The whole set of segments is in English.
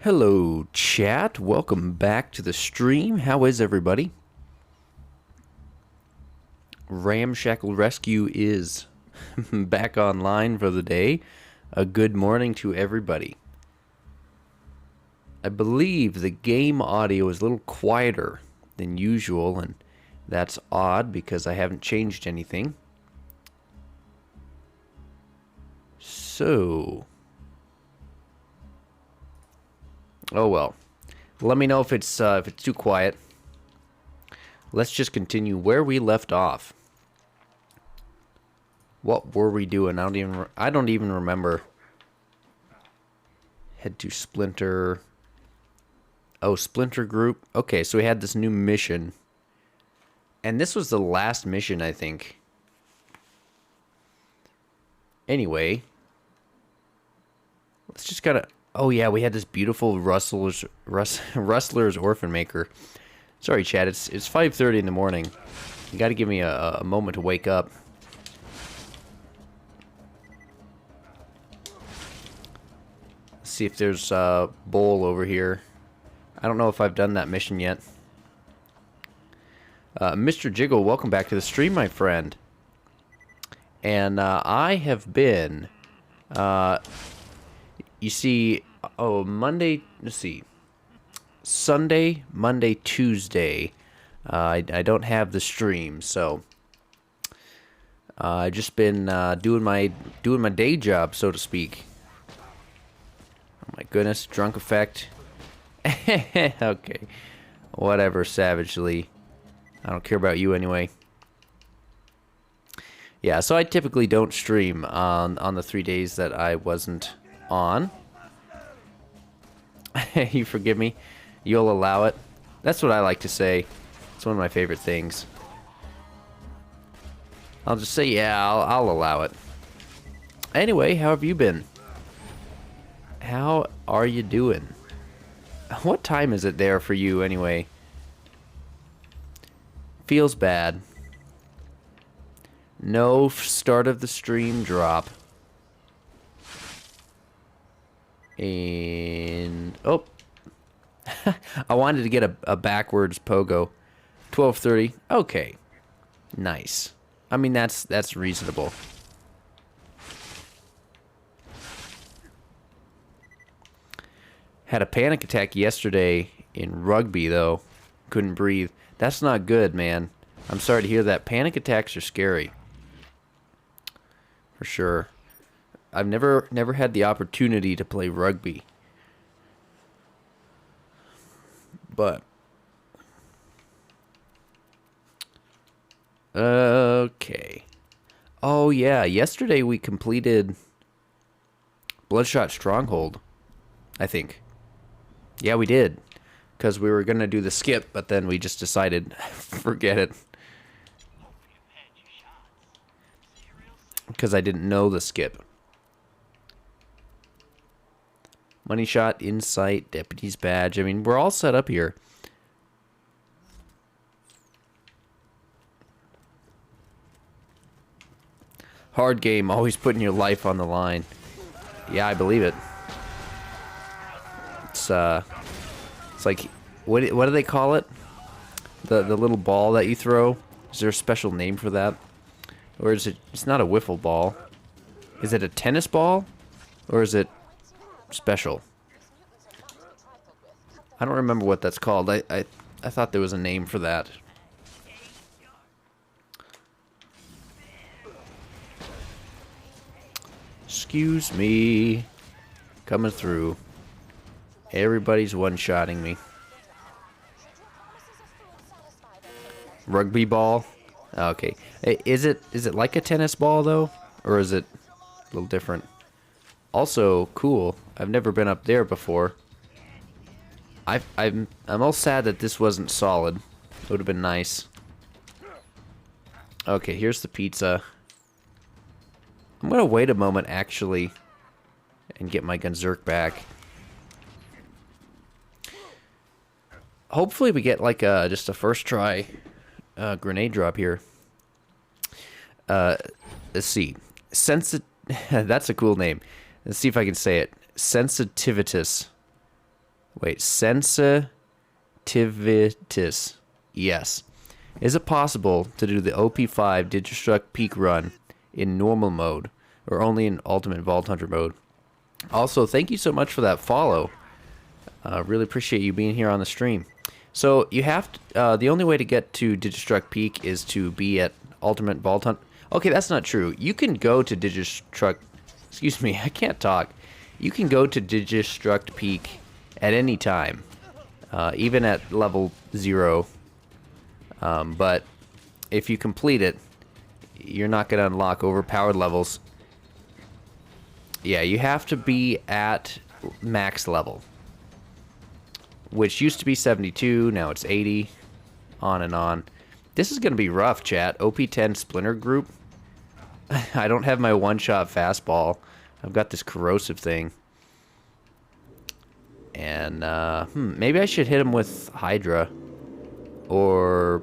Hello, chat. Welcome back to the stream. How is everybody? Ramshackle Rescue is back online for the day. A good morning to everybody. I believe the game audio is a little quieter than usual, and that's odd because I haven't changed anything. So... oh well. Let me know if it's too quiet. Let's just continue where we left off. What were we doing? I don't even remember. Head to Splinter. Oh, Splinter Group. Okay, so we had this new mission. And this was the last mission, I think. Anyway, let's just gotta... oh yeah, we had this beautiful Rustler's Orphan Maker. Sorry, Chad, it's 5:30 in the morning. You got to give me a moment to wake up. Let's see if there's a bowl over here. I don't know if I've done that mission yet. Mr. Jiggle, welcome back to the stream, my friend. And I have been... you see, oh, Monday, let's see, Sunday, Monday, Tuesday, I don't have the stream, so I've just been doing my day job, so to speak. Oh my goodness, drunk effect. Okay, whatever, Savagely. I don't care about you anyway. Yeah, so I typically don't stream on the 3 days that I wasn't on. You forgive me? You'll allow it? That's what I like to say. It's one of my favorite things. I'll just say, yeah, I'll allow it. Anyway, how have you been? How are you doing? What time is it there for you, anyway? Feels bad. No start of the stream drop. And... oh. I wanted to get a backwards pogo. 12:30. Okay. Nice. I mean, that's reasonable. Had a panic attack yesterday in rugby, though. Couldn't breathe. That's not good, man. I'm sorry to hear that. Panic attacks are scary. For sure. I've never had the opportunity to play rugby. But okay. Oh yeah, yesterday we completed Bloodshot Stronghold, I think. Yeah, we did. Because we were going to do the skip, but then we just decided, forget it. Because I didn't know the skip. Money shot, insight, deputy's badge. I mean, we're all set up here. Hard game, always putting your life on the line. Yeah, I believe it. It's like, what do they call it? The little ball that you throw? Is there a special name for that? Or is it, it's not a wiffle ball. Is it a tennis ball? Or is it special? I don't remember what that's called. I thought there was a name for that. Excuse me. Coming through. Everybody's one-shotting me. Rugby ball? Okay. Is it like a tennis ball though? Or is it a little different? Also, cool. I've never been up there before. I'm all sad that this wasn't solid. It would have been nice. Okay, here's the pizza. I'm gonna wait a moment actually and get my Gunzerk back. Hopefully we get like just a first try grenade drop here. Let's see. That's a cool name. Let's see if I can say it. Sensitivitus. Wait, sensitivitis. Yes. Is it possible to do the OP5 Digistruct Peak run in normal mode, or only in Ultimate Vault Hunter mode? Also, thank you so much for that follow. Really appreciate you being here on the stream. So you have to, the only way to get to Digistruct Peak is to be at Ultimate Vault Hunt. Okay, that's not true. You can go to Digistruct. Excuse me, I can't talk. You can go to Digistruct Peak at any time, even at level 0. But if you complete it, you're not going to unlock overpowered levels. Yeah, you have to be at max level, which used to be 72, now it's 80, on and on. This is going to be rough, chat. OP10 Splinter Group. I don't have my one-shot fastball. I've got this corrosive thing. And, maybe I should hit him with Hydra. Or,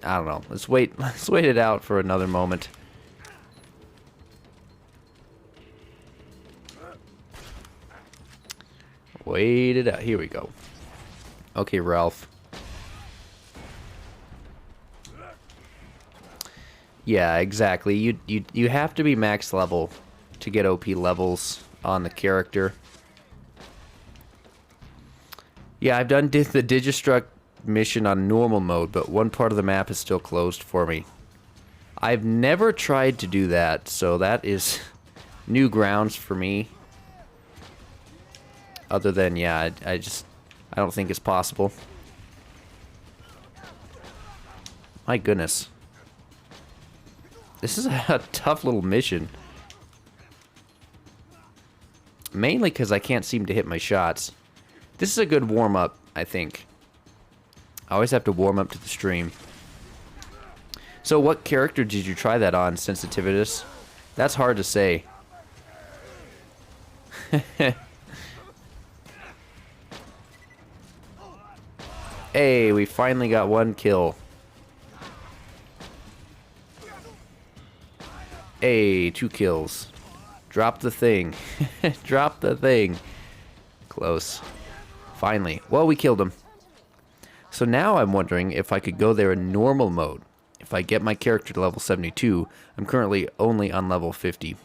I don't know. Let's wait it out for another moment. Wait it out. Here we go. Okay, Ralph. Yeah, exactly. You have to be max level to get OP levels on the character. Yeah, I've done the Digistruct mission on normal mode, but one part of the map is still closed for me. I've never tried to do that, so that is new grounds for me. Other than, yeah, I don't think it's possible. My goodness. This is a tough little mission. Mainly because I can't seem to hit my shots. This is a good warm-up, I think. I always have to warm up to the stream. So what character did you try that on, Sensitivitis? That's hard to say. Hey, we finally got one kill. Hey, 2 kills. Drop the thing. Drop the thing. Close. Finally. Well, we killed him. So now I'm wondering if I could go there in normal mode. If I get my character to level 72, I'm currently only on level 50.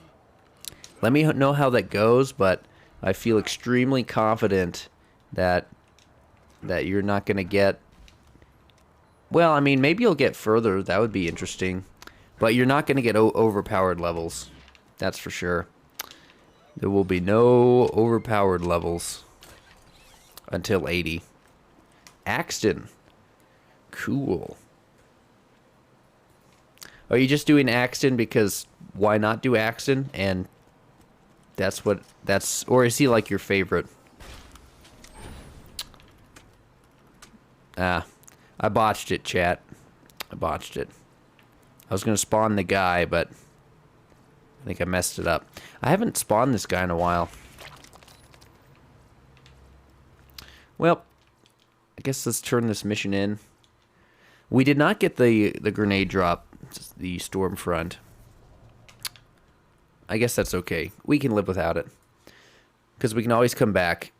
Let me know how that goes, but I feel extremely confident that you're not going to get... Well, I mean, maybe you'll get further. That would be interesting. But you're not going to get overpowered levels. That's for sure. There will be no overpowered levels until 80. Axton. Cool. Are you just doing Axton because why not do Axton? And or is he like your favorite? Ah, I botched it, chat. I botched it. I was going to spawn the guy, but I think I messed it up. I haven't spawned this guy in a while. Well, I guess let's turn this mission in. We did not get the grenade drop, the storm front. I guess that's okay. We can live without it. Because we can always come back.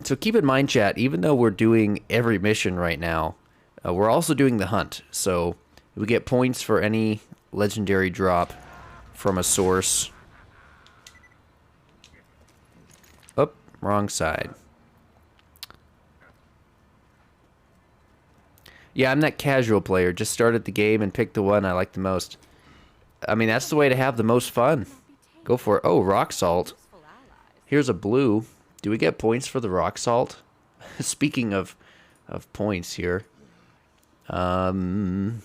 So keep in mind, chat, even though we're doing every mission right now, we're also doing the hunt. So we get points for any legendary drop from a source. Oh, wrong side. Yeah, I'm that casual player. Just started the game and picked the one I like the most. I mean, that's the way to have the most fun. Go for it. Oh, rock salt. Here's a blue. Do we get points for the rock salt? Speaking of points here. Let's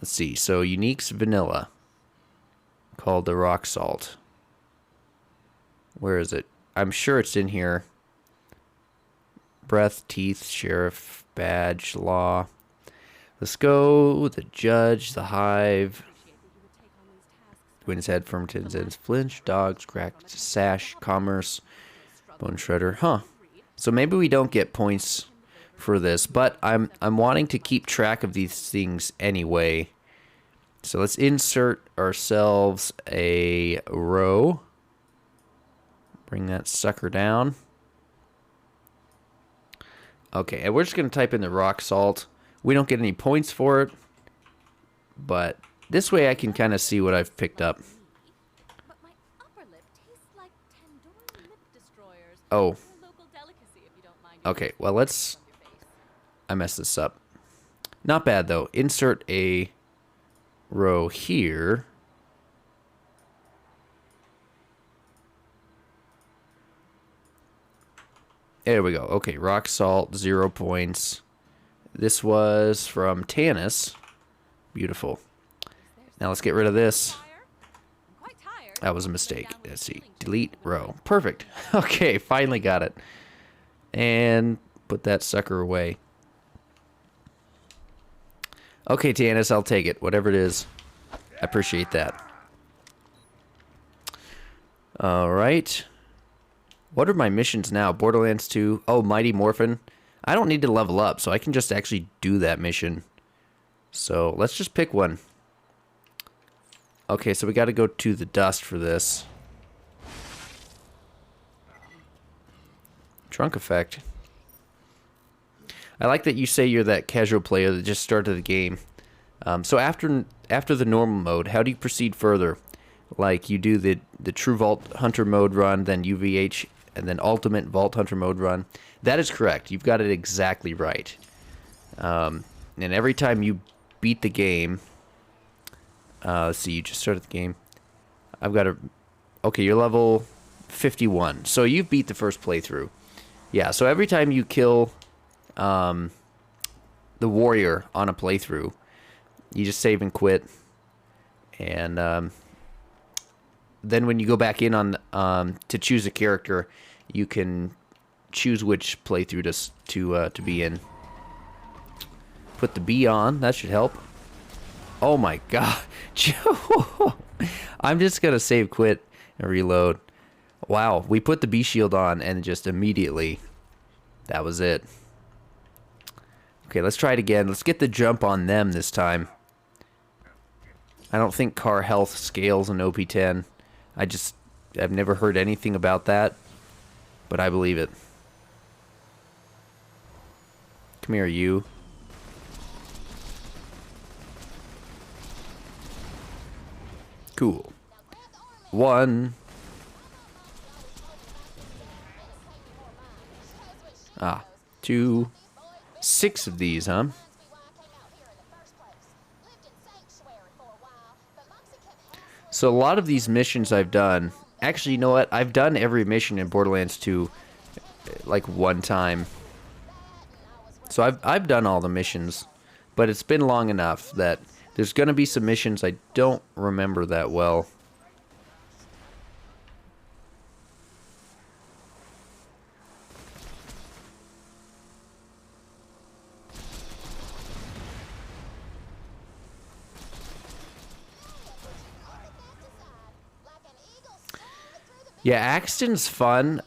see. So, Unique's vanilla. Called the rock salt. Where is it? I'm sure it's in here. Breath, teeth, sheriff, badge, law. Let's go. The judge, the hive. Twins head, firm tins ends, flinch, dogs, cracked sash, commerce, bone shredder. Huh. So maybe we don't get points for this, but I'm wanting to keep track of these things anyway. So let's insert ourselves a row. Bring that sucker down. Okay, and we're just going to type in the rock salt. We don't get any points for it, but this way I can kind of see what I've picked up. But my upper lip tastes like tandoori lip destroyers. Oh. A local delicacy, if you don't mind. Okay, well, let's... I messed this up. Not bad, though. Insert a row here. There we go. Okay, rock salt, 0 points. This was from Tanis. Beautiful. Now let's get rid of this. That was a mistake. Let's see. Delete row. Perfect. Okay, finally got it. And put that sucker away. Okay, Tanis, I'll take it. Whatever it is. I appreciate that. Alright. What are my missions now? Borderlands 2. Oh, Mighty Morphin. I don't need to level up, so I can just actually do that mission. So, let's just pick one. Okay, so we got to go to the dust for this. Trunk effect. I like that you say you're that casual player that just started the game. So after the normal mode, how do you proceed further? Like you do the True Vault Hunter mode run, then UVH, and then Ultimate Vault Hunter mode run. That is correct. You've got it exactly right. And every time you beat the game... let's see, you just started the game. I've got a... Okay, you're level 51. So you beat the first playthrough. Yeah, so every time you kill the warrior on a playthrough, you just save and quit. And then when you go back in on to choose a character, you can choose which playthrough to be in. Put the B on. That should help. Oh my god. I'm just going to save, quit, and reload. Wow. We put the B shield on and just immediately, that was it. Okay, let's try it again. Let's get the jump on them this time. I don't think car health scales in OP10. I've never heard anything about that, but I believe it. Come here, you. Cool. 1. Ah, 2. 6 of these, huh? So a lot of these missions I've done... Actually, you know what? I've done every mission in Borderlands 2 like one time. So I've done all the missions, but it's been long enough that there's going to be some missions I don't remember that well. Yeah, Axton's fun.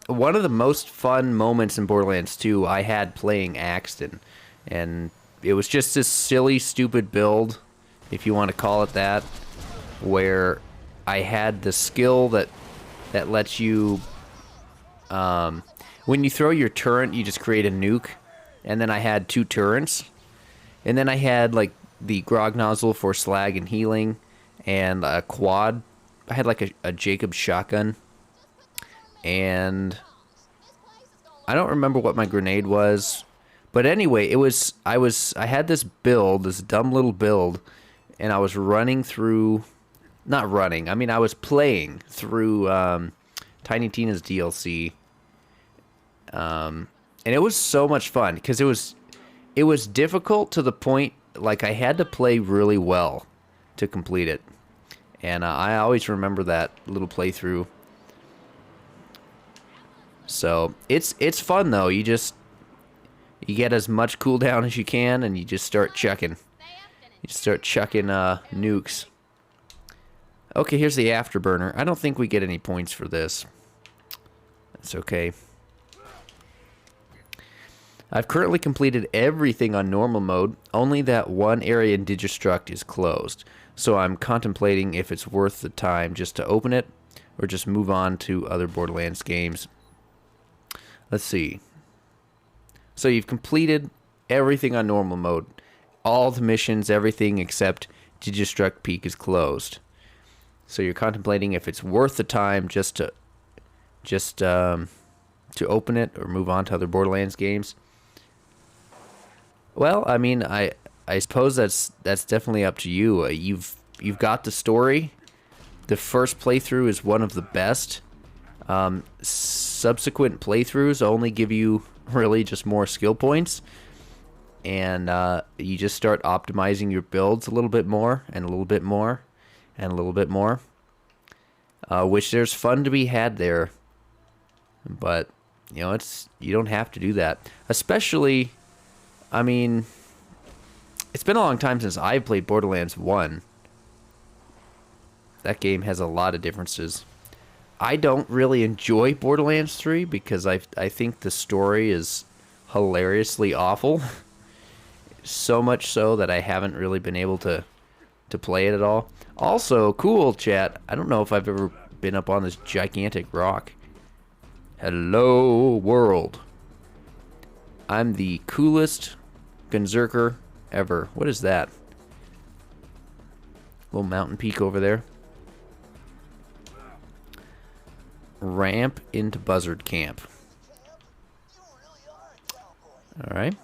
One of the most fun moments in Borderlands 2 I had playing Axton. And it was just this silly, stupid build, if you want to call it that, where I had the skill that lets you... when you throw your turret, you just create a nuke. And then I had 2 turrets. And then I had, like, the grog nozzle for slag and healing, and a quad. I had like a Jacob's shotgun, and I don't remember what my grenade was, but anyway, I had this build, this dumb little build, and I was running through, not running, I mean I was playing through Tiny Tina's DLC, and it was so much fun because it was difficult to the point like I had to play really well to complete it. And I always remember that little playthrough. So it's fun though. You get as much cooldown as you can, and you just start chucking. You just start chucking nukes. Okay, here's the afterburner. I don't think we get any points for this. That's okay. I've currently completed everything on normal mode. Only that one area in Digistruct is closed. So I'm contemplating if it's worth the time just to open it, or just move on to other Borderlands games. Let's see. So you've completed everything on normal mode. All the missions, everything except Digistruct Peak is closed. So you're contemplating if it's worth the time just to open it or move on to other Borderlands games. Well, I mean, I suppose that's definitely up to you. You've got the story. The first playthrough is one of the best. Subsequent playthroughs only give you really just more skill points, and you just start optimizing your builds a little bit more and a little bit more and a little bit more, which there's fun to be had there. But you know, you don't have to do that. Especially, I mean, it's been a long time since I've played Borderlands 1. That game has a lot of differences. I don't really enjoy Borderlands 3 because I think the story is hilariously awful. So much so that I haven't really been able to play it at all. Also, cool chat, I don't know if I've ever been up on this gigantic rock. Hello world. I'm the coolest Gunzerker ever. What is that? Little mountain peak over there. Ramp into Buzzard Camp. Alright.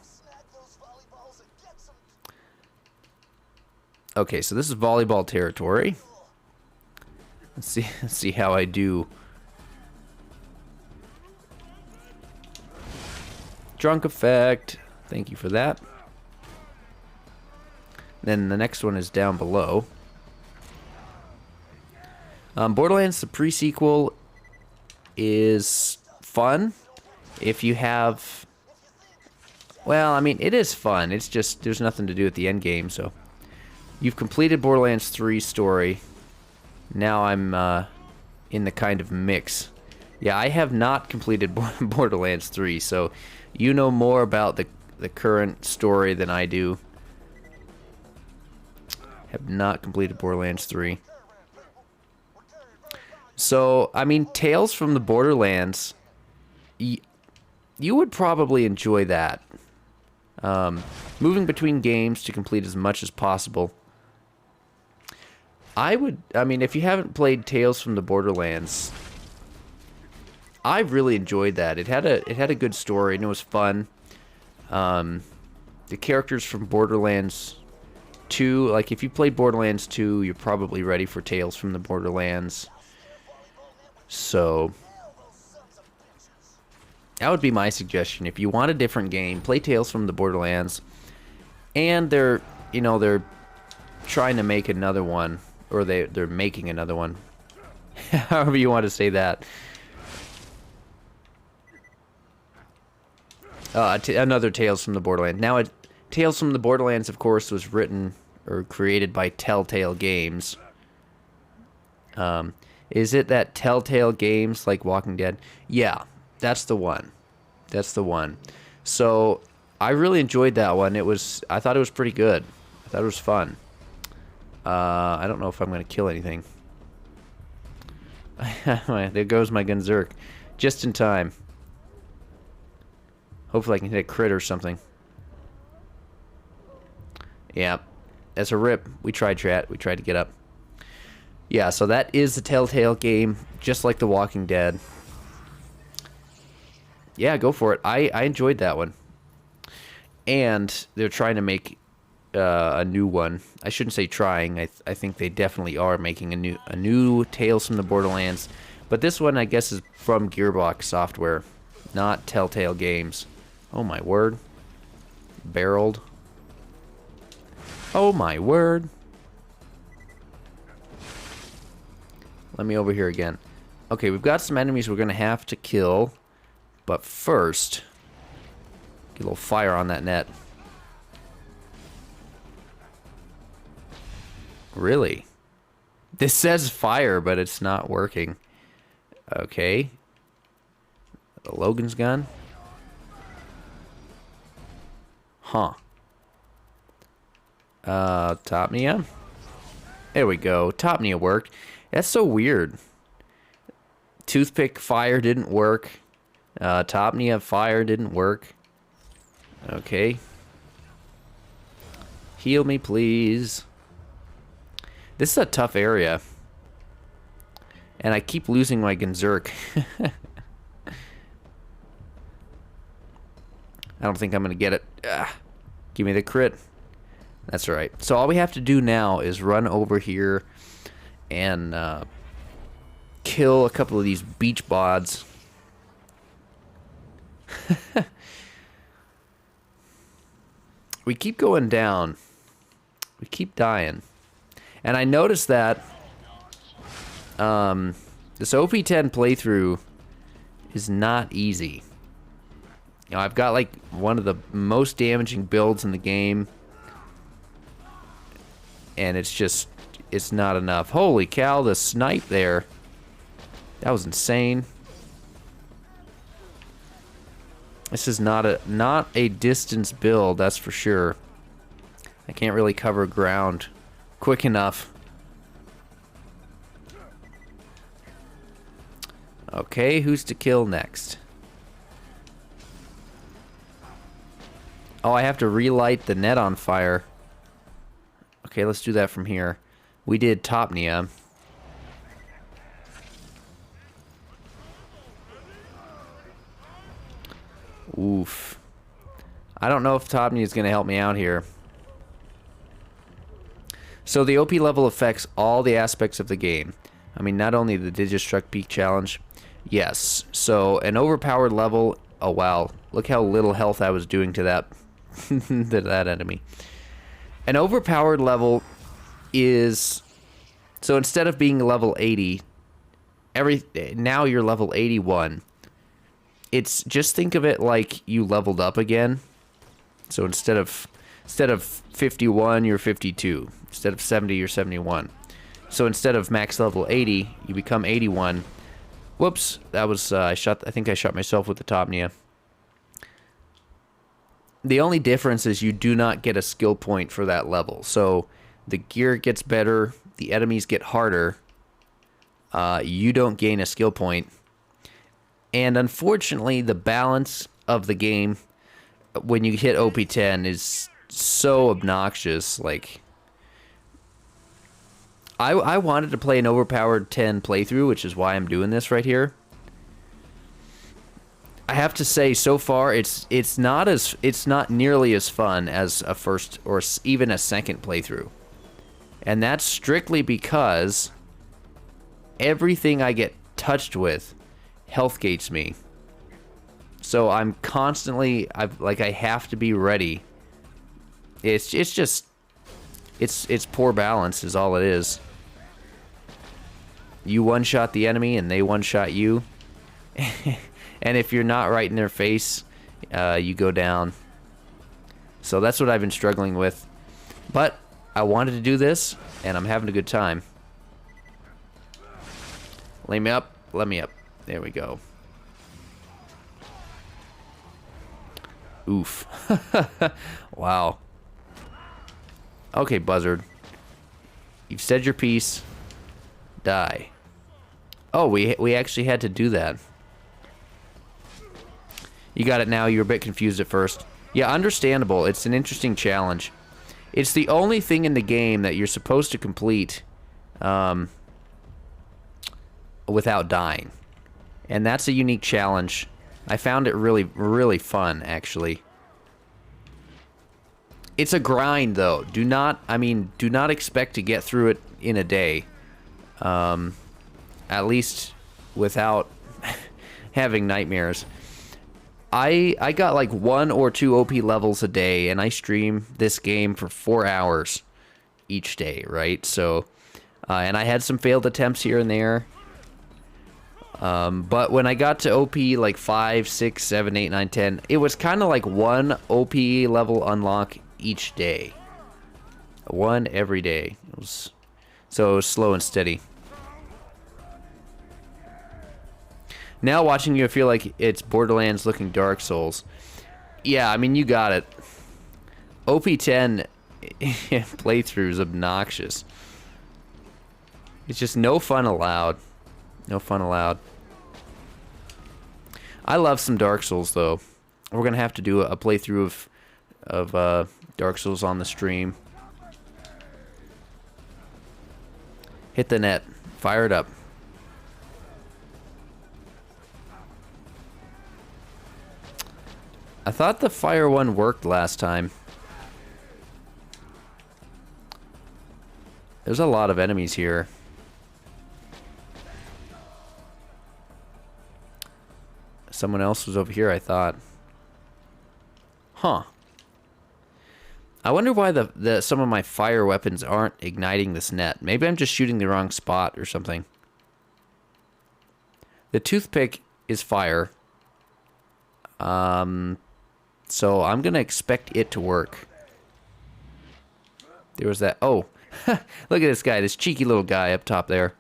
Okay, so this is volleyball territory. Let's see how I do. Drunk effect. Thank you for that. Then the next one is down below. Borderlands, the pre-sequel, is fun if you have... Well, I mean, it is fun. It's just there's nothing to do at the end game, so... You've completed Borderlands 3 story. Now I'm in the kind of mix. Yeah, I have not completed Borderlands 3, so you know more about the current story than I do. Have not completed Borderlands 3. So, I mean, Tales from the Borderlands, you would probably enjoy that. Moving between games to complete as much as possible. I mean, if you haven't played Tales from the Borderlands, I really enjoyed that. It had a good story and it was fun. The characters from Borderlands 2, like if you played Borderlands 2, you're probably ready for Tales from the Borderlands. So that would be my suggestion. If you want a different game, play Tales from the Borderlands. And they're trying to make another one, or they're making another one. However you want to say that. Another Tales from the Borderlands. Now, Tales from the Borderlands, of course, was written or created by Telltale Games. Is it that Telltale Games like Walking Dead? Yeah, that's the one. That's the one. So, I really enjoyed that one. I thought it was pretty good. I thought it was fun. I don't know if I'm going to kill anything. There goes my Gunzerk. Just in time. Hopefully I can hit a crit or something. Yeah. That's a rip. We tried, chat. We tried to get up. Yeah, so that is the Telltale game, just like The Walking Dead. Yeah, go for it. I enjoyed that one. And they're trying to make a new one. I shouldn't say trying. I think they definitely are making a new Tales from the Borderlands. But this one, I guess, is from Gearbox Software, not Telltale Games. Oh my word. Barreled. Oh my word. Let me over here again. Okay, we've got some enemies we're going to have to kill. But first, get a little fire on that net. Really? This says fire, but it's not working. Okay. Logan's gun. Huh. Topnia. There we go. Topnia worked. That's so weird. Toothpick fire didn't work. Topnia fire didn't work. Okay. Heal me, please. This is a tough area. And I keep losing my Gunzerk. I don't think I'm going to get it. Give me the crit. That's all right. So all we have to do now is run over here and kill a couple of these beach bods. We keep going down. We keep dying. And I noticed that this OP10 playthrough is not easy. You know, I've got like one of the most damaging builds in the game. And it's not enough. Holy cow, the snipe there. That was insane. This is not a distance build, that's for sure. I can't really cover ground quick enough. Okay, who's to kill next? Oh, I have to relight the net on fire. Okay, let's do that from here. We did Topnia. Oof. I don't know if Topnia is going to help me out here. So the OP level affects all the aspects of the game. I mean, not only the Digistruct Peak Challenge. Yes. So an overpowered level. Oh, wow. Look how little health I was doing to that, to that enemy. An overpowered level is... So instead of being level 80, now you're level 81. It's just think of it like you leveled up again. So instead of 51, you're 52. Instead of 70, you're 71. So instead of max level 80, you become 81. Whoops, that was I think I shot myself with the Topnia. The only difference is you do not get a skill point for that level. So the gear gets better, the enemies get harder. You don't gain a skill point. And unfortunately, the balance of the game when you hit OP10 is so obnoxious. Like, I wanted to play an overpowered 10 playthrough, which is why I'm doing this right here. I have to say, so far, it's not nearly as fun as a first or even a second playthrough, and that's strictly because everything I get touched with health gates me. So I'm constantly, I have to be ready. It's just poor balance is all it is. You one-shot the enemy and they one-shot you. And if you're not right in their face, you go down. So that's what I've been struggling with. But I wanted to do this, and I'm having a good time. Lay me up. Let me up. There we go. Oof. Wow. Okay, Buzzard. You've said your piece. Die. Oh, we actually had to do that. You got it now. You were a bit confused at first. Yeah, understandable. It's an interesting challenge. It's the only thing in the game that you're supposed to complete without dying. And that's a unique challenge. I found it really, really fun, actually. It's a grind, though. Do not expect to get through it in a day. At least without having nightmares. I got like 1 or 2 OP levels a day, and I stream this game for 4 hours each day, right? So, and I had some failed attempts here and there. But when I got to OP like 5, 6, 7, 8, 9, 10, it was kind of like 1 OP level unlock each day. 1 every day. It was slow and steady. Now watching you, I feel like it's Borderlands looking Dark Souls. Yeah, I mean, you got it. OP10 playthrough is obnoxious. It's just no fun allowed. No fun allowed. I love some Dark Souls, though. We're gonna have to do a playthrough of Dark Souls on the stream. Hit the net. Fire it up. I thought the fire one worked last time. There's a lot of enemies here. Someone else was over here, I thought. Huh. I wonder why some of my fire weapons aren't igniting this net. Maybe I'm just shooting the wrong spot or something. The toothpick is fire. So I'm gonna expect it to work. There was that. Oh, look at this guy, this cheeky little guy up top there.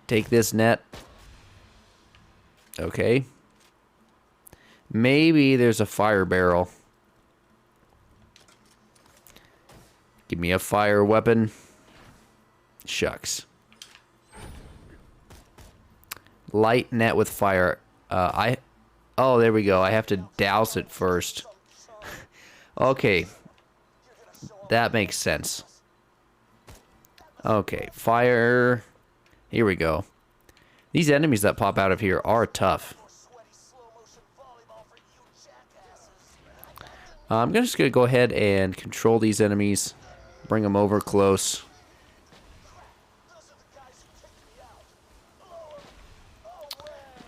Take this net. Okay. Maybe there's a fire barrel. Give me a fire weapon. Shucks. Light net with fire. Oh, there we go. I have to douse it first. Okay. That makes sense. Okay, fire. Here we go. These enemies that pop out of here are tough. I'm just going to go ahead and control these enemies. Bring them over close.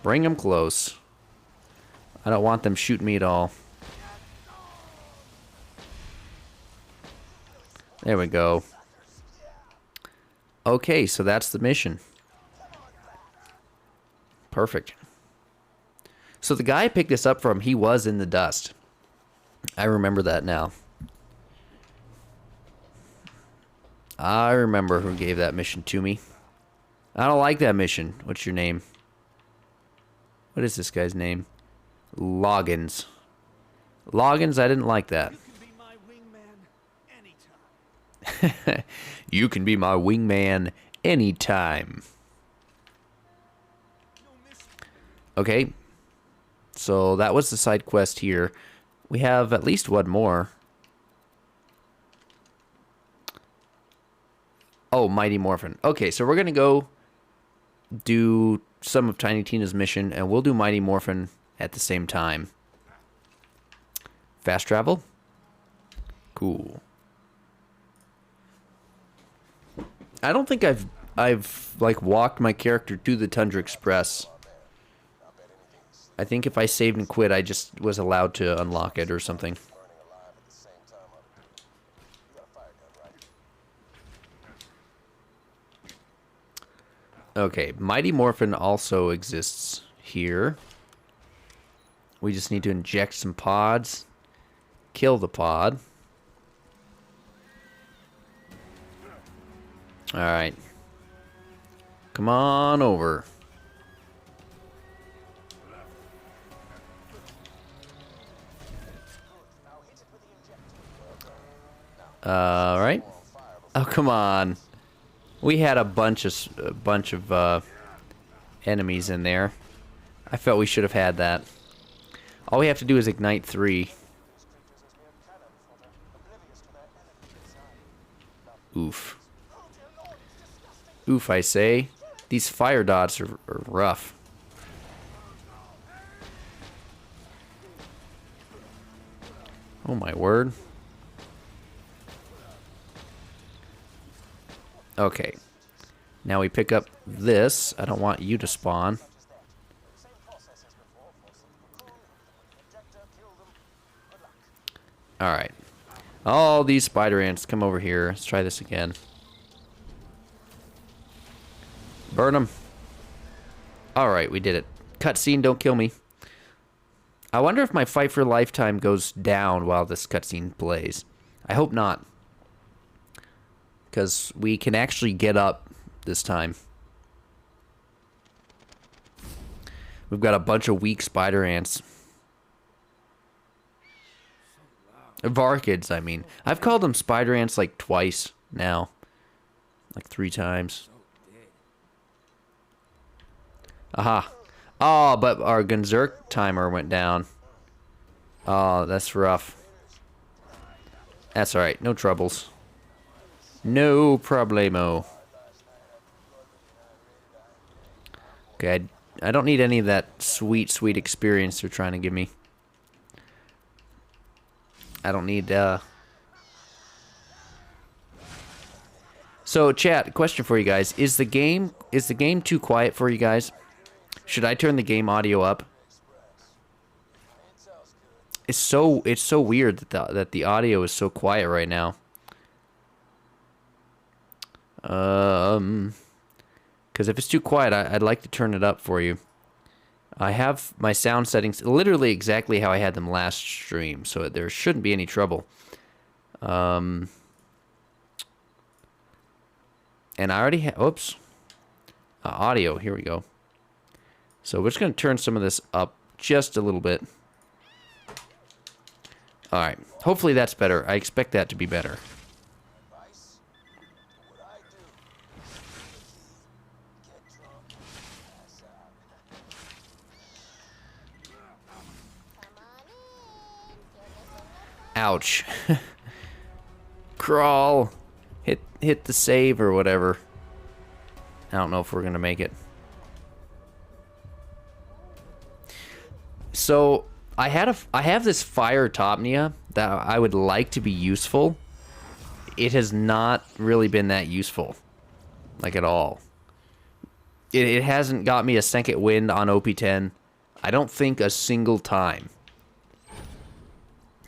Bring them close. I don't want them shooting me at all. There we go. Okay, so that's the mission. Perfect. So the guy I picked this up from, he was in the dust. I remember that now. I remember who gave that mission to me. I don't like that mission. What's your name? What is this guy's name? Loggins. Loggins, I didn't like that. You can be my wingman anytime. Okay. So that was the side quest here. We have at least one more. Oh, Mighty Morphin. Okay, so we're going to go do some of Tiny Tina's mission, and we'll do Mighty Morphin at the same time. Fast travel? Cool. I don't think I've like walked my character to the Tundra Express. I think if I saved and quit, I just was allowed to unlock it or something. Okay, Mighty Morphin also exists here. We just need to inject some pods. Kill the pod. Alright. Come on over. Alright. Oh, come on. We had a bunch of enemies in there. I felt we should have had that. All we have to do is ignite 3. Oof. Oof, I say. These fire dots are rough. Oh my word. Okay. Now we pick up this. I don't want you to spawn. Alright. All these spider ants, come over here. Let's try this again. Burn them. Alright, we did it. Cutscene, don't kill me. I wonder if my fight for lifetime goes down while this cutscene plays. I hope not. Because we can actually get up this time. We've got a bunch of weak spider ants. Varkids, I mean. I've called them spider ants like twice now. Like 3 times. Aha. Oh, but our Gunzerk timer went down. Oh, that's rough. That's alright. No troubles. No problemo. Okay, I don't need any of that sweet, sweet experience they're trying to give me. I don't need, So, chat, question for you guys. Is the game too quiet for you guys? Should I turn the game audio up? It's so weird that the audio is so quiet right now. Because if it's too quiet, I'd like to turn it up for you. I have my sound settings literally exactly how I had them last stream, so there shouldn't be any trouble. And I already have, oops, audio, here we go. So we're just going to turn some of this up just a little bit. Alright, hopefully that's better. I expect that to be better. Ouch. Crawl. Hit the save or whatever. I don't know if we're gonna make it. So I have this fire Topnia that I would like to be useful. It has not really been that useful, like at all. It hasn't got me a second wind on OP10. I don't think a single time.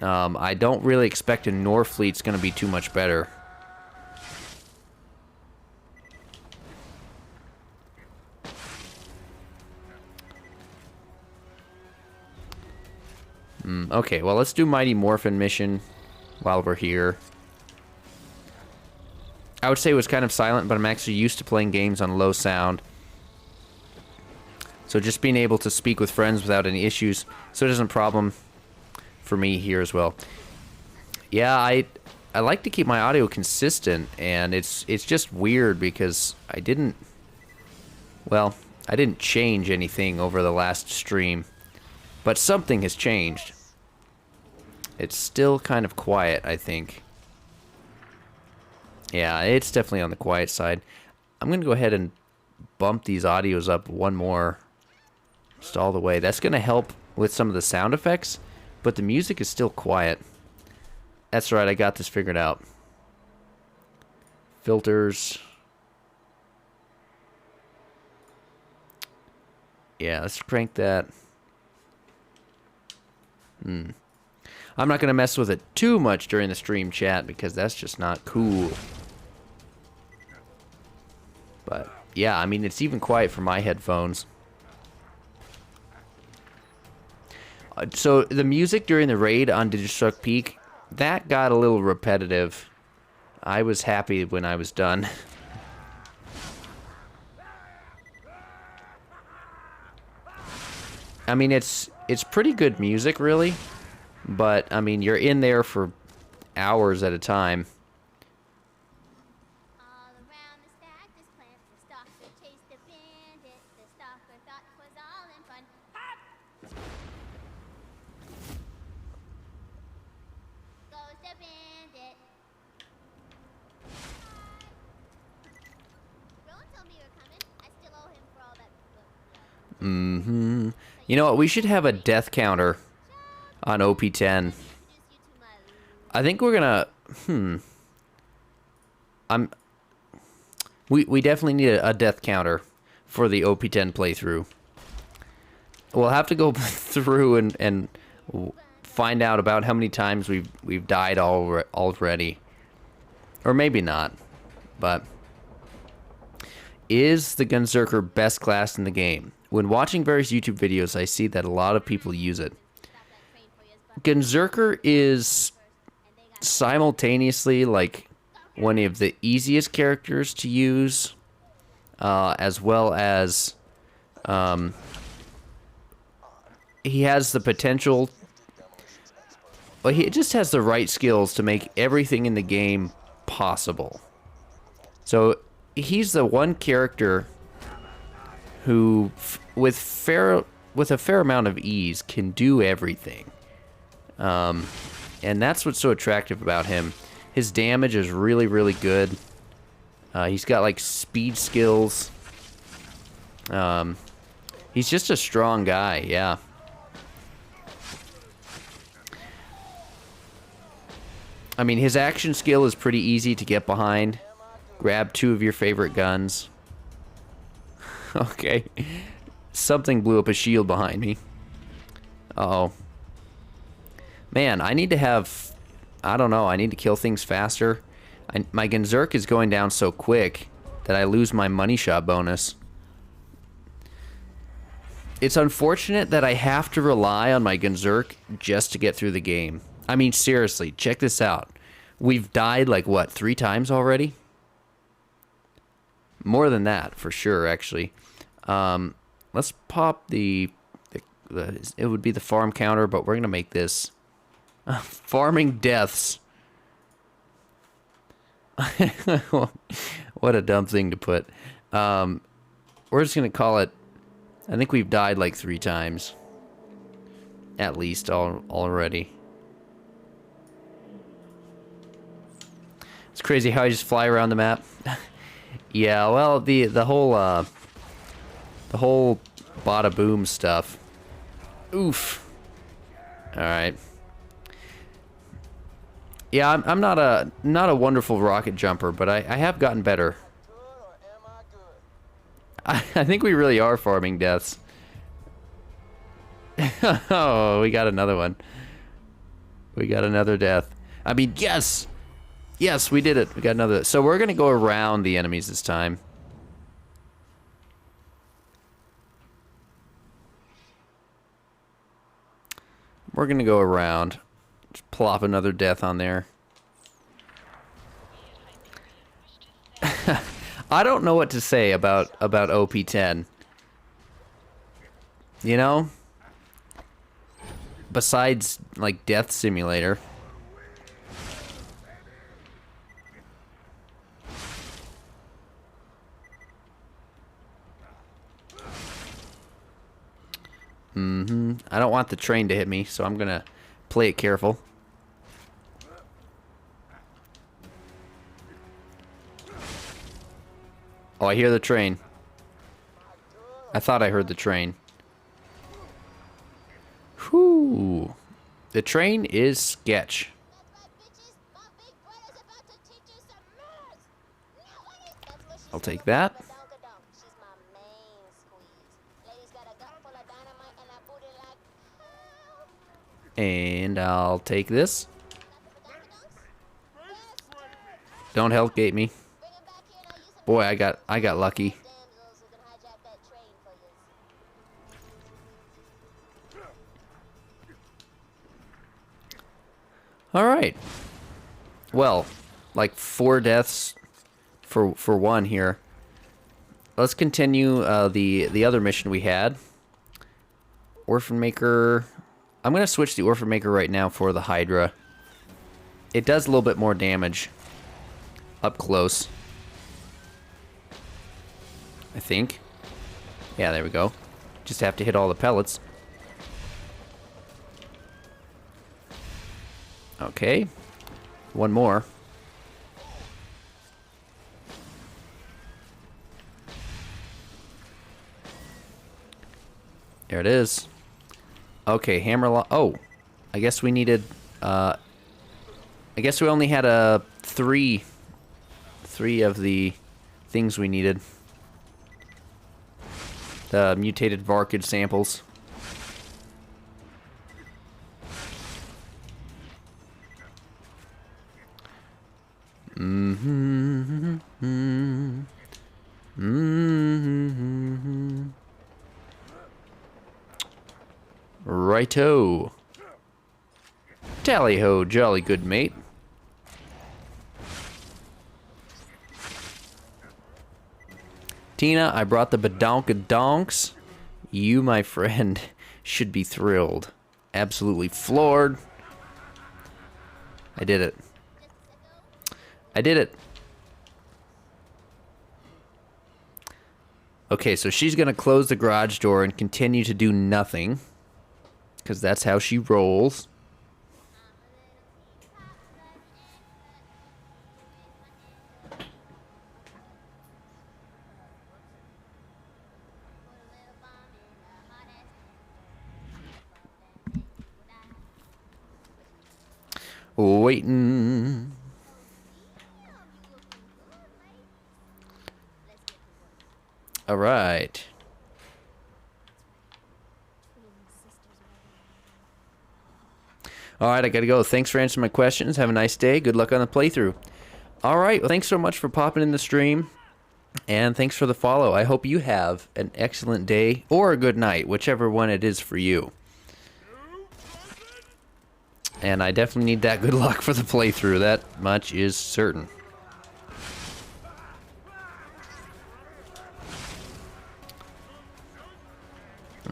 I don't really expect a Norfleet's gonna be too much better. Okay, well, let's do Mighty Morphin mission while we're here. I would say it was kind of silent, but I'm actually used to playing games on low sound. So just being able to speak with friends without any issues, so it isn't a problem for me here as well. Yeah, I like to keep my audio consistent, and it's just weird because I didn't change anything over the last stream, but something has changed. It's still kind of quiet, I think. Yeah, it's definitely on the quiet side. I'm gonna go ahead and bump these audios up one more, just all the way. That's gonna help with some of the sound effects, but the music is still quiet. That's right, I got this figured out. Filters. Yeah, let's crank that. I'm not going to mess with it too much during the stream chat because that's just not cool. But, yeah, I mean, it's even quiet for my headphones. So, the music during the raid on Sal+Krieg, that got a little repetitive. I was happy when I was done. I mean, it's pretty good music, really. But, I mean, you're in there for hours at a time. All around the stack, this plant, the stalker chased the bandit. The stalker thought 'twas all in fun. Goes the bandit. Rowan told me you were coming. I still owe him for all that. You know what? We should have a death counter on OP10. I think we're gonna... We definitely need a death counter for the OP10 playthrough. We'll have to go through and find out about how many times we've died already. Or maybe not. But... Is the Gunzerker best class in the game? When watching various YouTube videos, I see that a lot of people use it. Gunzerker is simultaneously like one of the easiest characters to use, as well as he has the potential. Well, he just has the right skills to make everything in the game possible. So he's the one character who, with a fair amount of ease, can do everything. And that's what's so attractive about him. His damage is really, really good. He's got like speed skills. He's just a strong guy, yeah. I mean, his action skill is pretty easy to get behind. Grab 2 of your favorite guns. Okay. Something blew up a shield behind me. Uh-oh. Man, I need to have... I don't know, I need to kill things faster. My Gunzerk is going down so quick that I lose my money shot bonus. It's unfortunate that I have to rely on my Gunzerk just to get through the game. I mean, seriously, check this out. We've died, like, what, 3 times already? More than that, for sure, actually. Let's pop the it would be the farm counter, but we're going to make this farming deaths. What a dumb thing to put. We're just going to call it, I think we've died like 3 times. At least already. It's crazy how I just fly around the map. Yeah, well, the whole bada boom stuff. Oof. All right. Yeah, I'm not a wonderful rocket jumper, but I have gotten better. I think we really are farming deaths. Oh, we got another one. We got another death. I mean, yes! Yes, we did it. We got another. So we're going to go around the enemies this time. We're going to go around. Just plop another death on there. I don't know what to say about OP10. You know? Besides, like, Death Simulator. I don't want the train to hit me, so I'm gonna play it careful. Oh, I hear the train. I thought I heard the train. Whew. The train is sketch. I'll take that. And I'll take this. Don't hellgate me. Boy, I got lucky. All right. Well, like 4 deaths for one here. Let's continue the other mission we had. Orphan Maker. I'm gonna switch the Orphan Maker right now for the Hydra. It does a little bit more damage up close, I think. Yeah, there we go. Just have to hit all the pellets. Okay. One more. There it is. Okay, hammer oh, I guess we needed, I guess we only had three of the things we needed. The mutated Varkid samples. Righto. Tally-ho, jolly good mate. Tina, I brought the badonkadonks. You, my friend, should be thrilled. Absolutely floored. I did it. I did it. Okay, so she's gonna close the garage door and continue to do nothing. Because that's how she rolls. Waiting. All right. All right, I gotta go. Thanks for answering my questions. Have a nice day. Good luck on the playthrough. All right, well, thanks so much for popping in the stream. And thanks for the follow. I hope you have an excellent day or a good night, whichever one it is for you. And I definitely need that good luck for the playthrough. That much is certain.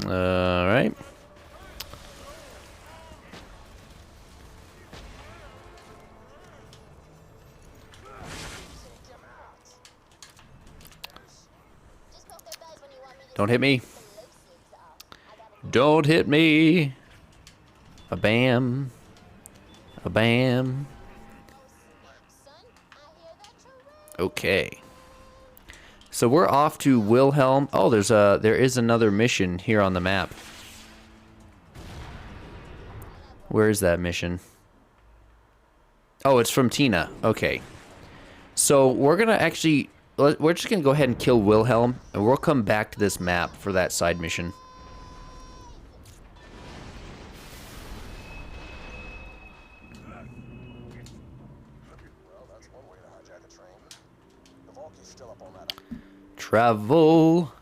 All right. Don't hit me. Don't hit me. A bam. A bam. Okay. So we're off to Wilhelm. Oh, there is another mission here on the map. Where is that mission? Oh, it's from Tina. Okay. So we're gonna actually, we're just gonna go ahead and kill Wilhelm, and we'll come back to this map for that side mission. Travel.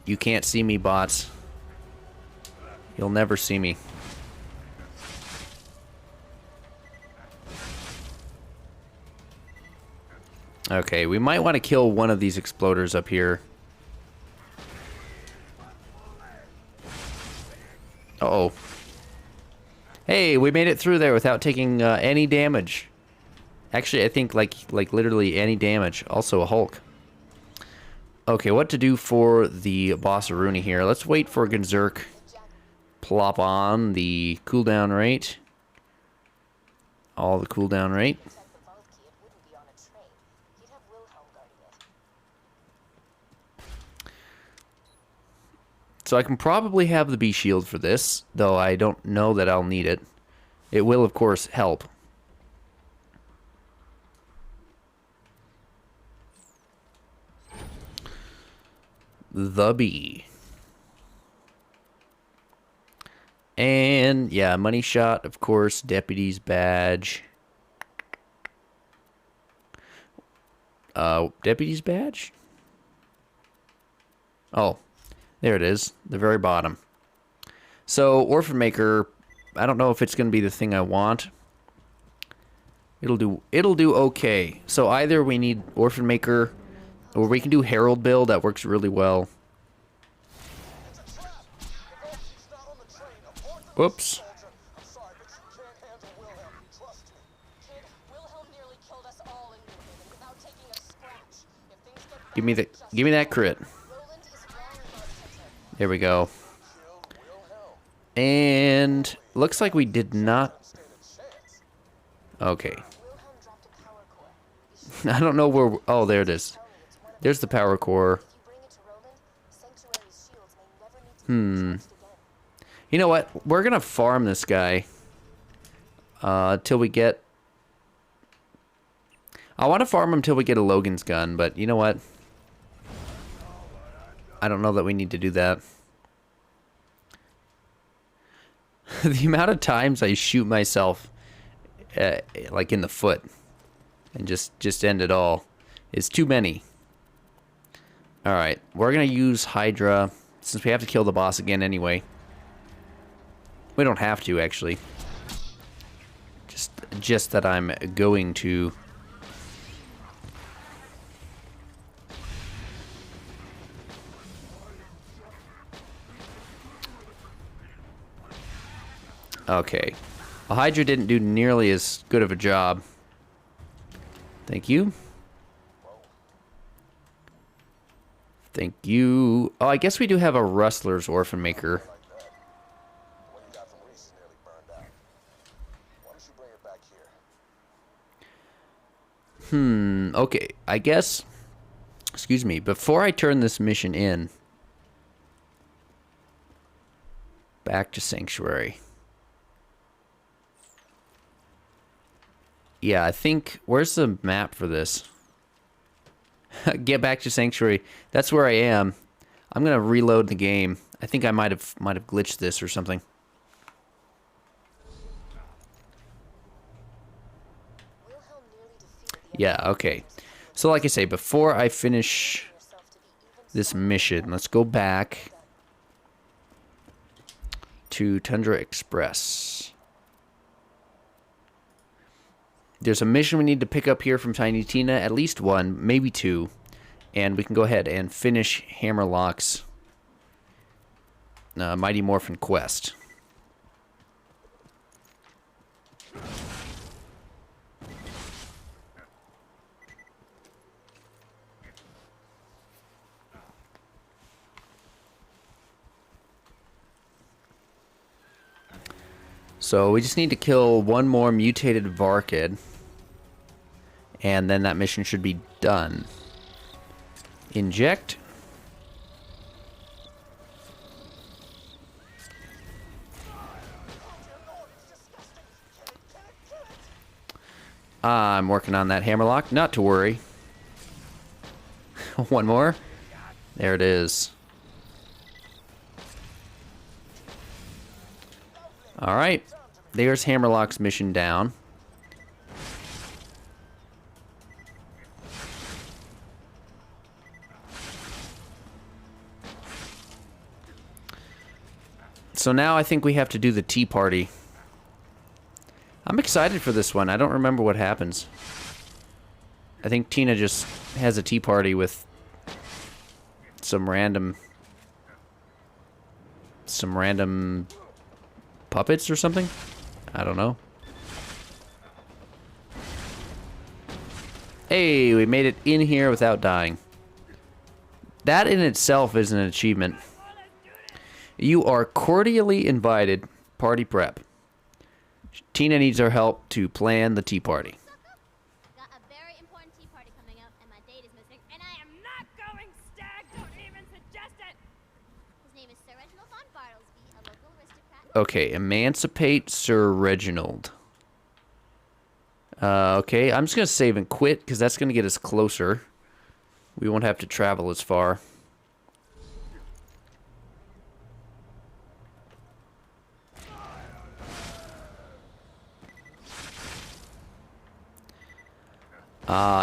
You can't see me, bots. You'll never see me. Okay, we might want to kill one of these exploders up here. Uh-oh. Hey, we made it through there without taking any damage. Actually, I think like literally any damage. Also a Hulk. Okay, what to do for the boss Rooney here? Let's wait for Gunzerk. Plop on the cooldown rate. All the cooldown rate. So I can probably have the B shield for this, though I don't know that I'll need it. It will, of course, help. The B. And, yeah, money shot, of course, deputy's badge. Deputy's badge? Oh. There it is, the very bottom. So, Orphan Maker, I don't know if it's going to be the thing I want. It'll do okay. So either we need Orphan Maker, or we can do Herald build, that works really well. Whoops. Give me that crit. There we go. And looks like we did not. Okay. I don't know where. Oh, there it is. There's the power core. You know what? We're gonna farm this guy till we get. I want to farm him till we get a Logan's gun, but you know what? I don't know that we need to do that. The amount of times I shoot myself, like in the foot, and just end it all, is too many. All right, we're gonna use Hydra since we have to kill the boss again anyway. We don't have to actually. Just that I'm going to. Okay. Well, Hydra didn't do nearly as good of a job. Thank you. Thank you. Oh, I guess we do have a Rustler's Orphan Maker. Okay. I guess... Excuse me. Before I turn this mission in... Back to Sanctuary. Yeah, I think... Where's the map for this? Get back to Sanctuary. That's where I am. I'm gonna reload the game. I think I might have glitched this or something. Yeah, okay. So like I say, before I finish this mission, let's go back to Tundra Express. There's a mission we need to pick up here from Tiny Tina, at least one, maybe two, and we can go ahead and finish Hammerlock's Mighty Morphin quest. So we just need to kill one more mutated Varkid. And then that mission should be done. Inject. I'm working on that hammerlock. Not to worry. One more. There it is. Alright. There's Hammerlock's mission down. So now I think we have to do the tea party. I'm excited for this one. I don't remember what happens. I think Tina just has a tea party with some random puppets or something? I don't know. Hey, we made it in here without dying. That in itself is an achievement. You are cordially invited. Party prep. Tina needs our help to plan the tea party. Got a very important tea party coming up, and my date is missing, and I am not going stag. Don't even suggest it. His name is Sir Reginald von Bartlesby, a local aristocrat. Okay, emancipate Sir Reginald. Okay, I'm just gonna save and quit because that's gonna get us closer. We won't have to travel as far.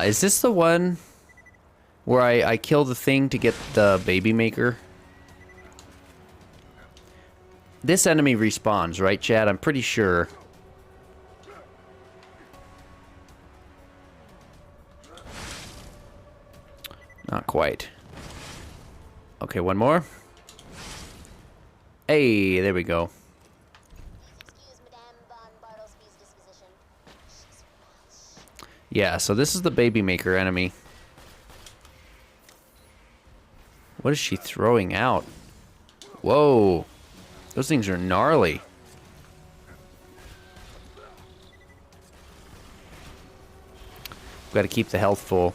Is this the one where I kill the thing to get the baby maker? This enemy respawns, right, Chad? I'm pretty sure. Not quite. Okay, one more. Hey, there we go. Excuse Madame von Bartlesby's disposition. She's Welsh. Yeah, so this is the baby maker enemy. What is she throwing out? Whoa. Those things are gnarly. Got to keep the health full.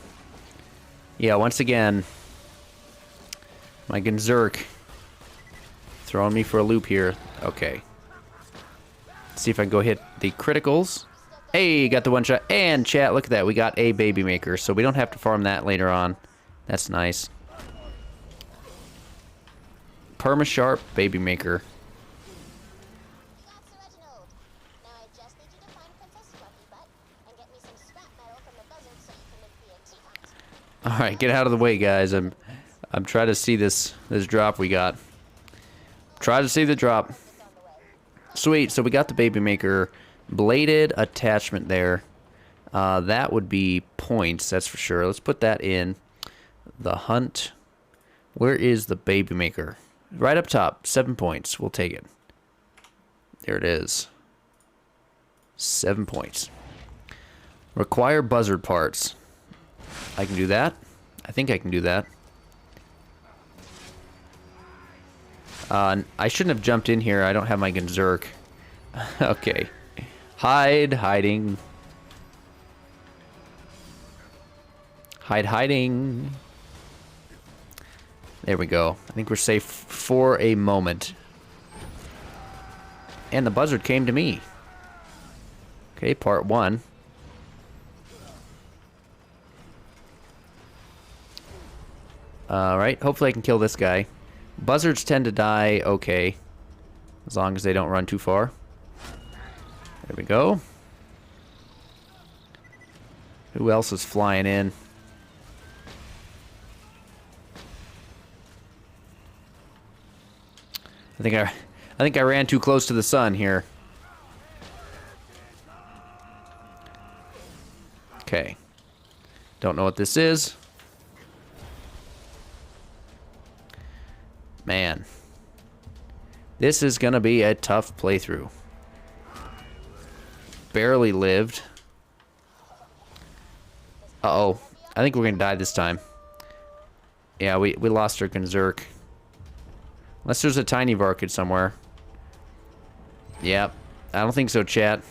Yeah, once again, my Gunzerk throwing me for a loop here. Okay. Let's see if I can go hit the criticals. Hey, got the one shot. And chat, look at that. We got a baby maker, so we don't have to farm that later on. That's nice. Perma-sharp baby maker. You got Sir Reginald. Now I just need you to find Princess Fluffy Butt and get me some scrap metal from the buzzard so you can make me a teapot. All right, get out of the way, guys. I'm trying to see this drop we got. Try to see the drop. Sweet. So we got the baby maker bladed attachment there. That would be points, that's for sure. Let's put that in the hunt. Where is the baby maker? Right up top, 7 points. We'll take it. There it is. 7 points. Require buzzard parts. I can do that. I think I can do that. I shouldn't have jumped in here. I don't have my Gunzerk. Okay. Hiding. Hiding. There we go. I think we're safe for a moment. And the buzzard came to me. Okay, part 1. Alright, hopefully I can kill this guy. Buzzards tend to die okay, as long as they don't run too far. There we go. Who else is flying in? I think I ran too close to the sun here. Okay. Don't know what this is. Man. This is gonna be a tough playthrough. Barely lived. Uh-oh. I think we're gonna die this time. Yeah, we lost our Gunzerk. Unless there's a tiny Varkid somewhere. Yep. I don't think so, chat.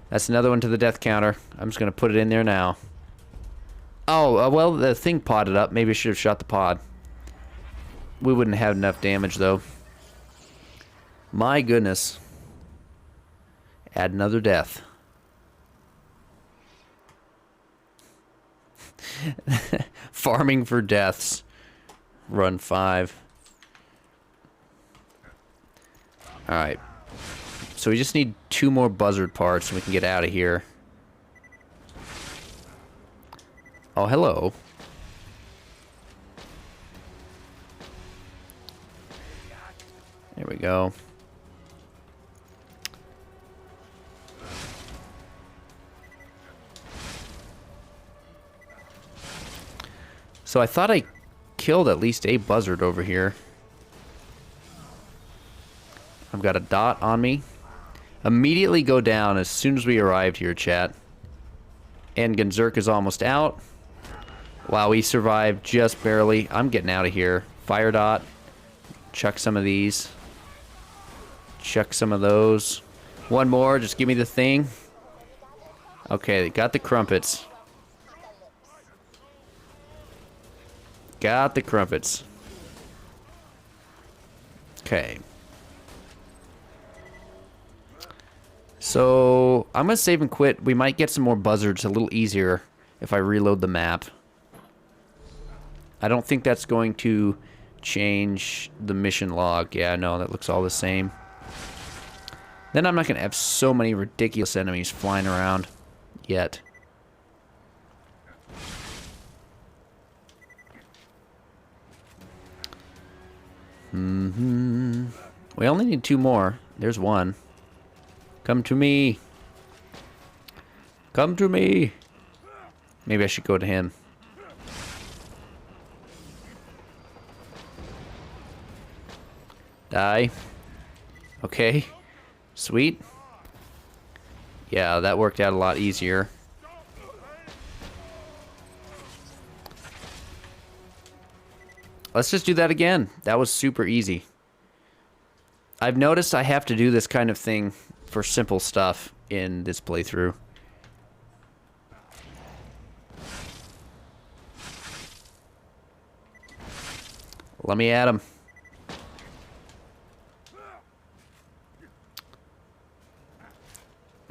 That's another one to the death counter. I'm just gonna put it in there now. Oh, well, the thing podded up. Maybe I should have shot the pod. We wouldn't have enough damage, though. My goodness. Add another death. Farming for deaths. Run 5. Alright. So we just need 2 more buzzard parts and we can get out of here. Oh, hello. There we go. So I thought I killed at least a buzzard over here. I've got a dot on me. Immediately go down as soon as we arrived here, chat. And Gunzerk is almost out. Wow, we survived just barely. I'm getting out of here. Fire dot. Chuck some of these. Chuck some of those. One more, just give me the thing. Okay, got the crumpets. Got the crumpets. Okay. So, I'm gonna save and quit. We might get some more buzzards a little easier if I reload the map. I don't think that's going to change the mission log. Yeah, no, that looks all the same. Then I'm not gonna have so many ridiculous enemies flying around yet. We only need 2 more. There's one. Come to me. Come to me. Maybe I should go to him. Die. Okay. Sweet. Yeah, that worked out a lot easier. Let's just do that again. That was super easy. I've noticed I have to do this kind of thing for simple stuff in this playthrough. Let me at him.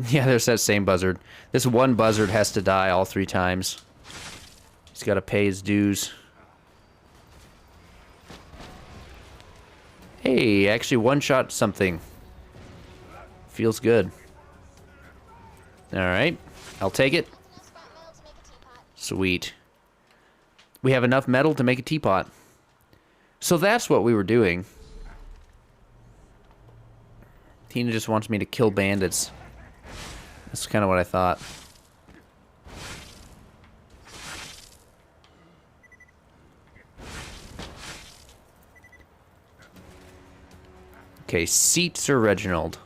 Yeah, there's that same buzzard. This one buzzard has to die all 3 times. He's got to pay his dues. Hey, actually one-shot something. Feels good. Alright, I'll take it. Sweet. We have enough metal to make a teapot. So that's what we were doing. Tina just wants me to kill bandits. That's kind of what I thought. Okay, Seat Sir Reginald.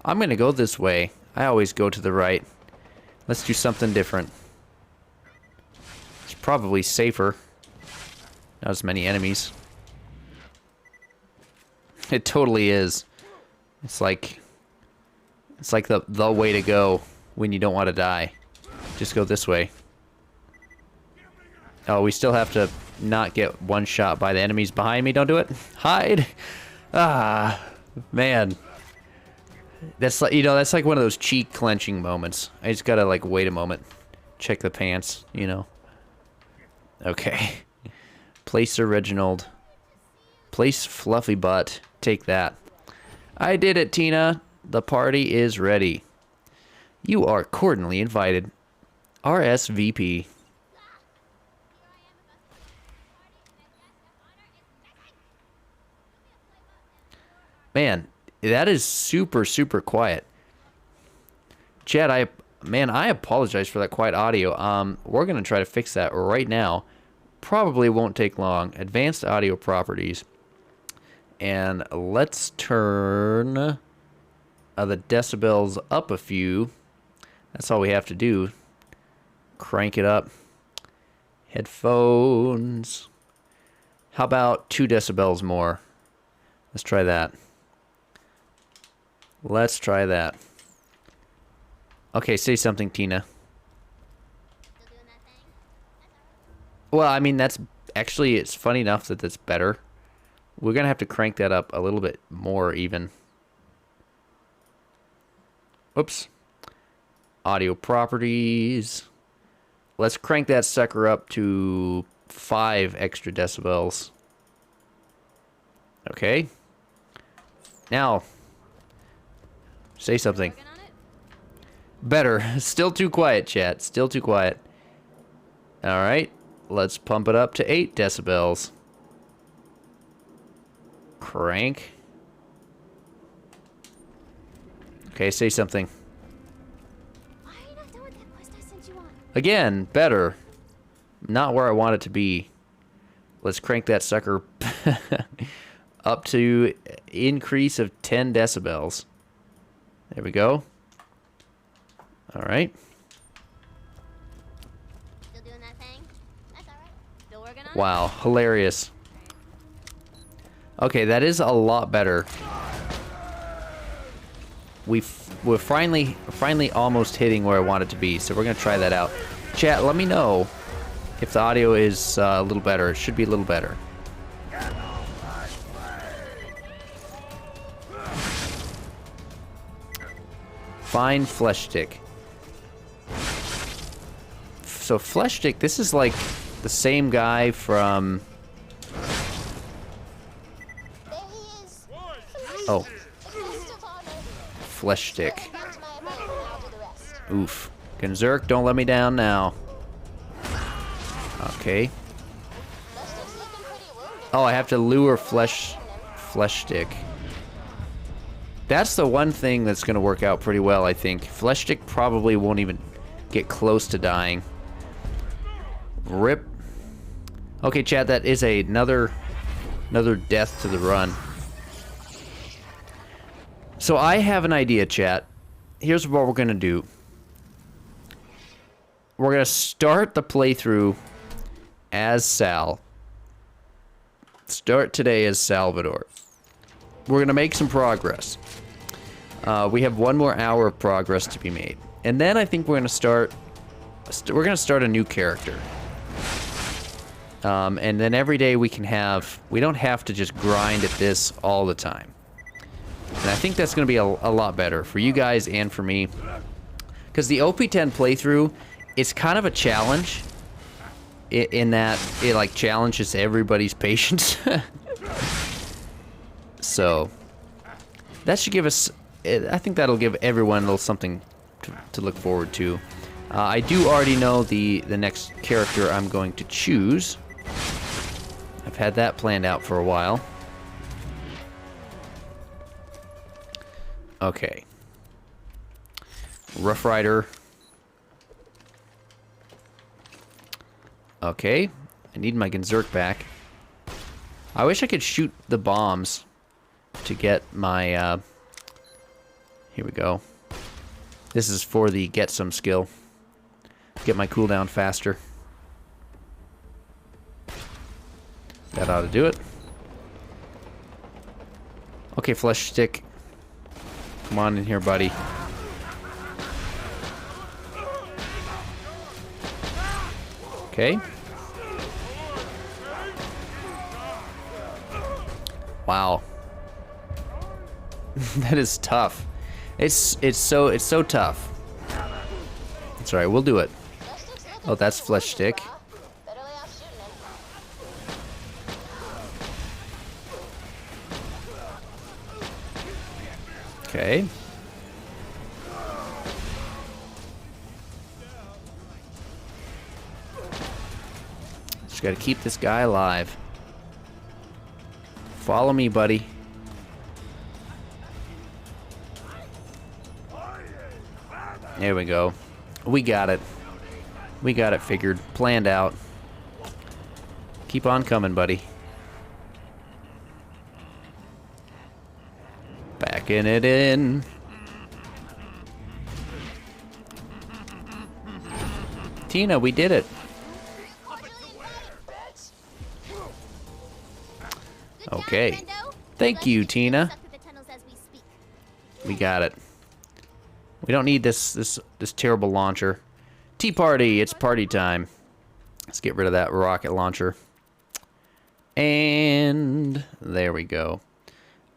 I'm gonna go this way. I always go to the right. Let's do something different. It's probably safer. Not as many enemies. It totally is. It's like the way to go when you don't want to die. Just go this way. Oh, we still have to not get one shot by the enemies behind me. Don't do it. Hide. Ah, man. That's like, you know, that's like one of those cheek clenching moments. I just gotta like wait a moment. Check the pants, you know. Okay. Place Sir Reginald. Place Fluffy Butt. Take that. I did it, Tina. The party is ready. You are cordially invited. RSVP. Man, that is super, super quiet. Chad, I apologize for that quiet audio. We're gonna try to fix that right now. Probably won't take long. Advanced audio properties. And let's turn the decibels up a few. That's all we have to do. Crank it up. Headphones. How about 2 decibels more? Let's try that. Let's try that. Okay, say something, Tina. Still doing that thing? That's alright. Well, I mean, that's actually, it's funny enough that that's better. We're going to have to crank that up a little bit more even. Oops. Audio properties. Let's crank that sucker up to 5 extra decibels. Okay. Now, say something. Working on it? Better. Still too quiet, chat. Still too quiet. Alright. Let's pump it up to 8 decibels. Crank. Okay, say something. Why are you not done with that quest I sent you on? Again, better. Not where I want it to be. Let's crank that sucker up to increase of 10 decibels. There we go. Alright. Still doing that thing? That's alright. Still working on it? Wow, hilarious. Okay, that is a lot better. We're finally almost hitting where I want it to be, so we're gonna try that out. Chat, let me know if the audio is a little better. It should be a little better. Fine flesh stick. So flesh stick, this is like the same guy from... There he is. Oh, The guest of honor. flesh stick. Back to my abode and I'll do the rest. Oof. Gunzerk, don't let me down now. Okay. Buster's looking pretty wounded. Oh, I have to lure flesh stick. That's the one thing that's going to work out pretty well, I think. Flesh stick probably won't even get close to dying. Rip. Okay, chat, that is another death to the run. So I have an idea, chat. Here's what we're going to do. We're going to start the playthrough as Sal. Start today as Salvador. We're going to make some progress. We have 1 more hour of progress to be made. And then I think we're going to start a new character. And then every day we don't have to just grind at this all the time. And I think that's going to be a lot better for you guys and for me. Because the OP10 playthrough, it's kind of a challenge in that it like challenges everybody's patience. So that should give us, I think that'll give everyone a little something to look forward to. I do already know the next character I'm going to choose. I've had that planned out for a while. Okay. Rough Rider. Okay. I need my Gunzerk back. I wish I could shoot the bombs to get my Here we go. This is for the get some skill. Get my cooldown faster. That ought to do it. Okay, flesh stick. Come on in here, buddy. Okay. Wow. That is tough. It's so tough. It's alright, we'll do it. Oh, that's flesh stick. Okay. Just gotta keep this guy alive. Follow me, buddy. There we go. We got it. We got it figured. Planned out. Keep on coming, buddy. Backing it in. Tina, we did it. Okay. Thank you, Tina. We got it. We don't need this terrible launcher. Tea party, it's party time. Let's get rid of that rocket launcher. And there we go.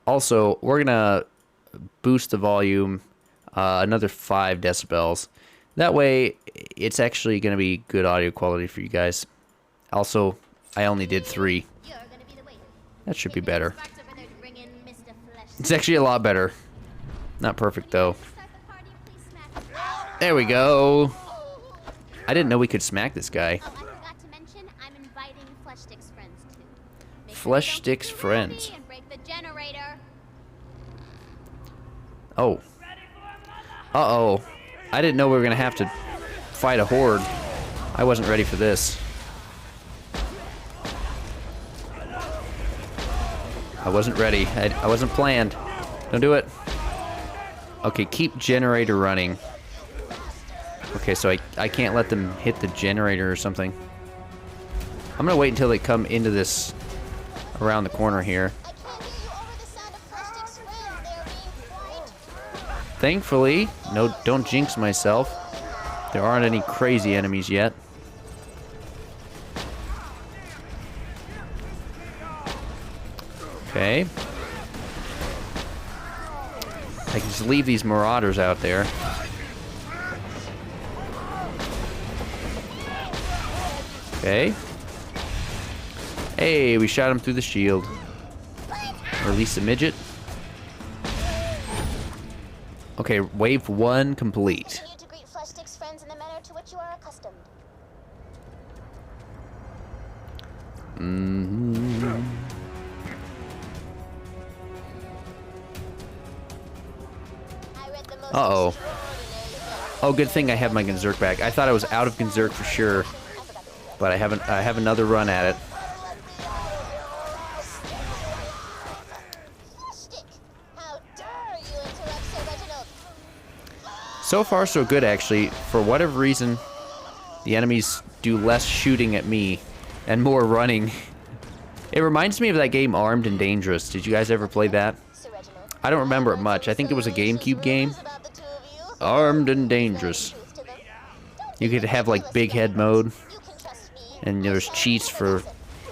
Also, we're gonna boost the volume another 5 decibels. That way, it's actually gonna be good audio quality for you guys. Also, I only did 3. That should be better. It's actually a lot better. Not perfect, though. There we go. I didn't know we could smack this guy. Oh, I forgot to mention, I'm inviting Flesh Stick's friends, too. Flesh Stick's friends. And break the generator. Oh. Uh-oh. I didn't know we were gonna have to fight a horde. I wasn't ready for this. I wasn't ready. I wasn't planned. Don't do it. Okay, keep generator running. Okay, so I can't let them hit the generator or something. I'm gonna wait until they come into this around the corner here. Thankfully, no, don't jinx myself. There aren't any crazy enemies yet. Okay. I can just leave these marauders out there. Okay. Hey, we shot him through the shield. Release the midget. Okay, wave 1 complete. Continue to greet Flesh Stick's friends in the manner to which you are accustomed. Uh-oh. Oh, good thing I have my Gunzerk back. I thought I was out of Gunzerk for sure. But I have another run at it. So far, so good, actually. For whatever reason, the enemies do less shooting at me and more running. It reminds me of that game Armed and Dangerous. Did you guys ever play that? I don't remember it much. I think it was a GameCube game. Armed and Dangerous. You could have, like, big head mode. And there's cheats for...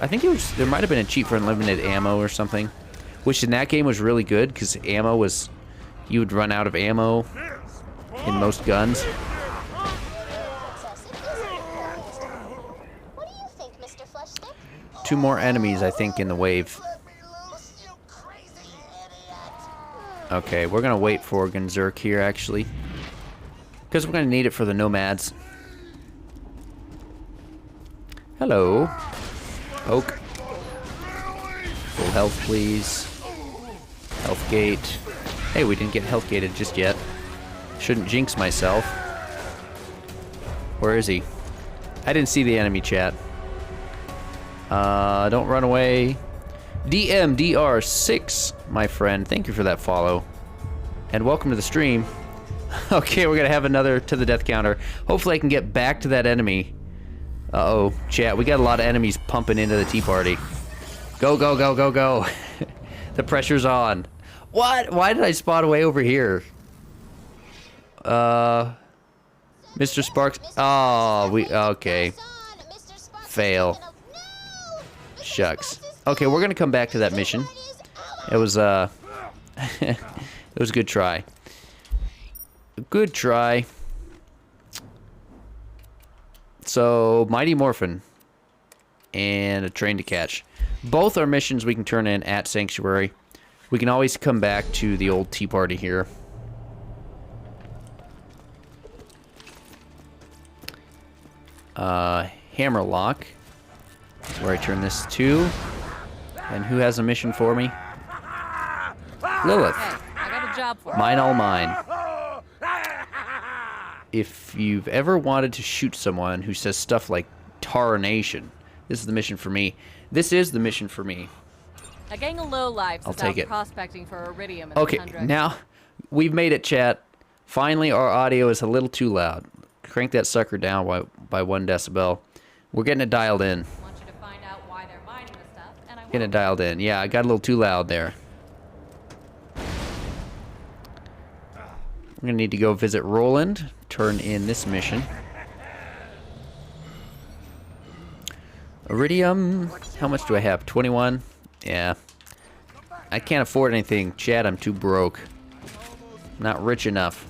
I think there might have been a cheat for unlimited ammo or something. Which in that game was really good, because ammo was... You would run out of ammo in most guns. What do you think, Mr. Flesh Stick? 2 more enemies, I think, in the wave. Okay, we're gonna wait for Gunzerk here, actually. Because we're gonna need it for the nomads. Hello. Oak. Full health, please. Health gate. Hey, we didn't get health gated just yet. Shouldn't jinx myself. Where is he? I didn't see the enemy chat. Don't run away. DMDR6, my friend. Thank you for that follow. And welcome to the stream. Okay, we're gonna have another to the death counter. Hopefully I can get back to that enemy. Uh-oh, chat, we got a lot of enemies pumping into the tea party. Go, go, go, go, go. The pressure's on. What? Why did I spot away over here? Mr. Sparks. Oh, okay. Fail. Shucks. Okay, we're gonna come back to that mission. It was, it was a good try. Good try. So, Mighty Morphin and a train to catch. Both are missions we can turn in at Sanctuary. We can always come back to the old tea party here. Hammerlock is where I turn this to. And who has a mission for me? Lilith. Hey, I got a job for you. Mine, all mine. If you've ever wanted to shoot someone who says stuff like Tarnation, this is the mission for me. This is the mission for me. A gang of lowlifes I'll is take out it. prospecting for iridium in Okay, the tundra. now we've made it, chat. Finally, our audio is a little too loud. Crank that sucker down by 1 decibel. We're getting it dialed in. I want you to find out why they're mining the stuff, and I Getting it will. dialed in. Yeah, I got a little too loud there. We're gonna need to go visit Roland, turn in this mission. Iridium, how much do I have? 21? Yeah. I can't afford anything. Chad, I'm too broke. Not rich enough.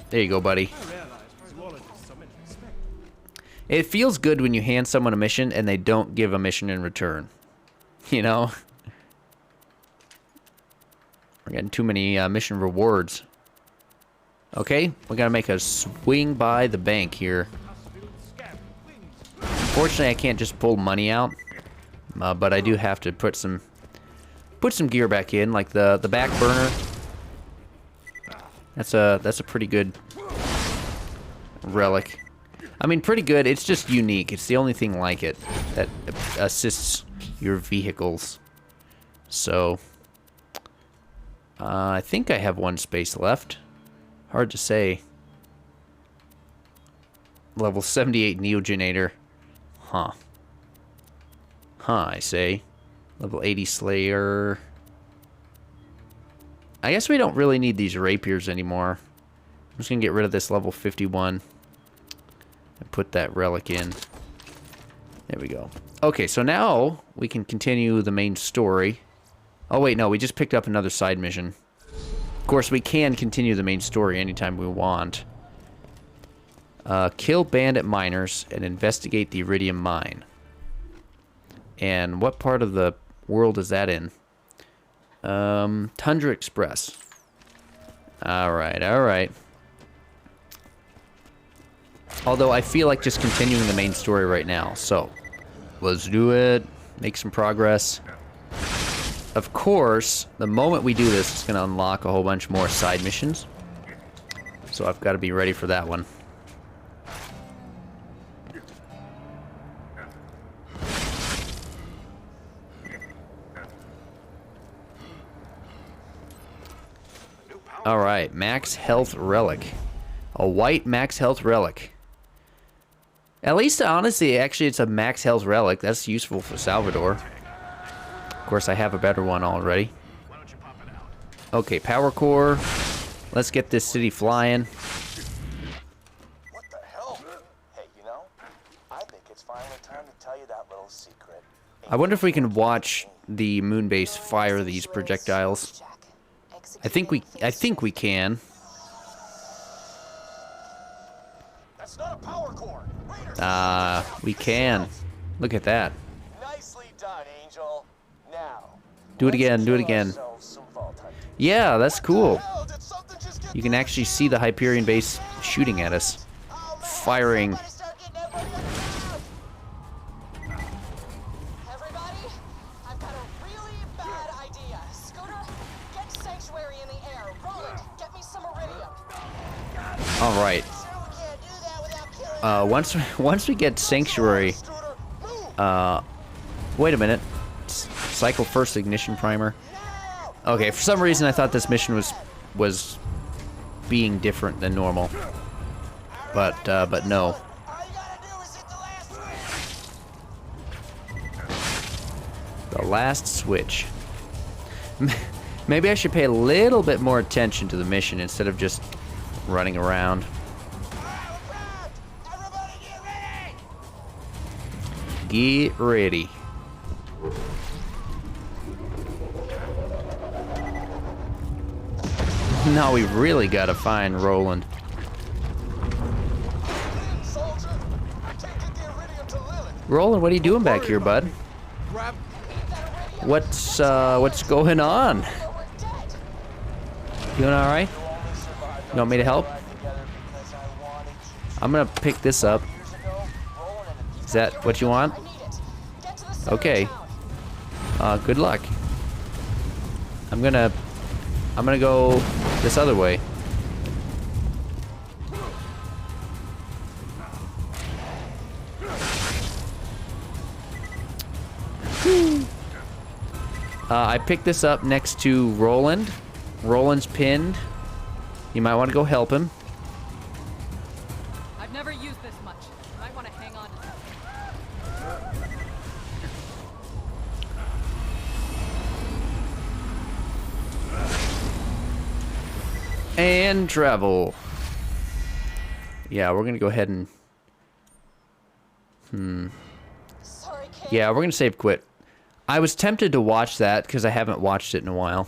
There you go, buddy. It feels good when you hand someone a mission and they don't give a mission in return. You know? We're getting too many mission rewards. Okay, we gotta make a swing by the bank here. Unfortunately, I can't just pull money out, but I do have to put some gear back in, like the back burner. That's a pretty good relic. I mean, pretty good. It's just unique. It's the only thing like it that assists your vehicles. So. I think I have 1 space left. Hard to say. Level 78 Neogenator. Huh. Huh, I say. Level 80 Slayer. I guess we don't really need these rapiers anymore. I'm just gonna get rid of this level 51. And put that relic in. There we go. Okay, so now we can continue the main story. Oh wait, no, we just picked up another side mission. Of course, we can continue the main story anytime we want. Kill bandit miners and investigate the iridium mine. And what part of the world is that in? Tundra Express. Alright, alright. Although I feel like just continuing the main story right now. So, let's do it. Make some progress. Of course, the moment we do this, it's going to unlock a whole bunch more side missions. So I've got to be ready for that one. Alright, max health relic. A white max health relic. At least, honestly, actually, it's a max health relic. That's useful for Salvador. Of course, I have a better one already. Okay, power core. Let's get this city flying. What the hell? Hey, you know, I think it's finally time to tell you that little secret. I wonder if we can watch the moon base fire these projectiles. I think we can. That's not a power core. Raiders, We can. Look at that. nicely done, Angel. Now, Do it again, let's do it kill again. ourselves some vault hunters. Yeah, that's cool. Hell, did something just get You can actually see the Hyperion base shooting at us. Firing. Somebody start getting everybody on the ground. Everybody, I've got a really bad idea. Scooter, get Sanctuary in the air. Roland, get me some iridium. Alright. Sure we can't do that without killing Once we get Sanctuary, Scooter, move! wait a minute. Cycle first ignition primer. Now! Okay, for some reason I thought this mission was being different than normal. But no. All you gotta do is hit the last switch. The last switch. Maybe I should pay a little bit more attention to the mission instead of just running around. Alright, we're prepped. Everybody get ready. Get ready. Now we really gotta find Roland. Soldier, take the iridium to Lilith. Roland, what are you doing back here, bud? Grab What's going on? We're dead. Doing all right? You want me to help? I'm gonna pick this up. Is that what you want? I need it. Get to the center Okay. of town. Good luck. I'm gonna go this other way. I picked this up next to Roland. Roland's pinned. You might want to go help him. I've never used this much. You might want to hang on to that. And travel. Yeah, we're gonna go ahead and... Sorry, kid. Yeah, we're gonna save quit. I was tempted to watch that because I haven't watched it in a while.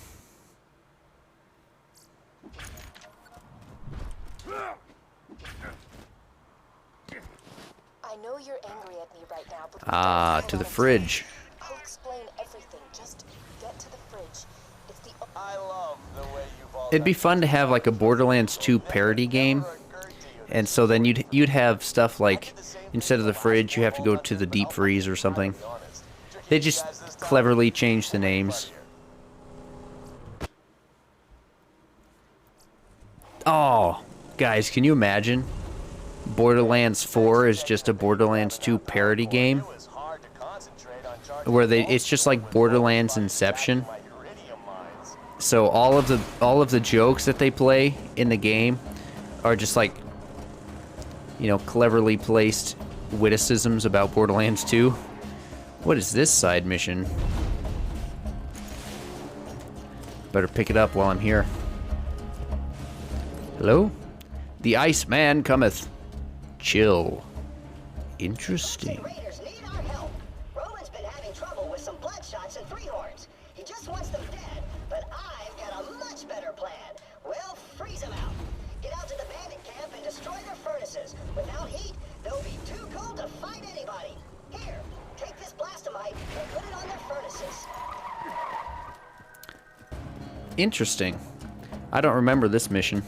I know you're angry at me right now, but To the fridge. I'll explain everything. Just get to the fridge. It's the I love the way you've all It'd be fun to have like a Borderlands 2 parody game. And so then you'd have stuff like, instead of the fridge, you have to go to the deep freeze or something. They just cleverly changed the names. Oh, guys, can you imagine? Borderlands 4 is just a Borderlands 2 parody game where it's just like Borderlands Inception. So all of the jokes that they play in the game are just like, you know, cleverly placed witticisms about Borderlands 2. What is this side mission? Better pick it up while I'm here. Hello? The Iceman cometh. Chill. Interesting. Raiders need our help. Roland's been having trouble with some bloodshots and freehorns. He just wants them dead, but I've got a much better plan. We'll freeze them out. Get out to the bandit camp and destroy their furnaces. Without heat, they'll be too cold to fight anybody. Here, take this blastomite and put it on their furnaces. Interesting. I don't remember this mission.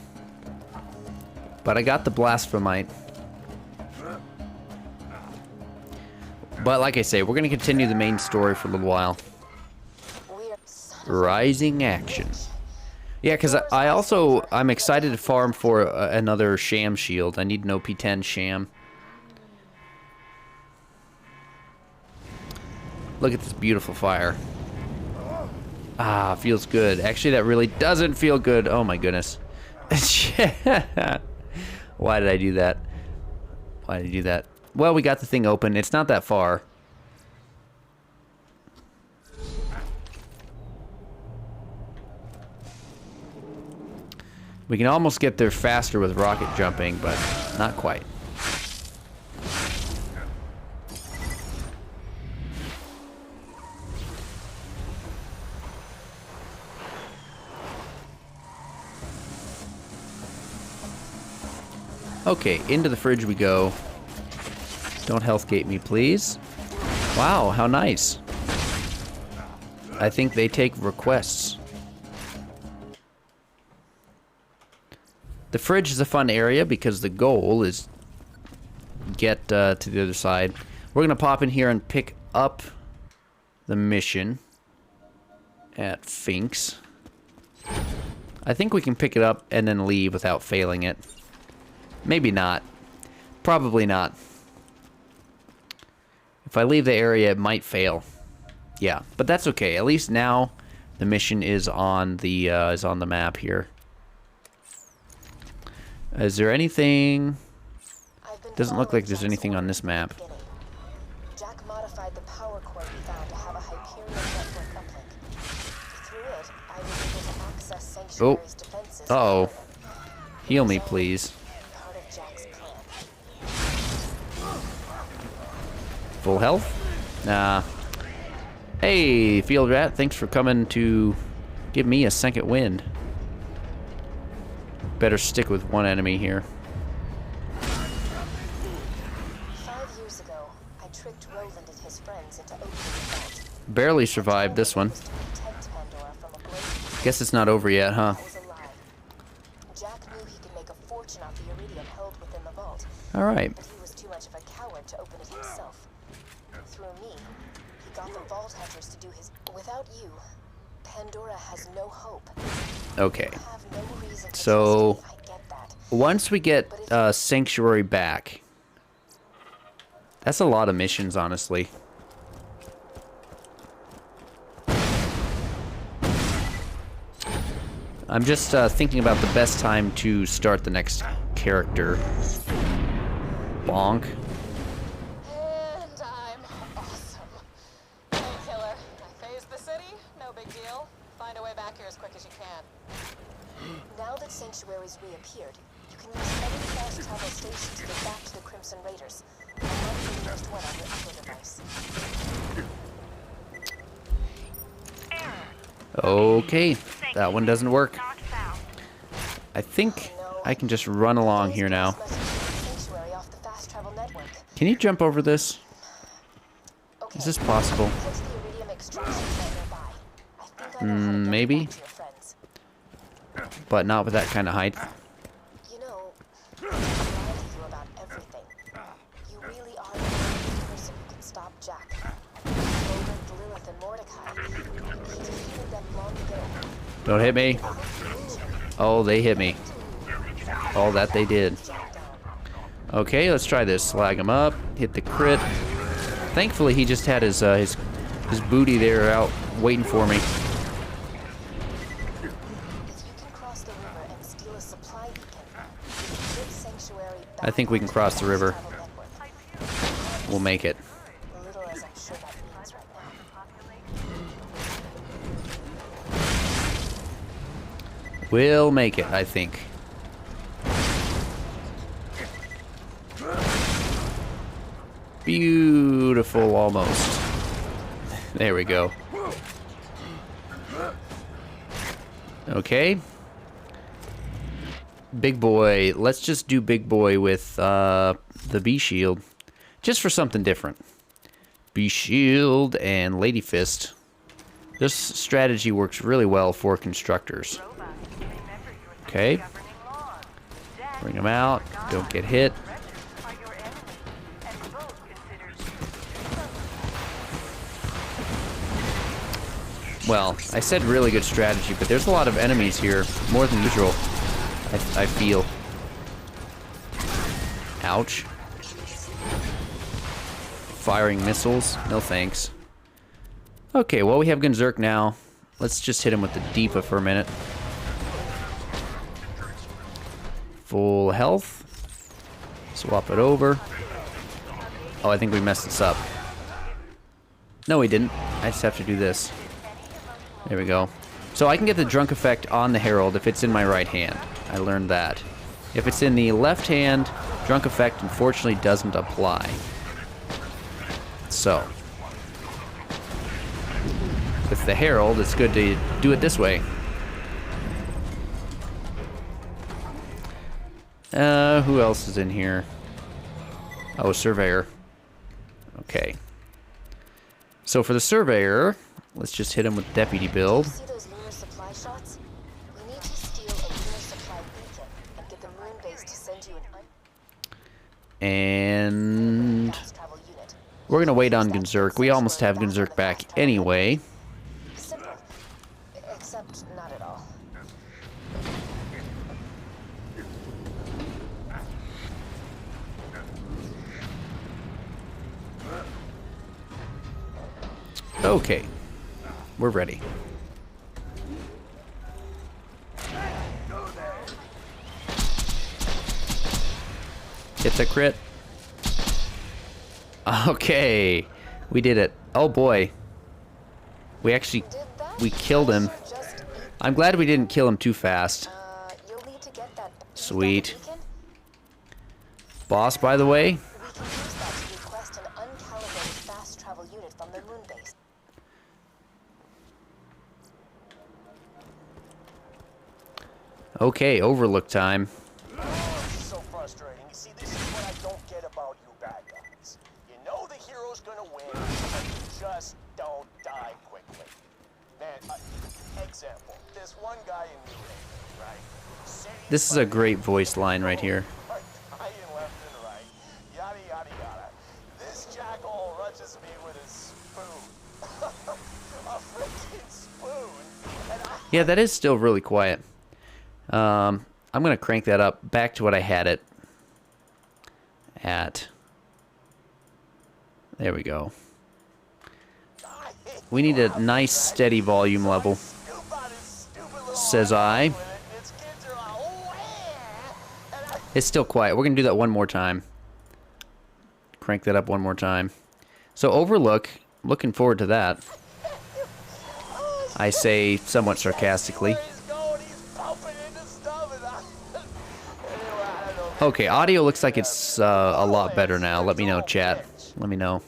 But I got the blasphemite. But like I say, we're going to continue the main story for a little while. weird Rising action. Yeah, because I'm excited to farm for another sham shield. I need an OP10 sham. Look at this beautiful fire. Ah, feels good. Actually, that really doesn't feel good. Oh my goodness. Why did I do that? Why did I do that? Well, we got the thing open. It's not that far. We can almost get there faster with rocket jumping, but not quite. Okay, into the fridge we go. Don't health gate me, please. Wow, how nice. I think they take requests. The fridge is a fun area because the goal is get to the other side. We're gonna pop in here and pick up the mission at Finks. I think we can pick it up and then leave without failing it. Maybe not. Probably not. If I leave the area, it might fail. Yeah, but that's okay. At least now the mission is on the map here. Is there anything? Doesn't look like there's anything on this map. Jack modified the power cord we found to have a Hyperion network uplink. Through it, I was able to access Sanctuary's defenses. Uh-oh. Heal me, please. Part of Jack's plan. Full health? Nah. Hey, Field Rat, thanks for coming to give me a second wind. Better stick with one enemy here. 5 years ago, I tricked Roland and his friends into opening the vault. Barely survived this one. Guess it's not over yet, huh? Jack knew he could make a fortune off the iridium held within the vault. Alright. But he was too much of a coward to open it himself. Through me, he got the vault hunters to do his... Without you, Pandora has no hope. Okay. You have no reason to So, trust me, I get that. once we get Sanctuary back, that's a lot of missions, honestly. I'm just thinking about the best time to start the next character. Bonk. And I'm awesome. Hey, killer. I phased the city. No big deal. Find a way back here as quick as you can. Now that Sanctuary's reappeared, you can use any fast travel station to get back to the Crimson Raiders. I'll mark the nearest one on your upper device. Okay, that one doesn't work. I think I can just run along here now. Sanctuary off the fast travel network. Can you jump over this? Okay. Is this possible? Head to the iridium extraction plant nearby. I think I know how to get Maybe. back to your friends. But not with that kind of height. You know, I lied to you about everything. You really are the only person who can stop Jack. Roland, Lilith, and Mordecai. He defeated them long ago. Don't hit me. Oh, they hit me. Oh, that they did. Okay, let's try this. Slag him up. Hit the crit. Thankfully, he just had his booty there out waiting for me. If you can cross the river and steal a supply beacon, you can get Sanctuary back I think we can onto cross the river. fast travel network. We'll make it. Little as I'm sure that means right now. We'll make it, I think. Beautiful, almost. There we go. Okay. Big boy. Let's just do big boy with the bee shield. Just for something different. Bee shield and lady fist. This strategy works really well for constructors. Okay. Bring them out. Don't get hit. Well, I said really good strategy, but there's a lot of enemies here. More than usual, I feel. Ouch. Firing missiles. No thanks. Okay, well, we have Gunzerk now. Let's just hit him with the Deepa for a minute. Full health. Swap it over. Oh, I think we messed this up. No, we didn't. I just have to do this. There we go. So I can get the drunk effect on the Herald if it's in my right hand. I learned that. If it's in the left hand, drunk effect unfortunately doesn't apply. So, with the Herald, it's good to do it this way. Who else is in here? Oh, Surveyor. Okay. So for the Surveyor, let's just hit him with Deputy build. See those lunar supply shots? We need to steal a lunar supply beacon and get the moon base to send you an And fast travel unit. we're gonna wait on Gunzerk. We almost have Gunzerk back anyway. Simple. Except not at all. Okay. We're ready. Hit the crit. Okay. We did it. Oh boy. We actually... We killed him. I'm glad we didn't kill him too fast. You'll need to get that. Sweet. Boss, by the way. We can use that to request an uncalibrated fast travel unit from the moon base. Okay, overlook time. This is so frustrating. You see, this is what I don't get about you bad guys. You know the hero's gonna win, but you just don't die quickly. Man, example, this one guy in New Haven, right? This is a great voice line right here. Right, dying left and right, yada yada yada. This jackal rushes me with his spoon. A freaking spoon. And Yeah, that is still really quiet. I'm gonna crank that up back to what I had it at. There we go. We need a nice steady volume level, says I. It's still quiet. We're gonna do that one more time. Crank that up one more time. So Overlook, looking forward to that. I say somewhat sarcastically. Okay, audio looks like it's a lot better now. Let me know, chat. Let me know.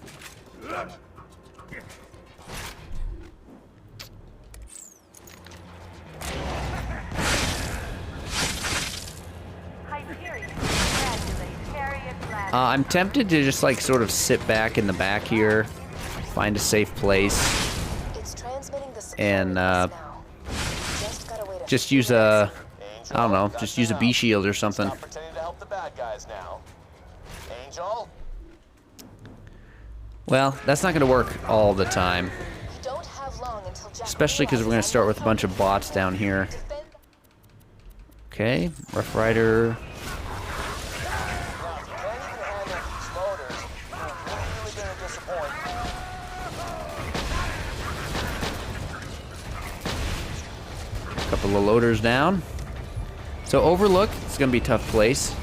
I'm tempted to just like sort of sit back in the back here, find a safe place, and just use a, I don't know, just use a B shield or something. Stop pretending to help the bad guys now. Angel? Well, that's not going to work all the time, especially because we're going to start with a bunch of bots down here. Okay, Rough Rider. Couple of loaders down. So Overlook, it's gonna be a tough place.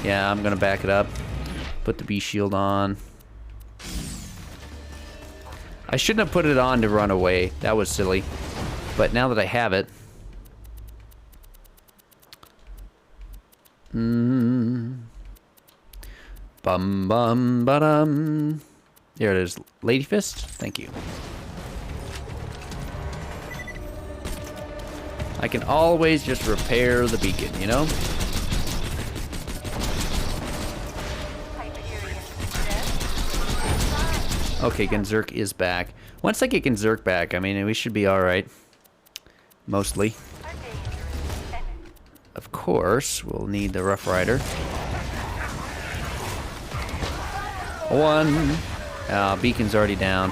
Yeah, I'm gonna back it up. Put the B shield on. I shouldn't have put it on to run away. That was silly. But now that I have it. Bum bum ba-dum. There it is. Lady Fist. Thank you. I can always just repair the beacon, you know? Okay, Gunzerk is back. Once I get Gunzerk back, I mean, we should be alright. Mostly. Of course, we'll need the Rough Rider. One. Beacon's already down.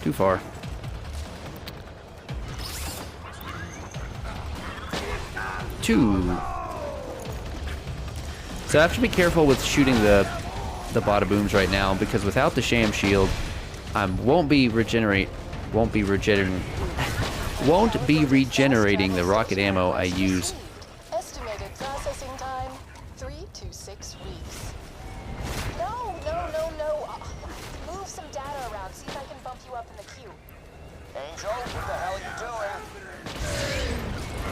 Too far. Two. So I have to be careful with shooting the bada booms right now, because without the sham shield, won't be regenerating the rocket ammo I use. Estimated processing time 3 to 6 weeks. No. Move some data around. See if I can bump you up in the queue. Angel, what the hell are you doing?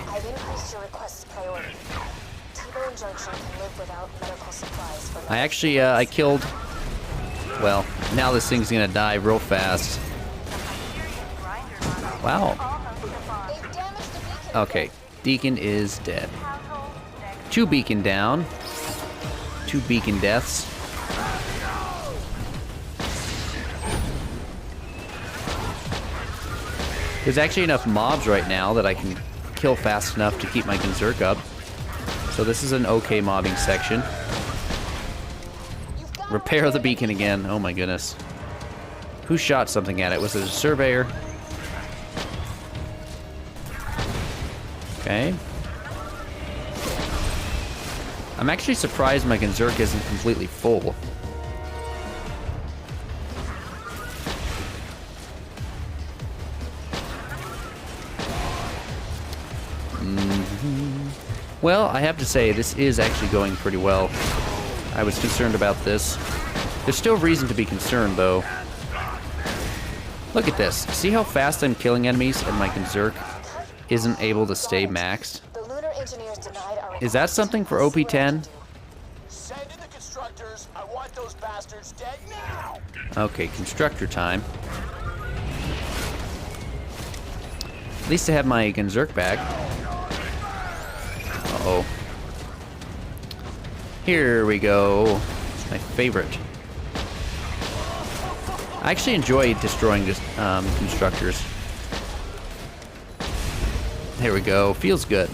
I've increased your request's priority. T-Bone Junction can live without medical supplies for I actually, I killed... Well, now this thing's gonna die real fast. Wow. Okay, Deacon is dead. 2 Beacon down. 2 Beacon deaths. There's actually enough mobs right now that I can kill fast enough to keep my Gunzerk up. So this is an okay mobbing section. Repair the beacon again. Oh my goodness. Who shot something at it? Was it a surveyor? Okay. I'm actually surprised my Gunzerk isn't completely full. Well, I have to say, this is actually going pretty well. I was concerned about this. There's still reason to be concerned, though. Look at this. See how fast I'm killing enemies and my Berserk isn't able to stay maxed? The lunar engineers denied our Is that something for OP10? Send in the constructors. I want those bastards dead now. Okay, constructor time. At least I have my Berserk back. Uh-oh. Here we go. It's my favorite. I actually enjoy destroying this, constructors. There we go. Feels good.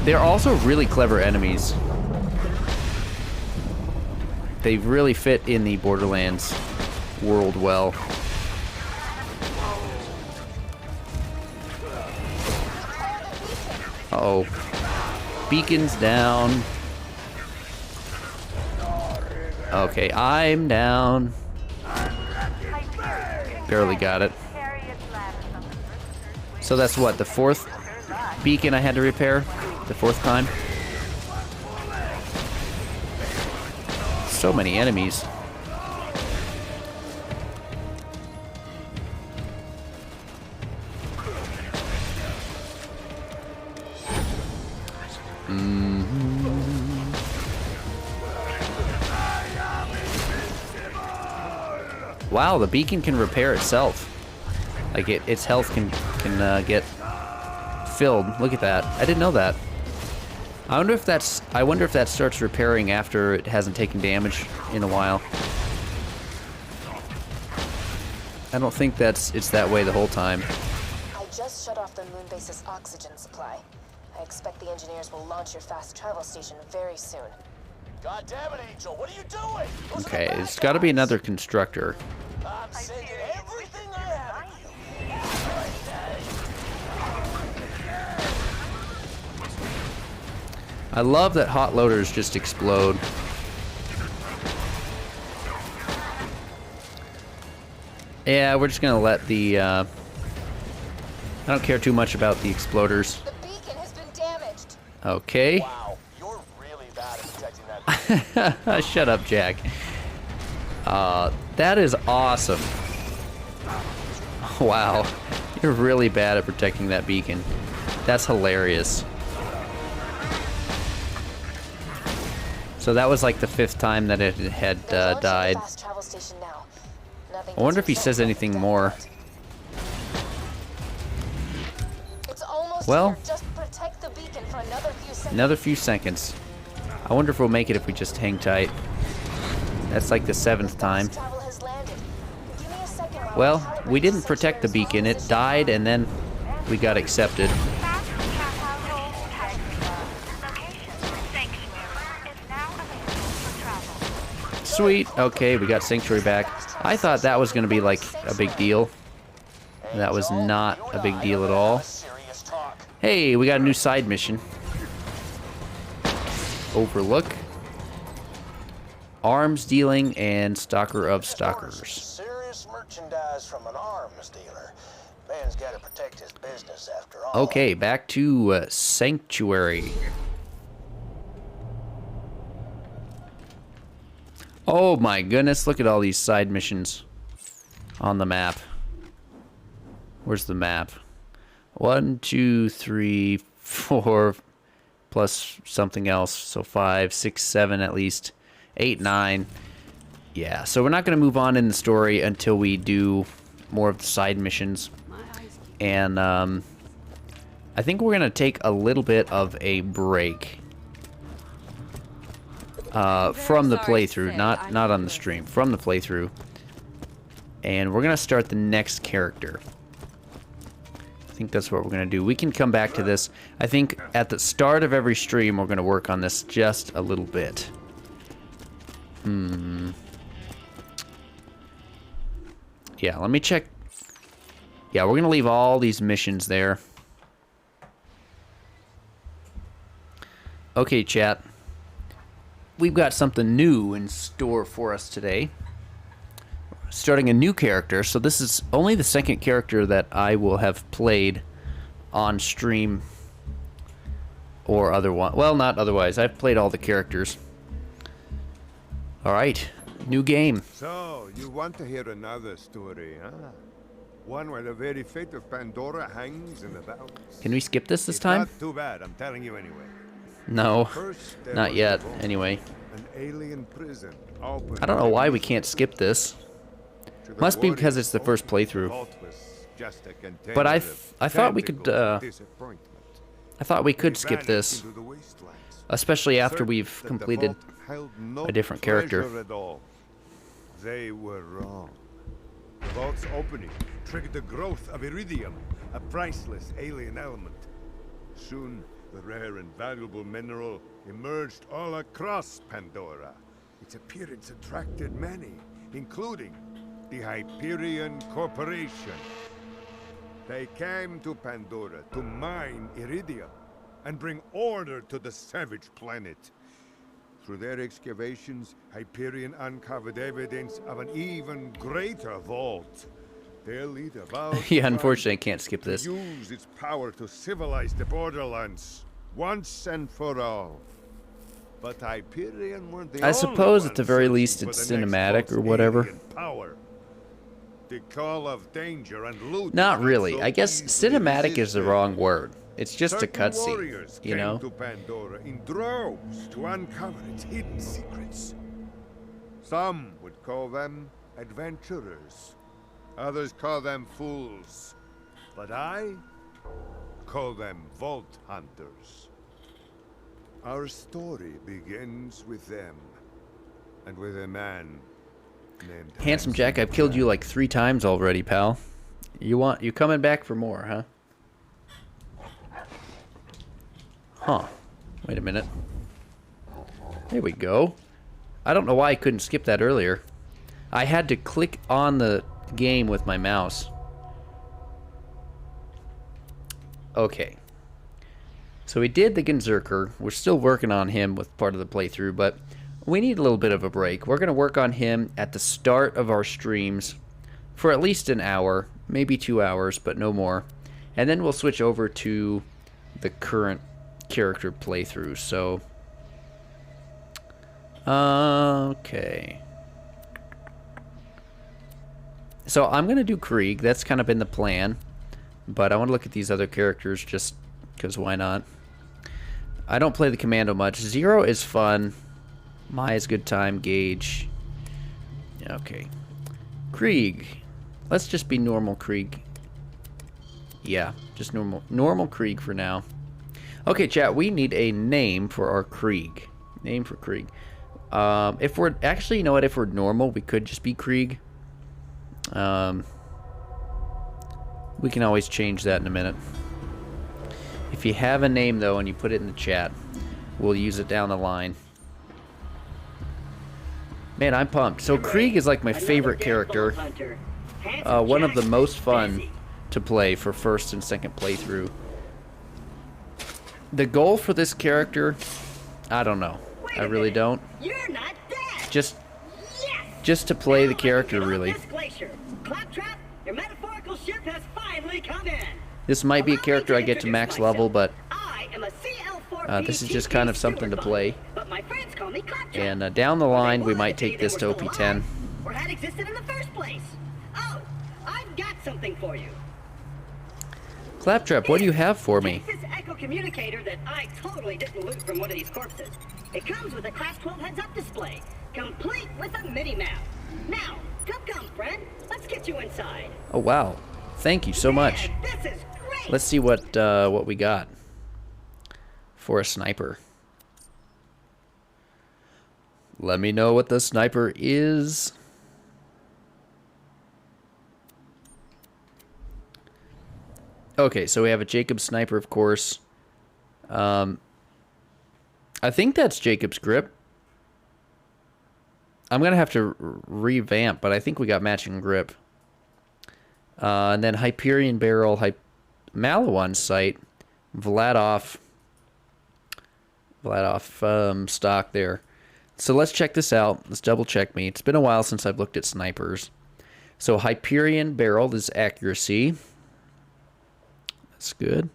They're also really clever enemies. They really fit in the Borderlands world well. Uh-oh. Beacon's down. Okay, I'm down. Barely got it. So that's what, the 4th beacon I had to repair? The 4th time? So many enemies. Wow, the beacon can repair itself. Like its health can get filled. Look at that. I didn't know that. I wonder if that starts repairing after it hasn't taken damage in a while. I don't think it's that way the whole time. I just shut off the moon base's oxygen supply. I expect the engineers will launch your fast travel station very soon. God damn it, Angel! What are you doing? Those are the Okay, bad it's got to be guys. another constructor. I'm sending everything I have at you. I love that hot loaders just explode. Yeah, we're just gonna let the, I don't care too much about the exploders. The beacon has been damaged. Okay. Wow, you're really bad at protecting that. Shut up, Jack. That is awesome. Wow. You're really bad at protecting that beacon. That's hilarious. So that was like the 5th time that it had They're launching the died. fast travel station now. Nothing I wonder if he gets says resolved anything without more. it. It's almost Well- here. Just protect the beacon for another few seconds. Another few seconds. I wonder if we'll make it if we just hang tight. That's like the 7th time. Fast travel has landed. Give me a second while I Well, calibrate we the didn't protect the sanctuary's beacon. It position. died and then we got accepted. Sweet. Okay, we got Sanctuary back. I thought that was going to be like a big deal. That was Angel, not you a and big I deal are at gonna all. have a serious talk. Hey, we got a new side mission. Overlook. Arms dealing and stalker of Just ordered some stalkers. serious merchandise from an arms dealer. Man's got to protect his business after all. Okay, back to Sanctuary. Oh my goodness, look at all these side missions on the map. Where's the map? 1, 2, 3, 4, plus something else. So 5, 6, 7 at least. 8, 9. Yeah, so we're not going to move on in the story until we do more of the side missions. And I think we're going to take a little bit of a break. From the sorry to playthrough, say, not I'm on the really- stream, from the playthrough. And we're going to start the next character. I think that's what we're going to do. We can come back to this. I think at the start of every stream, we're going to work on this just a little bit. Yeah, let me check. Yeah, we're going to leave all these missions there. Okay, chat. We've got something new in store for us today. Starting a new character, so this is only the second character that I will have played on stream Or otherwise. Well, not otherwise. I've played all the characters. Alright. New game. So, you want to hear another story, huh? One where the very fate of Pandora hangs in the balance. Can we skip this It's time? not too bad, I'm telling you anyway. No. First, there Not was yet. the vault, Anyway. An alien prison. Open I don't know why we to can't skip this. the Must be because warriors it's the first only. The playthrough. vault was just a container But of I thought we could, tentacles of disappointment. I thought we could They skip vanished this. into the wastelands. Especially after Certain we've that the completed vault held no a different character. treasure at all. They were wrong. The vault's opening triggered the growth of iridium, a priceless alien element. Soon, the rare and valuable mineral emerged all across Pandora. Its appearance attracted many, including the Hyperion Corporation. They came to Pandora to mine iridium and bring order to the savage planet. Through their excavations, Hyperion uncovered evidence of an even greater vault. Their leader vowed Yeah, to unfortunately, I find can't skip to this. use its power to civilize the borderlands once and for all. But Hyperion weren't the I suppose only at the ones very searching least for it's the next cinematic vault's or whatever. alien power. The call of danger and loot. Not is really. so I guess easily cinematic is the resisted. wrong word. It's just a Certain cutscene, warriors you came know? to Pandora in droves to uncover its hidden secrets. Some would call them adventurers. Others call them fools. But I call them vault hunters. Our story begins with them, and with a man named Handsome Jack, I've killed you like 3 times already, pal. You coming back for more, huh? Huh. Wait a minute. There we go. I don't know why I couldn't skip that earlier. I had to click on the game with my mouse. Okay. So we did the Berserker. We're still working on him with part of the playthrough, but we need a little bit of a break. We're going to work on him at the start of our streams for at least an hour, maybe 2 hours, but no more. And then we'll switch over to the current character playthrough. So, okay. So I'm going to do Krieg. That's kind of been the plan. But I want to look at these other characters just because why not? I don't play the Commando much. Zero is fun. Maya's good time. Gage. Okay. Krieg. Let's just be normal Krieg. Yeah, just normal Krieg for now. Okay, chat, we need a name for our Krieg. Name for Krieg. If we're... Actually, you know what? If we're normal, we could just be Krieg. We can always change that in a minute. If you have a name, though, and you put it in the chat, we'll use it down the line. Man, I'm pumped. So Krieg is like my favorite character. One of the most fun to play for first and second playthrough. The goal for this character, I don't know. I really don't. You're not dead. Just Yes. to play the Now character, let's get off really. this glacier. Claptrap, your metaphorical ship has finally come in. This might be a Allow me character I get to introduce max myself. level, but I am a CL4 this is just kind of something to play. But my friends call me Claptrap. And down the line, we might take this to OP10. Or had existed in the first place. Oh, I've got something for you. Claptrap, what do you have for me? Take this echo communicator that I totally didn't loot from one of these corpses. It comes with a Class 12 heads-up display, complete with a mini-map. Now, come, friend. Let's get you inside. Oh, wow. Thank you so much. Man, this is great. Let's see what we got for a sniper. Let me know what the sniper is. Okay, so we have a Jacob sniper, of course. I think that's Jacob's grip. I'm going to have to revamp, but I think we got matching grip. And then Hyperion barrel, Malawan sight, Vladov stock there. So let's check this out. Let's double check me. It's been a while since I've looked at snipers. So Hyperion barrel is accuracy. That's good.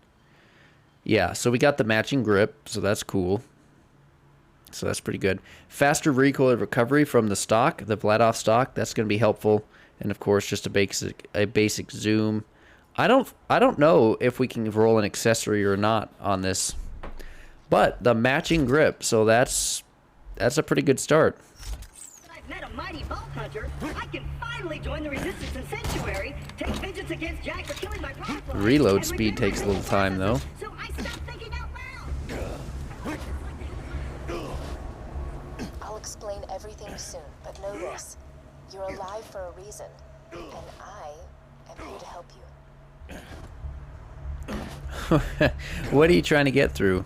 Yeah, so we got the matching grip, so that's cool. So that's pretty good. Faster recoil recovery from the stock, the Vladov stock. That's going to be helpful. And of course, just a basic zoom. I don't know if we can roll an accessory or not on this, but the matching grip. So that's a pretty good start. I've met a mighty bolt hunter. I can finally join the resistance in Sanctuary. Take vengeance against Jack for killing my profile. Reload speed takes a little time though. So I stopped thinking out loud. I'll explain everything soon, but know this. You're alive for a reason, and I am here to help you. What are you trying to get through?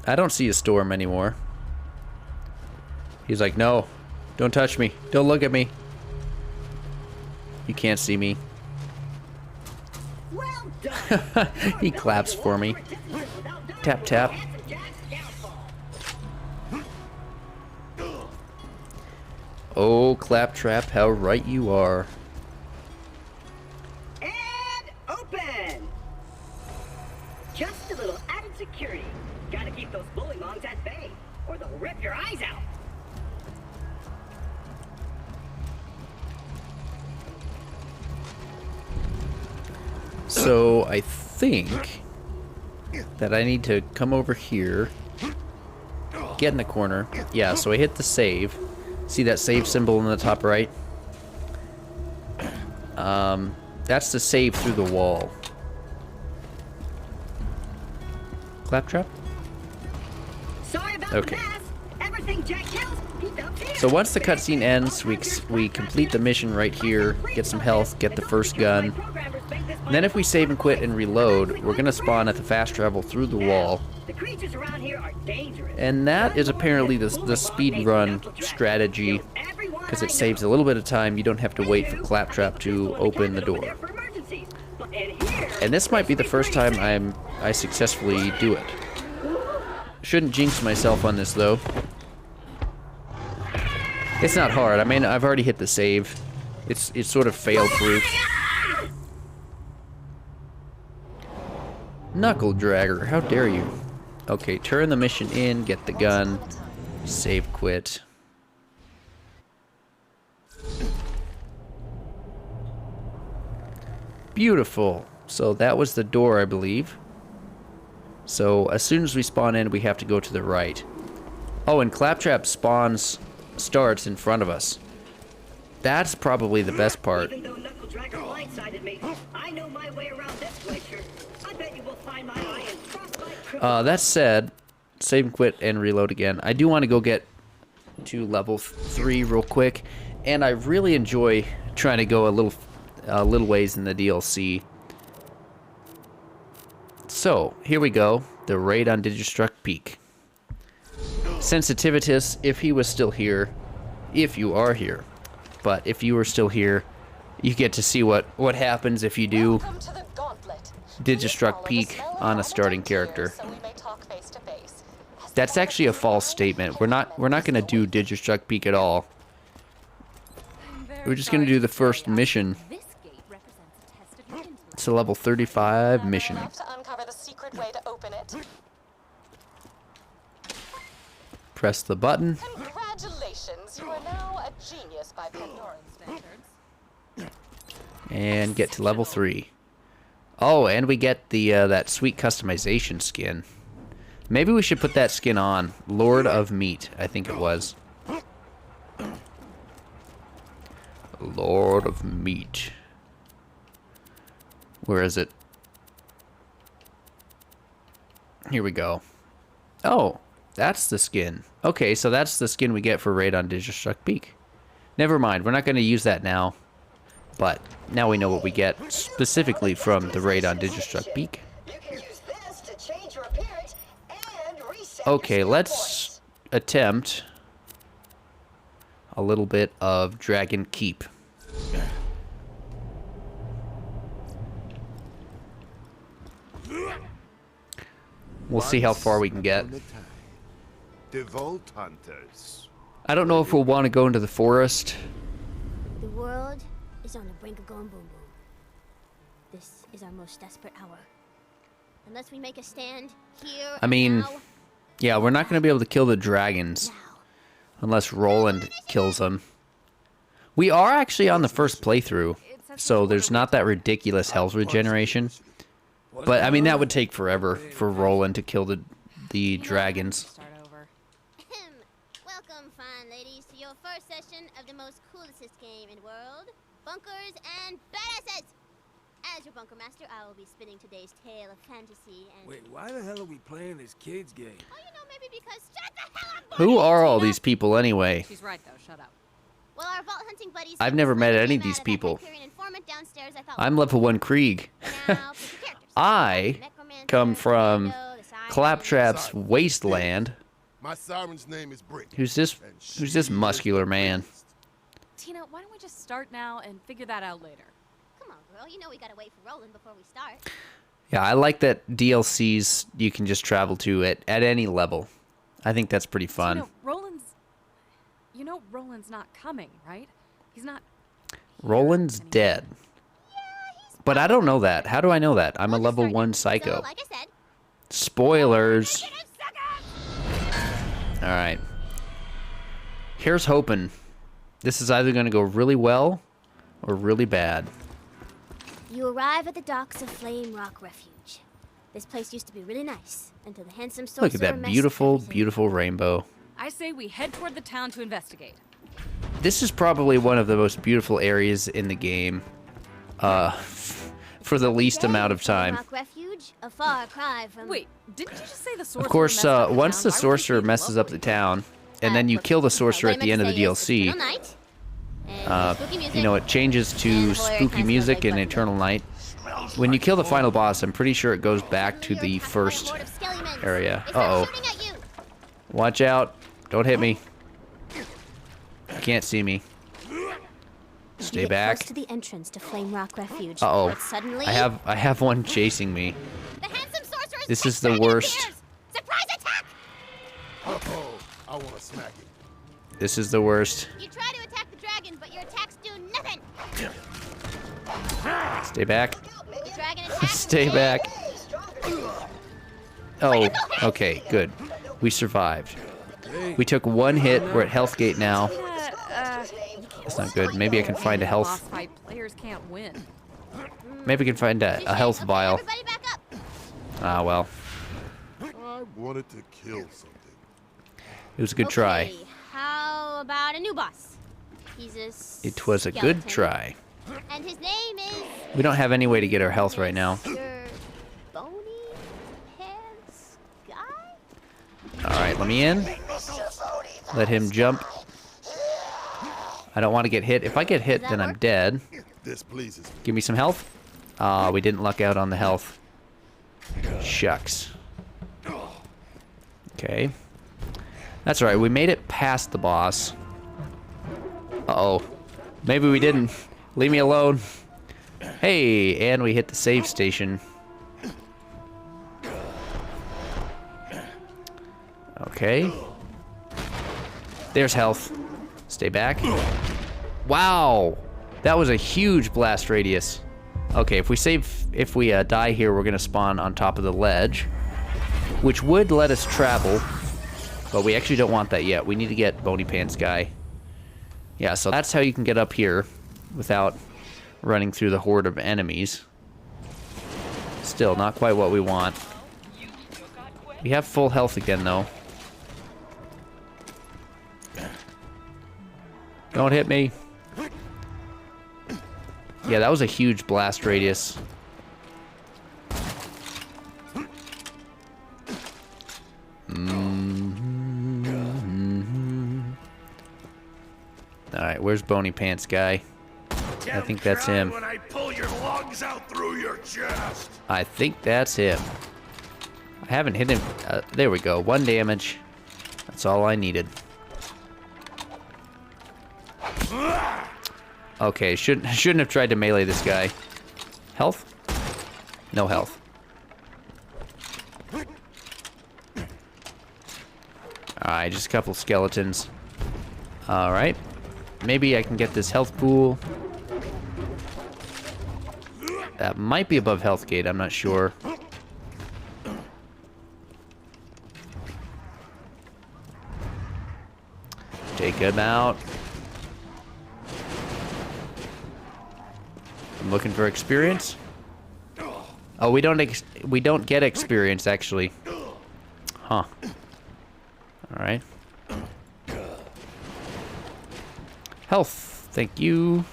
I don't see a storm anymore. He's like, no, don't touch me. Don't look at me. You can't see me. Well done. He claps for me. Tap, tap. Oh, Claptrap, how right you are. And open. Just a little added security. Gotta keep those bullymongs at bay, or they'll rip your eyes out. So I think that I need to come over here, get in the corner. Yeah, so I hit the save. See that save symbol in the top right? That's to save through the wall. Claptrap? Sorry about Okay. the mess. Everything Jack kills, he dumps here. So once the cutscene ends, we complete the mission right here, get some health, get the first gun. And then if we save and quit and reload, we're going to spawn at the fast travel through the wall. The creatures around here are dangerous. And that is apparently the speed run strategy, because it saves a little bit of time. You don't have to wait for Claptrap to open the door. And this might be the first time I successfully do it. Shouldn't jinx myself on this though. It's not hard. I mean, I've already hit the save. It's sort of fail-proof. Knuckle dragger, how dare you? Okay, turn the mission in, get the gun, save quit. Beautiful. So that was the door, I believe. So as soon as we spawn in, we have to go to the right. Oh, and Claptrap starts in front of us. That's probably the best part. Even though Knuckle Dragger blindsided me, I know my way around this glacier. I bet you will find my eye and frostbite cripple. That said, save and quit and reload again. I do want to go get to level 3 real quick, and I really enjoy trying to go a little ways in the DLC. So here we go, the raid on Digistruct Peak. Sensitivitus, if he was still here, if you are here, but if you were still here, you get to see what happens if you do Welcome to the gauntlet. Digistruct Peak on a starting character. So we may talk face to face. That's actually a false statement. We're not going to do Digistruct Peak at all. We're just going to do the first mission. This gate represents a test of your intellect. It's a level 35 mission. Enough to uncover the secret way to open it. Press the button. Congratulations, you are now a genius by Pandoran standards. And get to level 3. Oh, and we get the that sweet customization skin. Maybe we should put that skin on. Lord of Meat, I think it was. Lord of Meat. Where is it? Here we go. Oh, that's the skin. Okay, so that's the skin we get for raid on Digistruct Peak. Never mind, we're not going to use that now. But now we know what we get specifically from the raid on Digistruct Peak. You can use this to change your appearance and reset Okay, your skill let's points. attempt a little bit of Dragon Keep. We'll see how far we can get. The Vault Hunters. I don't know if we'll want to go into the forest. The world is on the brink of going boom boom. This is our most desperate hour. Unless we make a stand here. I mean, now. yeah, we're not going to be able to kill the dragons unless Roland kills them. We are actually on the first playthrough, so there's not that ridiculous health regeneration. But I mean, that would take forever for Roland to kill the dragons. Start over. Welcome, fine ladies, to your first session of the most coolest game in the world, Bunkers and Badasses. As your bunker master, I will be spinning today's tale of fantasy and... Wait, why the hell are we playing this kids game? Oh, you know, maybe because... Shut the hell up, Who Barney! are all these people anyway? She's right, though. Shut up. Well, our vault hunting buddies... I've never met any of came these out that people. Hyperion informant downstairs, I thought I'm level 1 Krieg. Now, pick your characters. I Necromancer, come from Tornado, the Siren. Claptrap's wasteland. My siren's name is Brick. Who's this muscular man? Tina, why don't we just start now and figure that out later? Come on, girl. You know we gotta wait for Roland before we start. Yeah, I like that DLCs you can just travel to at any level. I think that's pretty fun. You know Roland's not coming, right? He's not. Roland's dead. But I don't know that. How do I know that? I'm a We'll just level start 1 now. psycho. So, like I said, Spoilers. Alright. Here's hoping. This is either going to go really well or really bad. you arrive at the docks of Flame Rock Refuge. This place used to be really nice until the handsome sorcerer Look at that messed beautiful, everything beautiful up. rainbow. I say we head toward the town to investigate. This is probably one of the most beautiful areas in the game. For the least amount of Flame time. Rock Refuge, a far cry from... Wait, didn't you just say the sorcerer? Of course, messed up the once town? the Why would sorcerer they be messes up the lovely? town, and then you look, kill the sorcerer what at I the end meant of to the say is it's DLC, Eternal Night, and spooky music, you know, it changes to and Hoyer spooky kinda music smells and like Eternal Night. When you kill the final boss, I'm pretty sure it goes back to You're the attacked by a first horde of skelliemons. area. They start Uh-oh. shooting at you. Watch out. Don't hit me. You can't see me. Stay You get back. close to the entrance to Flame Rock Refuge. Uh-oh. but suddenly, I have one chasing me. the handsome sorcerer's This big is the dragon worst. appears. Surprise attack! Oh, I want to smack it. This is the worst. You try to attack the dragon, but your attacks do nothing. Stay back. The dragon attacks. Stay and- back. Hey, stronger. Oh, okay, good. We survived. We took one hit. We're at health gate now. That's not good. Maybe I can find a Boss health. fight players can't win. Maybe I can find a health Okay, vial. Everybody back up. Ah, well. I wanted to kill something. It was a good try. Okay, how about a new boss? He's a It was a good skeleton, try. And his name is We don't have any way to get our health right now. Mr. Bony Pants Guy? Alright, let me in. Let him jump. I don't want to get hit. If I get hit, Does that then I'm work? dead. This pleases me. Give me some health. We didn't luck out on the health. Shucks. Okay. That's alright. We made it past the boss. Uh-oh. Maybe we didn't. Leave me alone. Hey, and we hit the save station. Okay. There's health. Stay back. Wow. That was a huge blast radius. Okay, if we die here, we're gonna spawn on top of the ledge, which would let us travel, but we actually don't want that yet. We need to get Bony Pants Guy. Yeah, so that's how you can get up here without running through the horde of enemies. Still, not quite what we want. We have full health again, though. Don't hit me. Yeah, that was a huge blast radius. Alright, where's Bony Pants Guy? I think that's him. When I pull your lungs out through your chest. I think that's him. I haven't hit him. There we go. 1 damage. That's all I needed. Okay, shouldn't have tried to melee this guy. Health? No health. Alright, just a couple skeletons. Alright. Maybe I can get this health pool. That might be above health gate, I'm not sure. Take him out. I'm looking for experience. Oh, we don't get experience actually. Huh. All right. Health. Thank you.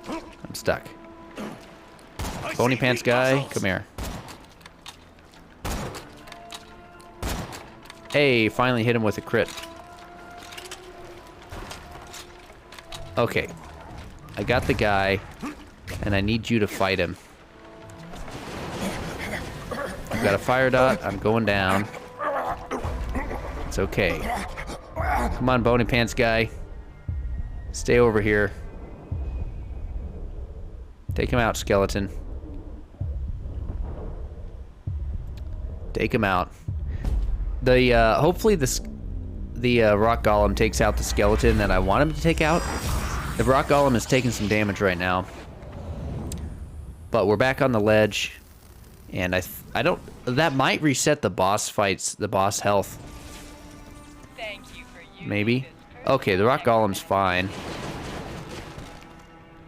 I'm stuck. Bony pants guy, come here. Hey, finally hit him with a crit. Okay. I got the guy, and I need you to fight him. I've got a fire dot. I'm going down. It's okay. Come on, bony pants guy. Stay over here. Take him out, skeleton. Take him out. The hopefully the rock golem takes out the skeleton that I want him to take out. The rock golem is taking some damage right now, but we're back on the ledge, and I don't. That might reset the boss fights, the boss health. Thank you for using Maybe. Okay, the rock golem's fine.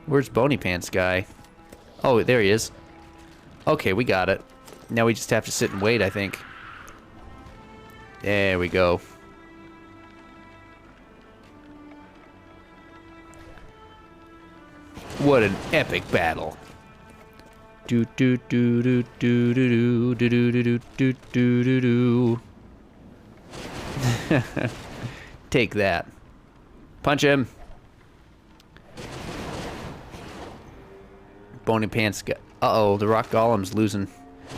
Where's Bony Pants guy? Oh, there he is. Okay, we got it. Now we just have to sit and wait, I think. There we go. What an epic battle. Do do do do do do do do do do do do do. Take that. Punch him. Bony Pants guy. Uh-oh, the rock golem's losing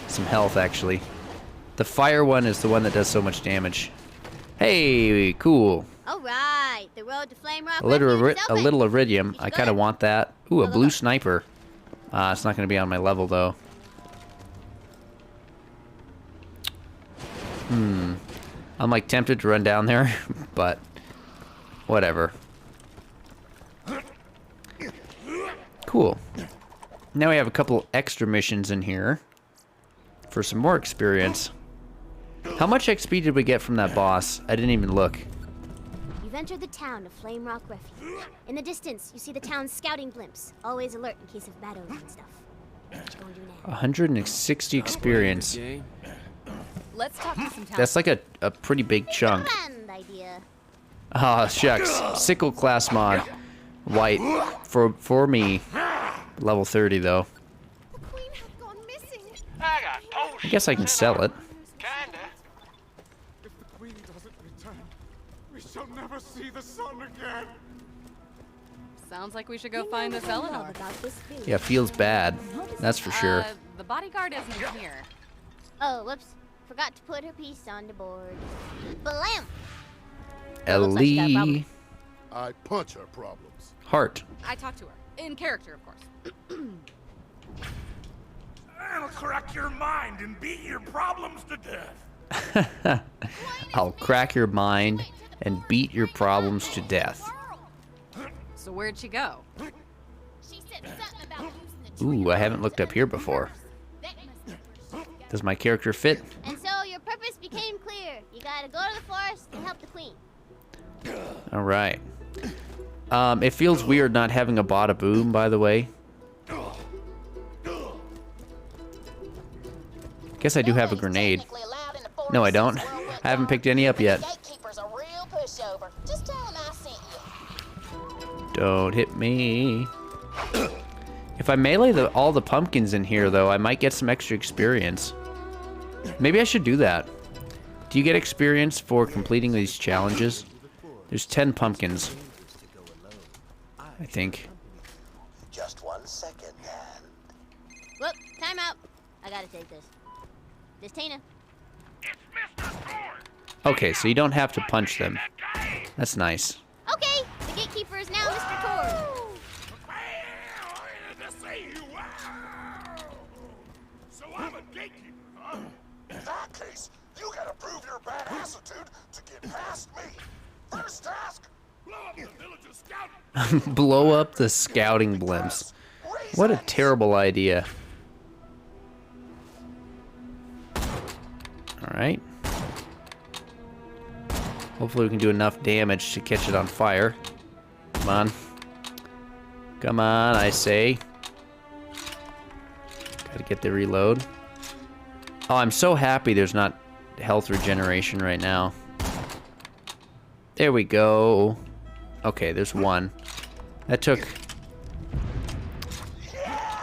some health, actually. The fire one is the one that does so much damage. Hey, cool. All right, the road to Flame Rock. A little, Refuge is a open. little iridium. I Go kind of ahead. want that. Ooh, a Go blue look. sniper. It's not going to be on my level, though. I'm like tempted to run down there, but whatever. Cool. Now we have a couple extra missions in here for some more experience. How much XP did we get from that boss? I didn't even look. You've entered the town of Flame Rock Refuge. In the distance, you see the town's scouting blimps, always alert in case of battles and stuff. What you gonna do now? 160 experience. Game. Let's talk to some town. That's like a pretty big chunk. Grand idea. Ah, shucks. Sickle class mod. White. For me. Level 30, though. The queen has gone missing. I got potions. I guess I can sell it. Kinda. If the queen doesn't return, we shall never see the sun again. Sounds like we should go find this Eleanor. About this food. Yeah, feels bad. That's for sure. The bodyguard isn't here. Oh, whoops. Forgot to put her piece on the board. Blam! Ellie. I punch her problems. Heart. I talked to her. In character, of course. I'll crack your mind and beat your problems to death. I'll crack your mind and beat your problems to death. So where'd she go? She said something about using the Ooh, I haven't looked up here before. Does my character fit? And so your purpose became clear. You gotta go to the forest and help the queen. All right. It feels weird not having a bada boom, by the way. Guess I do have a grenade. No, I don't. I haven't picked any up yet. Gatekeeper's a real pushover. Just tell him I sent you. Don't hit me. If I melee all the pumpkins in here, though, I might get some extra experience. Maybe I should do that. Do you get experience for completing these challenges? There's 10 pumpkins, I think. Just 1 second, and Whoop, time out. I gotta take this. This Tina. It's Mr. Cord. Okay, so you don't have to punch them. That's nice. Okay, the gatekeeper is now Mr. Tord. To see you. So I'm a gatekeeper, huh? in that case, you gotta prove your badassitude to get past me. First task, Blow up the village's scouting. Blow up the scouting blimps. What a terrible idea. Alright. Hopefully we can do enough damage to catch it on fire. Come on. Come on, I say. Gotta get the reload. Oh, I'm so happy there's not health regeneration right now. There we go. Okay, there's one. That took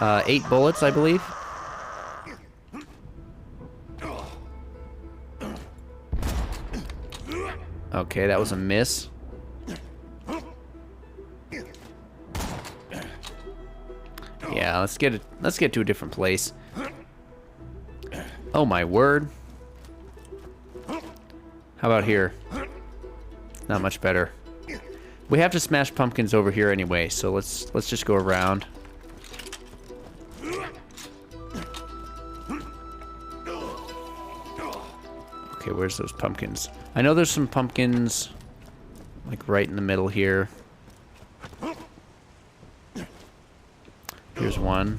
8 bullets, I believe. Okay, that was a miss. Yeah, let's get to a different place. Oh my word. How about here? Not much better. We have to smash pumpkins over here anyway, so let's just go around. Okay, where's those pumpkins? I know there's some pumpkins like right in the middle here. Here's one.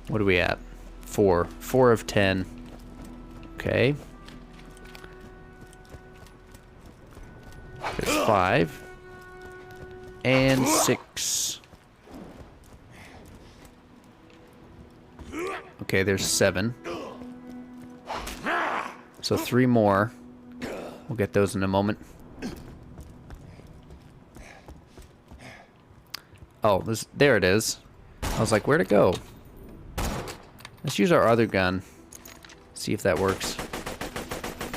What are we at? 4. 4 of 10. Okay. There's 5. And 6. Okay, there's 7. So 3 more. We'll get those in a moment. Oh, there it is. I was like, where'd it go? Let's use our other gun. See if that works.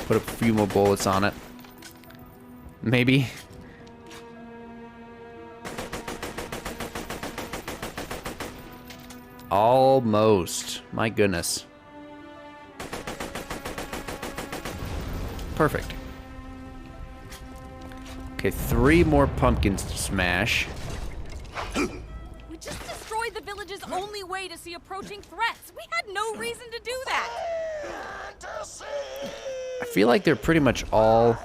Put a few more bullets on it. Maybe. Almost. My goodness. Perfect. Okay, 3 more pumpkins to smash. We just destroyed the village's only way to see approaching threats. We had no reason to do that. I feel like they're pretty much all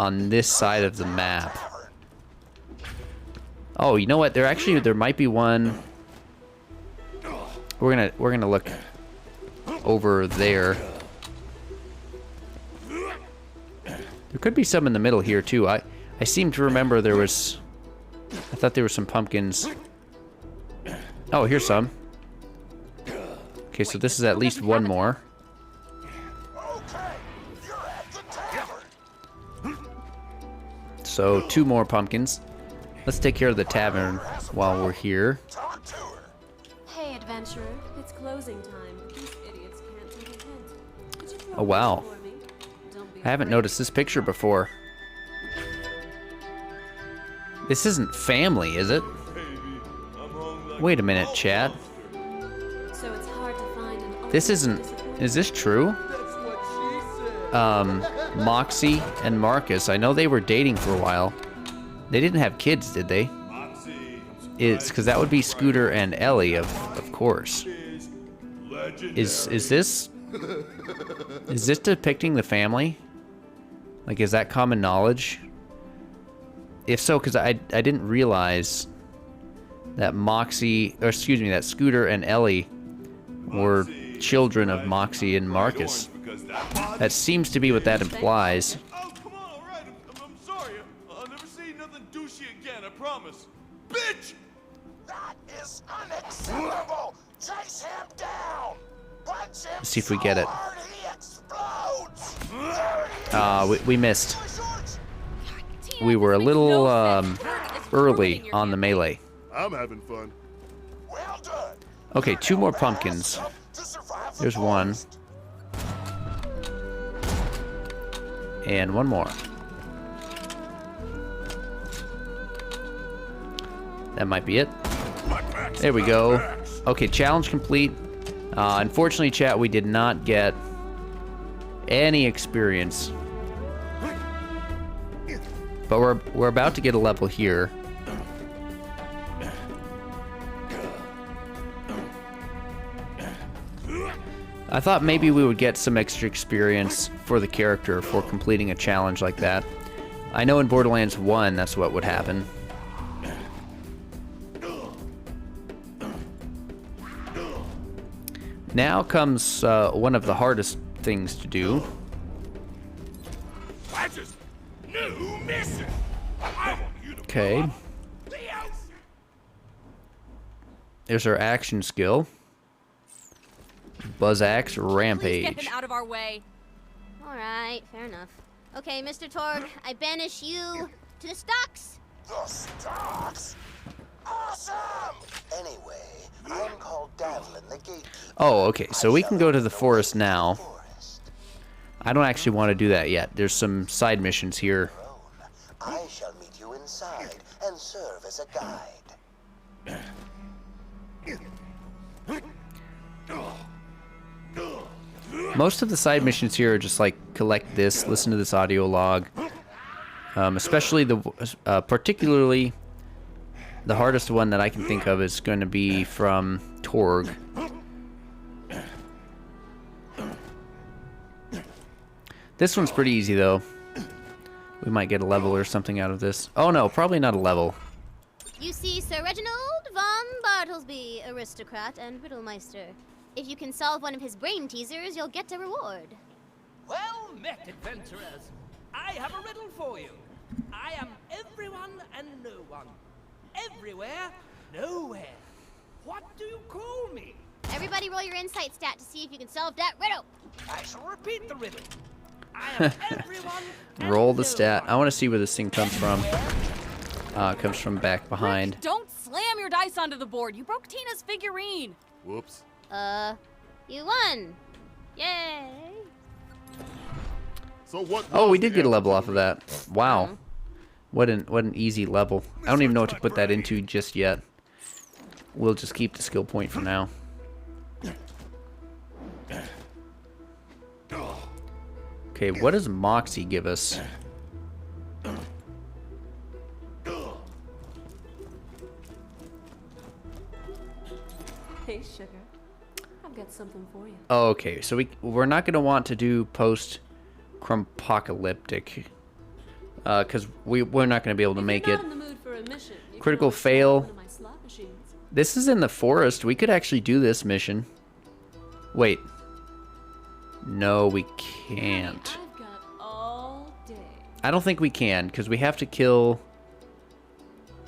on this side of the map. Oh, you know what? There might be one. We're gonna look over there. There could be some in the middle here too. I seem to remember there was. I thought there were some pumpkins. Oh, here's some. Okay, so this is at least one more. So 2 more pumpkins. Let's take care of the tavern while we're here. Hey, adventurer, it's closing time. These idiots can't take a hint. Could you throw Oh wow. for me? Don't be I haven't noticed this picture before. This isn't family, is it? Wait a minute, chat. So it's hard to find an This isn't... Is this true? Moxie and Marcus, I know they were dating for a while. They didn't have kids, did they? It's because that would be Scooter and Ellie, of course. Is this depicting the family? Like, is that common knowledge? If so, because I didn't realize that that Scooter and Ellie were children of Moxie and Marcus. That seems to be what that implies. Oh, come on, all right. I'm sorry. I'll never say nothing douchey again, I promise. Bitch! That is unacceptable! Chase him down! Punch him Let's see if we get it. so hard he explodes! We missed. We were a little early on the melee. I'm having fun. Well done. Okay, 2 more pumpkins. There's one. And 1 more. That might be it. There we go. Okay, challenge complete. Unfortunately, chat, we did not get any experience. But we're about to get a level here. I thought maybe we would get some extra experience for the character for completing a challenge like that. I know in Borderlands 1 that's what would happen. Now comes one of the hardest things to do. I just new mission. I want you to Okay. blow up the ocean. There's our action skill. Buzz Axe Please Rampage. get him out of our way. Alright, fair enough. Okay, Mr. Torg, I banish you to the stocks. The stocks? Awesome! Anyway, I'm called Davlin, the gatekeeper. Oh, okay. So we can go to the forest now. I don't actually want to do that yet. There's some side missions here. I shall meet you inside and serve as a guide. Most of the side missions here are just like collect this, listen to this audio log. Especially particularly the hardest one that I can think of is going to be from Torg. This one's pretty easy though. We might get a level or something out of this. Oh no, probably not a level. You see Sir Reginald von Bartlesby, aristocrat and riddlemeister. If you can solve one of his brain teasers, you'll get a reward. Well met, adventurers. I have a riddle for you. I am everyone and no one. Everywhere, nowhere. What do you call me? Everybody roll your insight stat to see if you can solve that riddle. I shall repeat the riddle. I am everyone and Roll the no stat. one. I want to see where this thing comes from. It comes from back behind. Rick, don't slam your dice onto the board. You broke Tina's figurine. Whoops. You won. Yay. So what? Oh, we did get a level off of that. Wow. What an easy level. I don't even know what to put that into just yet. We'll just keep the skill point for now. Okay, what does Moxie give us? Hey, sugar. I've got something for you. Oh, okay, so we're not going to want to do post-crumpocalyptic. Because we're not going to be able to make it. If you're not in the mood for a mission, you Critical can always fail. try one of my slot machines. This is in the forest. We could actually do this mission. Wait. No, we can't. I've got all day. I don't think we can, because we have to kill...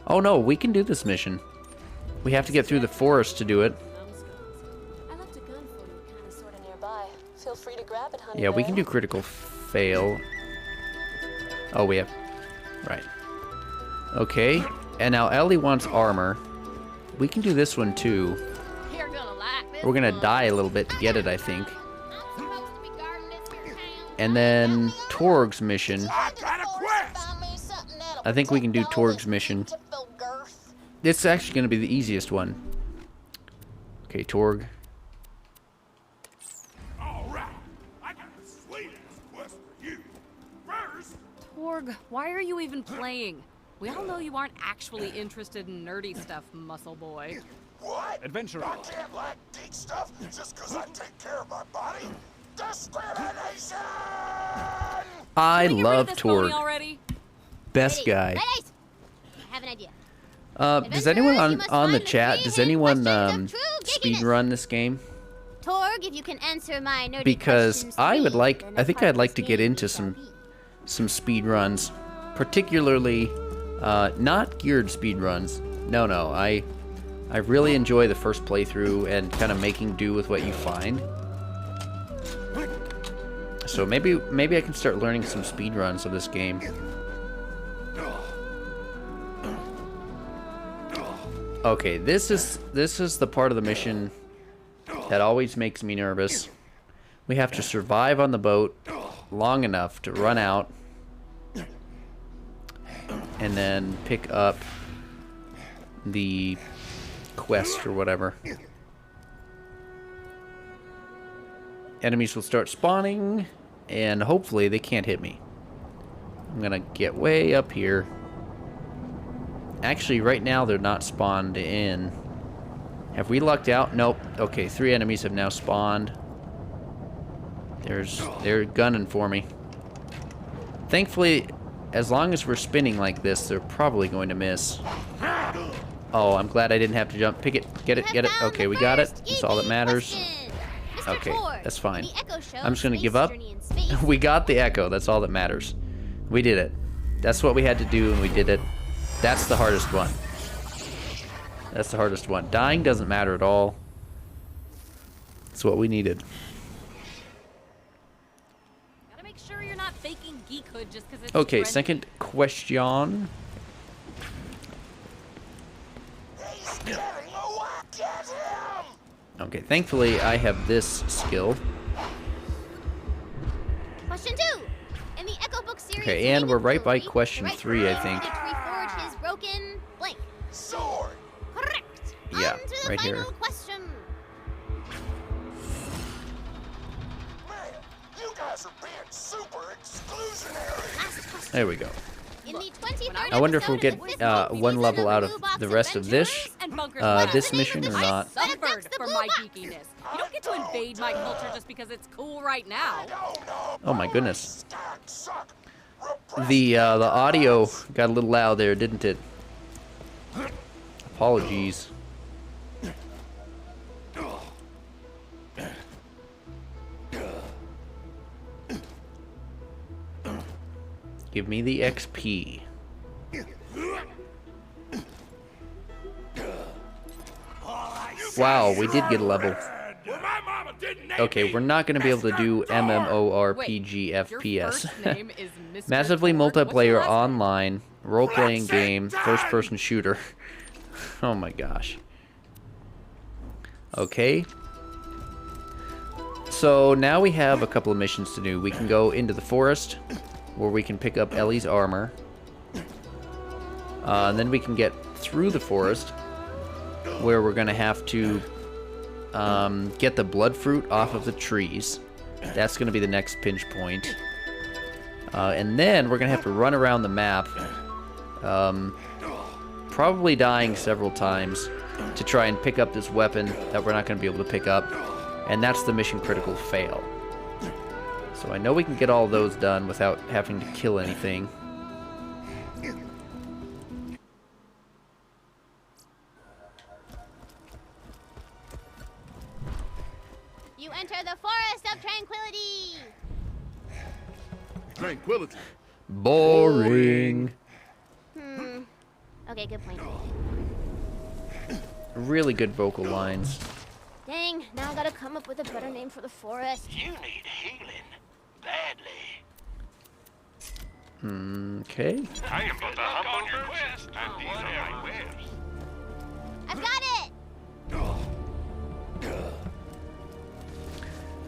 Oh no, we can do this mission. We have to get through the forest to do it. I left a gun for you, kind of Sort of nearby. Feel free to grab it, honey. Yeah, we bear. can do critical fail. Oh, we have... Right. Okay, and now Ellie wants armor. We can do this one too. You're gonna like this We're gonna one. die a little bit to get it, I think. I'm supposed to be guarding this here town. And then Torg's mission. I got a quest. Find me something that'll I think we can do protect all Torg's this mission. beautiful girth. It's actually going to be the easiest one. Okay, Torg. All right. I got the sweetest quest for you. First, Torg, why are you even playing? We all know you aren't actually interested in nerdy stuff, muscle boy. what? Adventurer. I can't like geek stuff just because I take care of my body. Discrimination! I Can we get rid of love this phony Torg. already? Best guy. Ladies, I have an idea. Does anyone Adventurers, you must on the find the chat, three does hidden anyone questions of true speed geekiness. run this game? Torg, if you can answer my nerdy Because questions I to would me, like, then I a think part I'd of like this to get game into you shall some be. speed runs, particularly not geared speed runs. No, I really enjoy the first playthrough and kind of making do with what you find. So maybe I can start learning some speed runs of this game. Okay, this is the part of the mission that always makes me nervous. We have to survive on the boat long enough to run out and then pick up the quest or whatever. Enemies will start spawning and hopefully they can't hit me. I'm gonna get way up here. Actually, right now they're not spawned in. Have we lucked out? Nope. Okay, 3 enemies have now spawned. They're gunning for me. Thankfully, as long as we're spinning like this, they're probably going to miss. Oh, I'm glad I didn't have to jump. Pick it. Get it. Get it. Okay, we got it. That's all that matters. Okay, Ford, that's fine. the Echo Show, I'm just gonna Space give up. Journey in Space. We got the Echo. That's all that matters. We did it. That's what we had to do, and we did it. That's the hardest one. That's the hardest one. Dying doesn't matter at all. It's what we needed. Gotta make sure you're not faking geekhood just because it's Okay, trendy. second question. He's getting away! Get him! Okay, thankfully I have this skill. Question 2. In the Echo Book series, Okay, and we're right by Jewelry, question the right 3, I person think. needed to reforge his broken blank. Sword! Correct. Yeah, On to the right final here. question. Man, you guys are being super exclusionary! Last question. There we go. In the 23rd I wonder if we'll episode get of the fifth one season level out of Blue Box the rest of this Adventures, And bunkers this the name mission of or this not. place? Suffered the for blue my box. geekiness. You don't get to invade my culture just because it's cool right now. Oh my goodness. The audio got a little loud there, didn't it? Apologies. Give me the XP. Wow, we did get a level. Okay, we're not going to be able to do MMORPG FPS. Massively multiplayer online, role-playing game, first-person shooter. Oh my gosh. Okay. So now we have a couple of missions to do. We can go into the forest, where we can pick up Ellie's armor. And then we can get through the forest, where we're going to have to get the blood fruit off of the trees. That's going to be the next pinch point. And then we're going to have to run around the map, probably dying several times to try and pick up this weapon that we're not going to be able to pick up. And that's the mission critical fail. So I know we can get all those done without having to kill anything. You enter the Forest of Tranquility. Tranquility. Boring. Okay, good point. Really good vocal lines. Dang, now I gotta come up with a better name for the forest. You need healing badly. Okay. I am but the humble quest, and these are my wares. I've got it.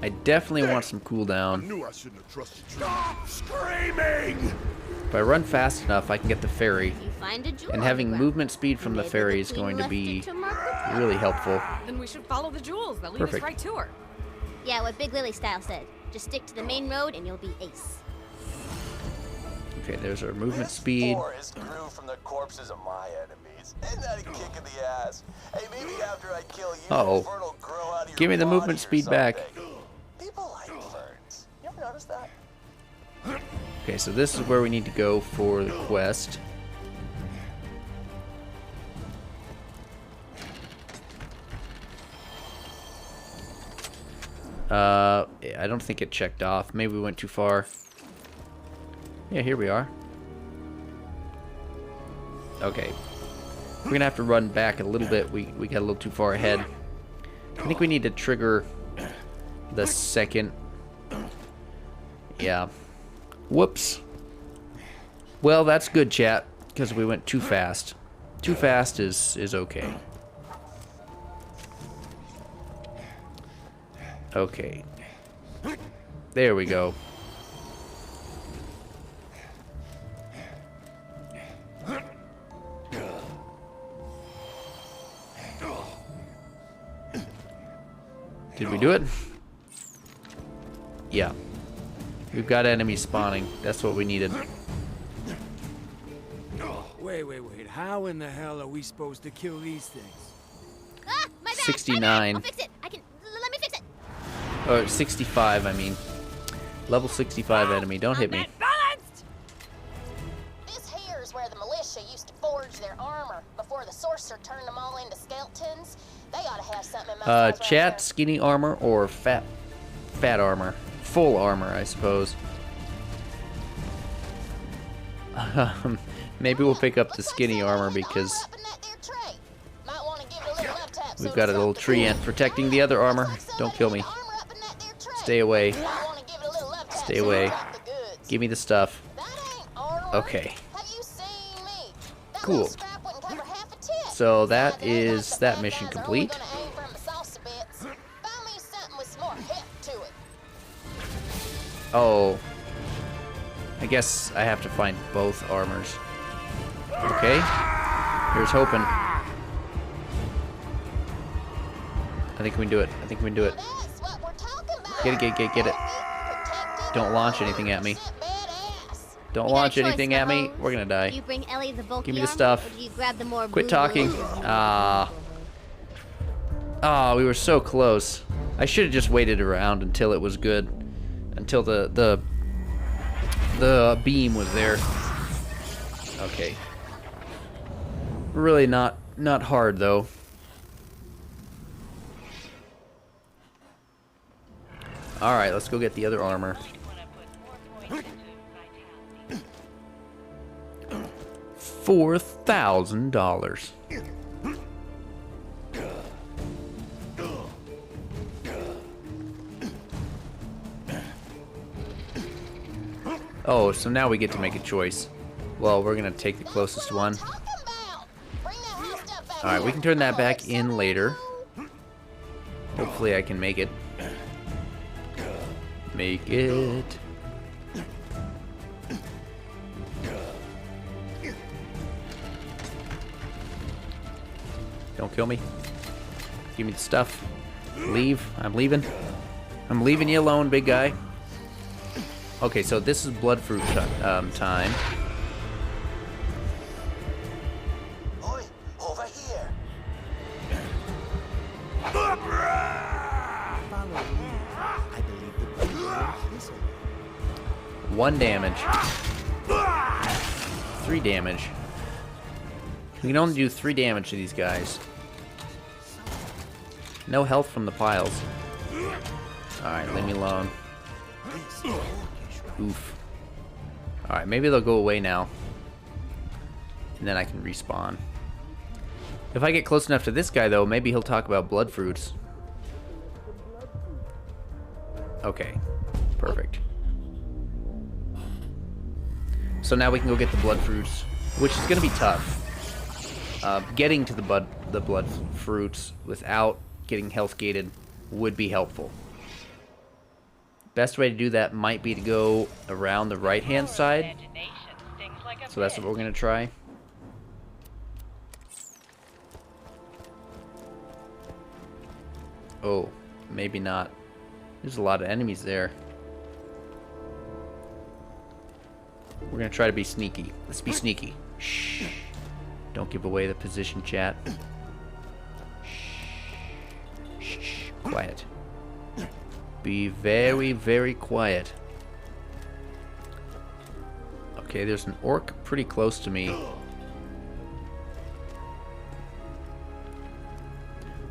I definitely want some cooldown. Knew I shouldn't have trusted you. Stop screaming! If I run fast enough, I can get the ferry. You find a jewel And on having the ground. movement speed from the Maybe ferry is queen going to left be it to mark the trail. really helpful. Then we should follow the jewels. They'll lead Perfect. us right to her. Yeah, what Big Lily Style said. Just stick to the main road and you'll be ace. Okay, there's our movement speed. Forest grew from the corpses of my enemies. Isn't that a kick in the ass? Hey, maybe after I kill you, Uh-oh. a fern will grow out of your Give me the body movement or speed back. something. People like ferns. You ever notice that? Okay, so this is where we need to go for the quest. I don't think it checked off. Maybe we went too far. Yeah, here we are. Okay. We're gonna have to run back a little bit. We got a little too far ahead. I think we need to trigger the second. Yeah. Whoops. Well, that's good, chat, because we went too fast. Too fast is okay. Okay. There we go. Did we do it? Yeah. We've got enemies spawning. That's what we needed. Wait. How in the hell are we supposed to kill these things? Ah, my bad. 69. I'll fix it. Let me fix it. Or 65, I mean. Level 65 enemy. Don't hit me. This here's where the militia used to forge their armor before the sorcerer turned them all into skeletons. They ought to have something in my size right Chat, there. skinny armor or fat armor? Full armor, I suppose. Maybe we'll pick up the skinny armor because we've got a little tree ant protecting the other armor. Don't kill me. Stay away. Stay away. Give me the stuff. Okay. Cool. So that is that mission complete. Oh. I guess I have to find both armors. Okay. Here's hoping. I think we can do it. I think we can do it. Get it. Don't launch anything at me. Don't launch anything at me. We're gonna die. You bring Ellie the bulky Give me the armor, stuff. or do you grab the more Quit blue talking. balloon? We were so close. I should have just waited around until it was good. Until the beam was there. Okay. Really not hard though. All right, let's go get the other armor. $4,000. Oh, so now we get to make a choice. Well, we're gonna take the closest one. Alright, we can turn that back in later. Hopefully I can make it. Make it. Don't kill me. Give me the stuff. Leave. I'm leaving. I'm leaving you alone, big guy. Okay, so this is blood fruit time. Oi, over here. One damage. 3 damage. We can only do 3 damage to these guys. No health from the piles. Alright, leave me alone. Oof. Alright, maybe they'll go away now. And then I can respawn. If I get close enough to this guy, though, maybe he'll talk about blood fruits. Okay. Perfect. So now we can go get the blood fruits, which is going to be tough. Getting to the blood fruits without getting health gated would be helpful. Best way to do that might be to go around the right-hand side. So that's what we're going to try. Oh, maybe not. There's a lot of enemies there. We're going to try to be sneaky. Let's be sneaky. Shh. Don't give away the position, chat. Shh. Shh. Quiet. Be very, very quiet. Okay, there's an orc pretty close to me.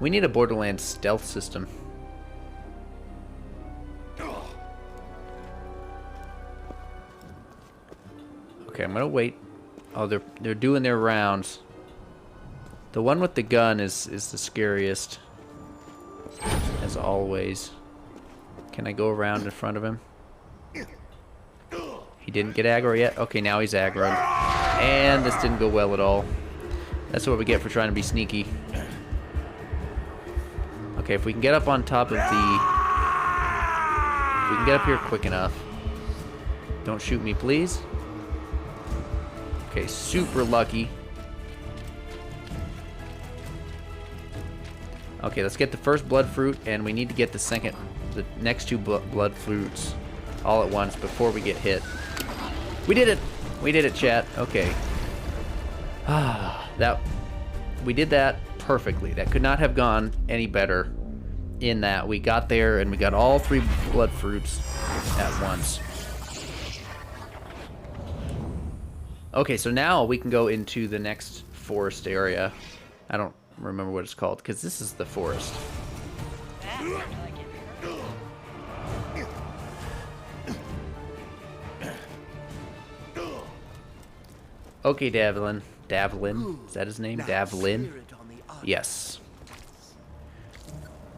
We need a Borderlands stealth system. Okay, I'm gonna wait. Oh, they're doing their rounds. The one with the gun is the scariest, as always. Can I go around in front of him? He didn't get aggro yet? Okay, now he's aggroed. And this didn't go well at all. That's what we get for trying to be sneaky. Okay, if we can get up on top of the... If we can get up here quick enough. Don't shoot me, please. Okay, super lucky. Okay, let's get the first blood fruit, and we need to get the next 2 blood fruits all at once before we get hit. We did it! We did it, chat. Okay. We did that perfectly. That could not have gone any better in that. We got there, and we got all 3 blood fruits at once. Okay, so now we can go into the next forest area. I don't remember what it's called, because this is the forest. Okay, Davlin. Davlin. Is that his name? Davlin? Yes.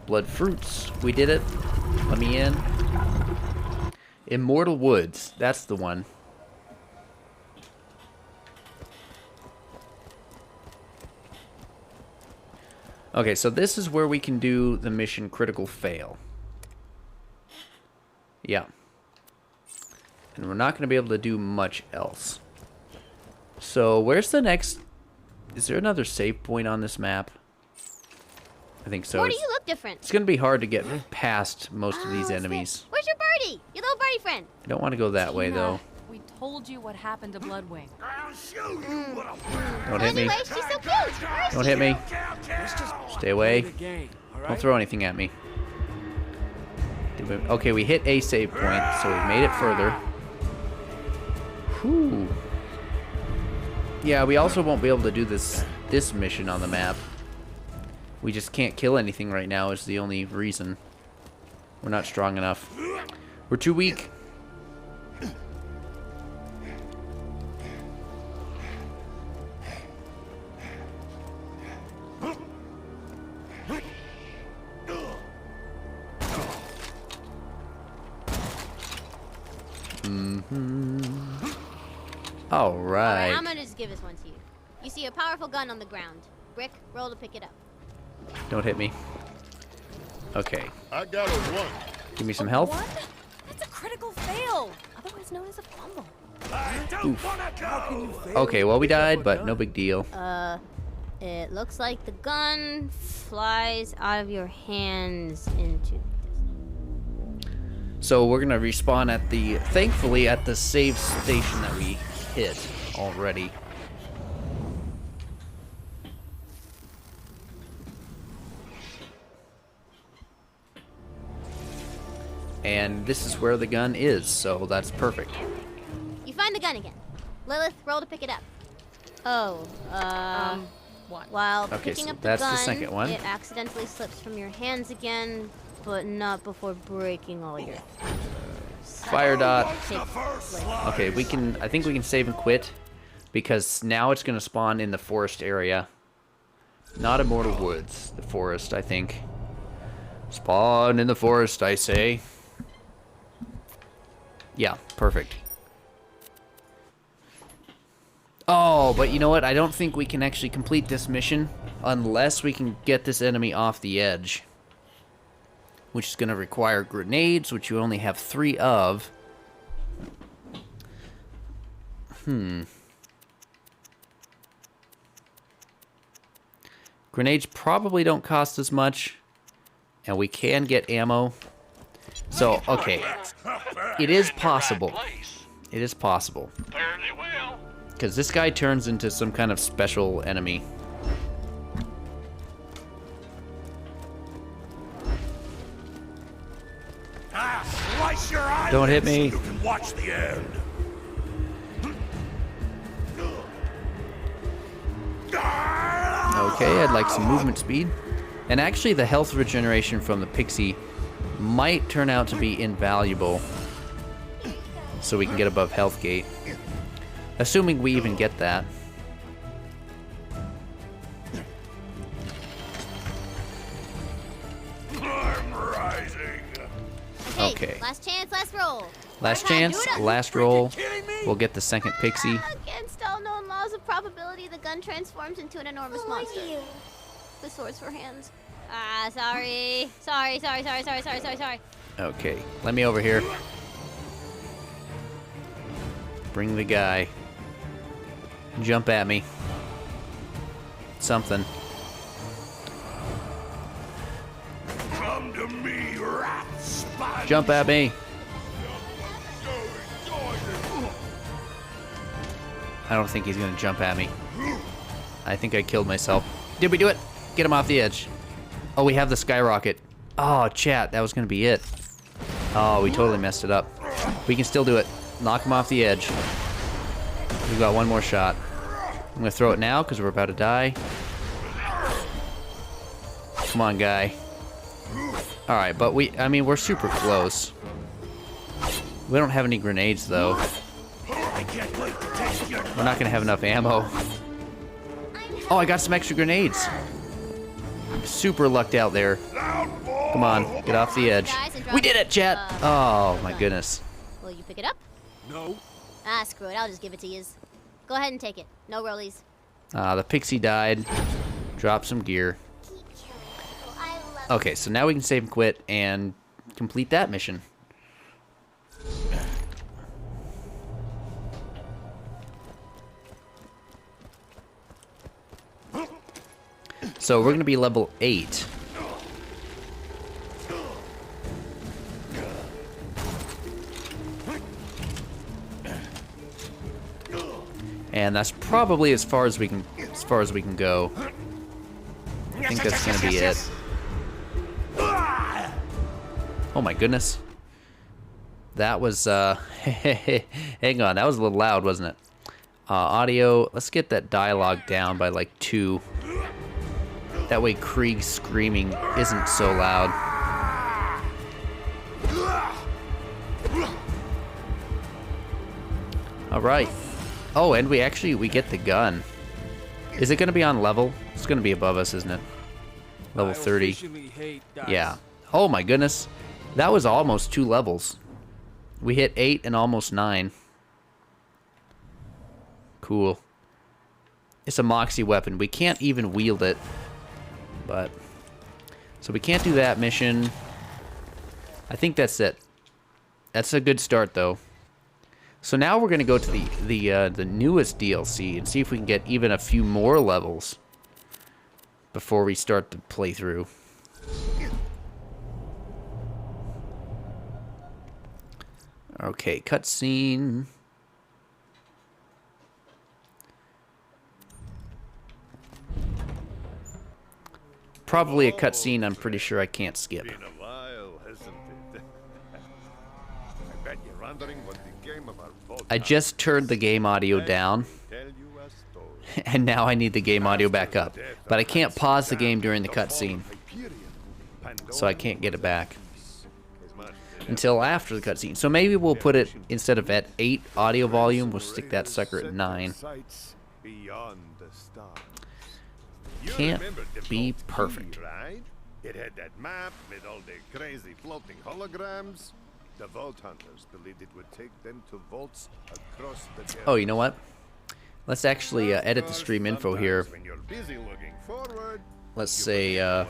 Blood fruits. We did it. Let me in. Immortal Woods. That's the one. Okay, so this is where we can do the mission critical fail. Yeah. And we're not going to be able to do much else. So, where's the next... Is there another save point on this map? I think so. Where do you look different? It's going to be hard to get past most of these enemies. Where's your birdie? Your little birdie friend? I don't want to go that way, though. We told you what happened to Bloodwing. Don't hit me. Anyway, she's so cute. Where is Don't she? hit me. Stay away. Game, Don't throw anything at me. Okay, we hit a save point, so we made it further. Whew. Yeah, we also won't be able to do this mission on the map. We just can't kill anything right now is the only reason. We're not strong enough. We're too weak. All right. Alright, I'm gonna just give this one to you. You see a powerful gun on the ground. Brick, roll to pick it up. Don't hit me. Okay. I got a 1. Give me some health. What? That's a critical fail, otherwise known as a fumble. I don't wanna go. Okay, well we died, but no big deal. It looks like the gun flies out of your hands into... So we're gonna respawn at the, thankfully, at the save station that we hit already. And this is where the gun is, so that's perfect. You find the gun again. Lilith, roll to pick it up. Oh, What? while Okay, picking so up the that's the gun, second one. it accidentally slips from your hands again, but not before breaking all your... Fire dot. Take- Okay, we can, I think we can save and quit, because now it's gonna spawn in the forest area. Not Immortal Woods, the forest, I think. Spawn in the forest, I say. Yeah, perfect. Oh, but you know what? I don't think we can actually complete this mission unless we can get this enemy off the edge. Which is going to require grenades, which you only have 3 of. Grenades probably don't cost as much. And we can get ammo. So, okay. It is possible. It is possible. Because this guy turns into some kind of special enemy. Slice your eyes. Don't hit me. You can watch the end. Okay, I'd like some movement speed. And actually, the health regeneration from the pixie might turn out to be invaluable. So we can get above health gate. Assuming we even get that. I'm rising. Okay. Last chance, last roll. Last Alright, chance, do it. last roll. We'll get the second pixie. Against all known laws of probability, the gun transforms into an enormous monster. With swords for hands. Ah, sorry. Sorry. Okay, let me over here. Bring the guy. Jump at me. Something. Come to me, rat spider. Jump at me. I don't think he's gonna jump at me. I think I killed myself. Did we do it? Get him off the edge. Oh, we have the skyrocket. Oh, chat, that was gonna be it. Oh, we totally messed it up. We can still do it. Knock him off the edge. We've got one more shot. I'm gonna throw it now because we're about to die. Come on, guy. Alright, but I mean, we're super close. We don't have any grenades, though. We're not gonna have enough ammo. Oh, I got some extra grenades. Super lucked out there. Come on, get off the edge. We did it, chat! Oh, my goodness. Will you pick it up? No. Ah, screw it. I'll just give it to you. Go ahead and take it. No rollies. The pixie died. Drop some gear. Okay, so now we can save and quit and complete that mission. So we're going to be level 8. And that's probably as far as we can go. I think that's going to be it. Oh my goodness. That was hang on, that was a little loud, wasn't it? Audio, let's get that dialogue down by like 2. That way Krieg's screaming isn't so loud. Alright. Oh, and we get the gun. Is it going to be on level? It's going to be above us, isn't it? Level 30. Yeah. Oh my goodness. That was almost 2 levels. We hit 8 and almost 9. Cool. It's a Moxie weapon. We can't even wield it. But so we can't do that mission. I think that's it. That's a good start, though. So now we're gonna go to the newest DLC and see if we can get even a few more levels before we start the playthrough. Okay, cutscene. Probably a cutscene I'm pretty sure I can't skip. Been a while, hasn't it? I bet you're wondering what became of our boat. I just turned the game audio down, and now I need the game audio back up. But I can't pause the game during the cutscene, so I can't get it back until after the cutscene. So maybe we'll put it, instead of at 8 audio volume, we'll stick that sucker at 9. Can't be perfect. Right? It had that map with all the crazy floating holograms. The Vault Hunters believed it would take them to vaults across the Oh, you know what? Let's actually edit the stream info here. Let's say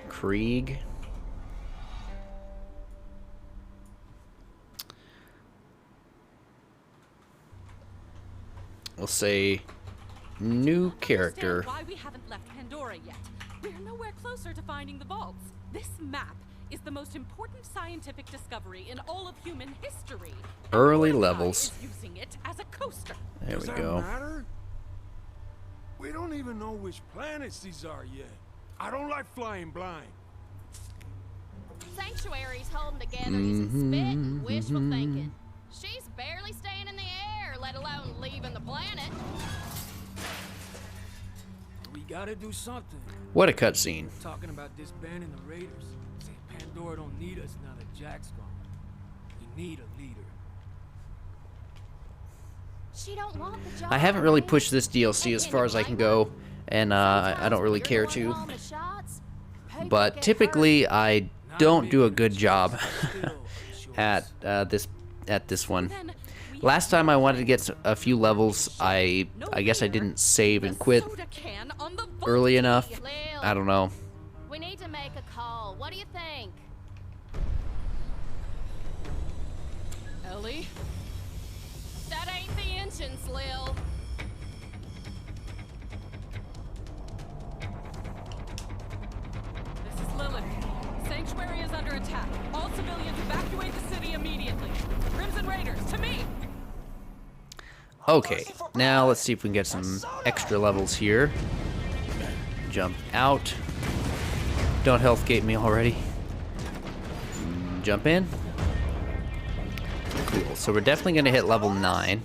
Krieg. We'll say new character. Why we haven't left Pandora yet? We're nowhere closer to finding the vaults. This map is the most important scientific discovery in all of human history. Early levels. Using it as a coaster. There we go. Matter? We don't even know which planets these are yet. I don't like flying blind. Sanctuary's holding together using spit and wishful thinking. She's barely staying in the air, let alone leaving the planet. We gotta do something. What a cutscene. Talking about disbanding the Raiders. Saying Pandora don't need us now that Jack's gone. We need a leader. She don't want the job. I haven't really pushed this DLC as far as I can go, and I don't really care to. But typically, I don't do a good job at this one. Last time I wanted to get a few levels, I guess I didn't save and quit early enough. I don't know. We need to make a call. What do you think? Ellie? That ain't the engines, Lil. This is Lilith. Sanctuary is under attack. All civilians evacuate the city immediately. Crimson Raiders, to me! Okay, now let's see if we can get some extra levels here. Jump out. Don't health gate me already. Jump in. Cool, so we're definitely going to hit level 9.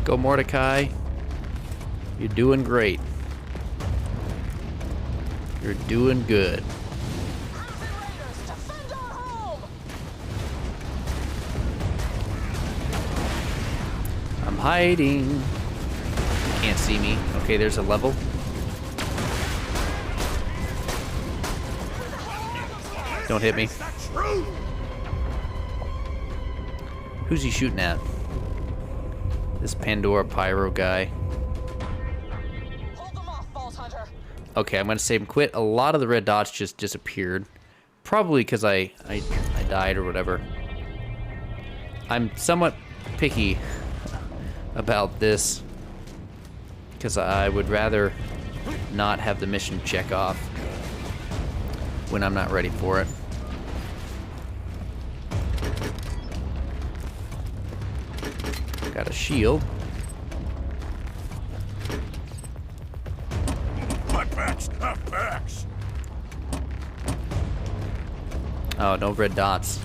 Go Mordecai. You're doing great. You're doing good. I'm hiding. You can't see me. Okay, there's a level. Don't hit me. Who's he shooting at? This Pandora Pyro guy. Okay, I'm gonna save him quit. A lot of the red dots just disappeared. Probably because I died or whatever. I'm somewhat picky about this because I would rather not have the mission check off when I'm not ready for it. Got a shield. My backs have backs. Oh, no red dots.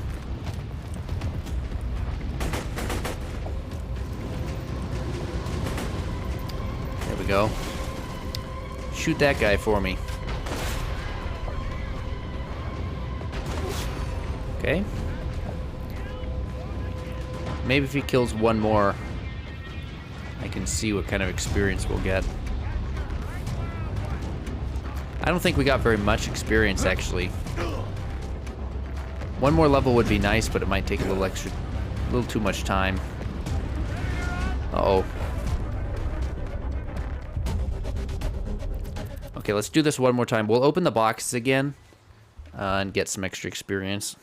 There we go. Shoot that guy for me. Okay. Maybe if he kills one more, I can see what kind of experience we'll get. I don't think we got very much experience, actually. One more level would be nice, but it might take a little too much time. Uh-oh. Okay, let's do this one more time. We'll open the boxes again and get some extra experience.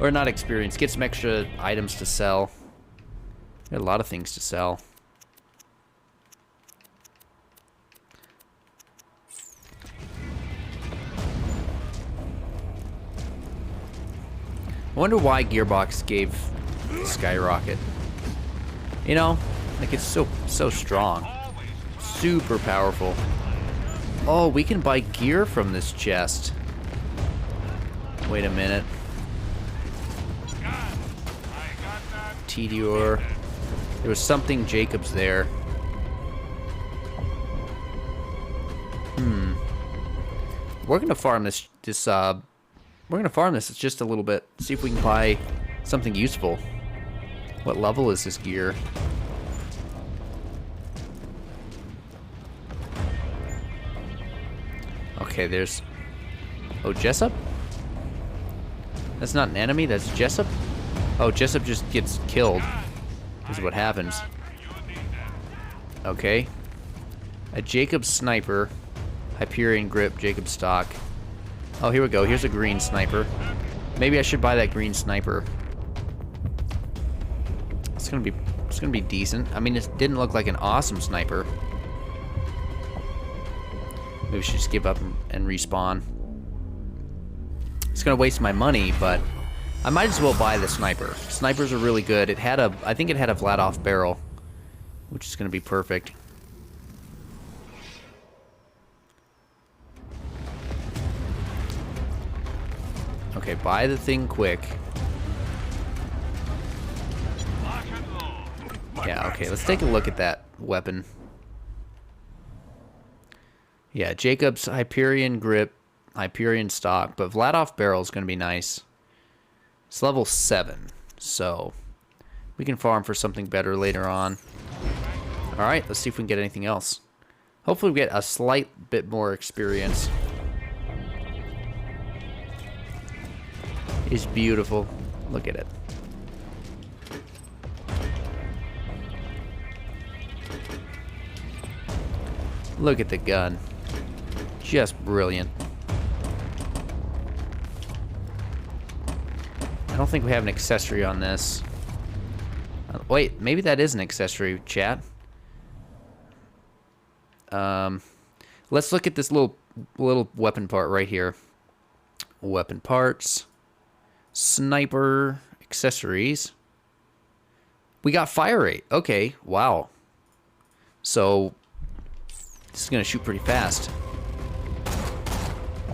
Or not experience, get some extra items to sell. Got a lot of things to sell. I wonder why Gearbox gave Skyrocket. You know, like it's so strong. Super powerful. Oh, we can buy gear from this chest. Wait a minute. Tedior. There was something Jacob's there. We're gonna farm this we're gonna farm this just a little bit. See if we can buy something useful. What level is this gear? Okay, there's... Oh, Jessup? That's not an enemy, that's Jessup? Oh, Jessup just gets killed. This is what happens. Okay. A Jacob sniper. Hyperion grip, Jacob stock. Oh, here we go. Here's a green sniper. Maybe I should buy that green sniper. It's gonna be decent. I mean, it didn't look like an awesome sniper. Maybe we should just give up and respawn. It's gonna waste my money, but I might as well buy the sniper. Snipers are really good. It had I think it had a Vladoff barrel, which is gonna be perfect. Okay, buy the thing quick. Yeah, okay, let's take a look at that weapon. Yeah, Jacob's Hyperion grip, Hyperion stock, but Vladoff barrel is going to be nice. It's level 7, so we can farm for something better later on. Alright, let's see if we can get anything else. Hopefully we get a slight bit more experience. It's beautiful. Look at it. Look at the gun. Just brilliant. I don't think we have an accessory on this. Wait, maybe that is an accessory, chat. Let's look at this little weapon part right here. Weapon parts. Sniper accessories. We got fire rate. Okay, wow. So this is gonna shoot pretty fast.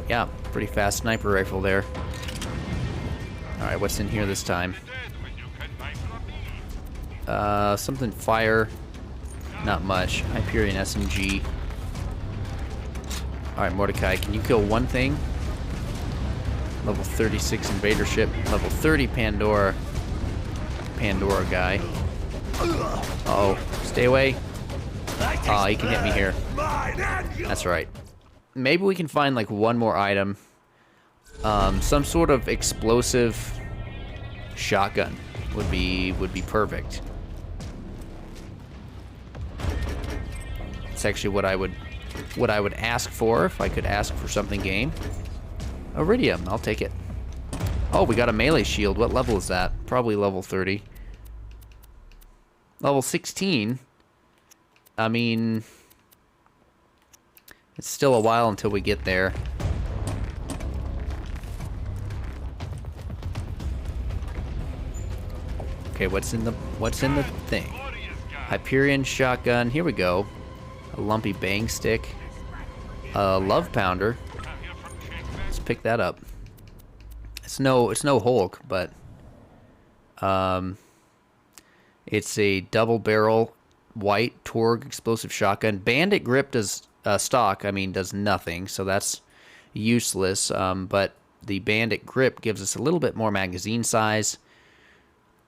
Yeah, pretty fast sniper rifle there. Alright, what's in here this time? Something fire. Not much. Hyperion SMG. Alright, Mordecai, can you kill one thing? Level 36 Invader ship. Level 30 Pandora. Pandora guy. Uh-oh. Stay away. Oh, he can hit me here. That's right. Maybe we can find like one more item. Some sort of explosive shotgun would be perfect. It's actually what I would ask for if I could ask for something game. Iridium, I'll take it. Oh, we got a melee shield. What level is that? Probably level 30. Level 16. I mean, it's still a while until we get there. Okay, what's in the thing? Hyperion shotgun. Here we go. A lumpy bang stick. A love pounder. Let's pick that up. It's no Hulk, but it's a double barrel white Torg explosive shotgun. Bandit grip does stock. I mean, does nothing, so that's useless. But the bandit grip gives us a little bit more magazine size,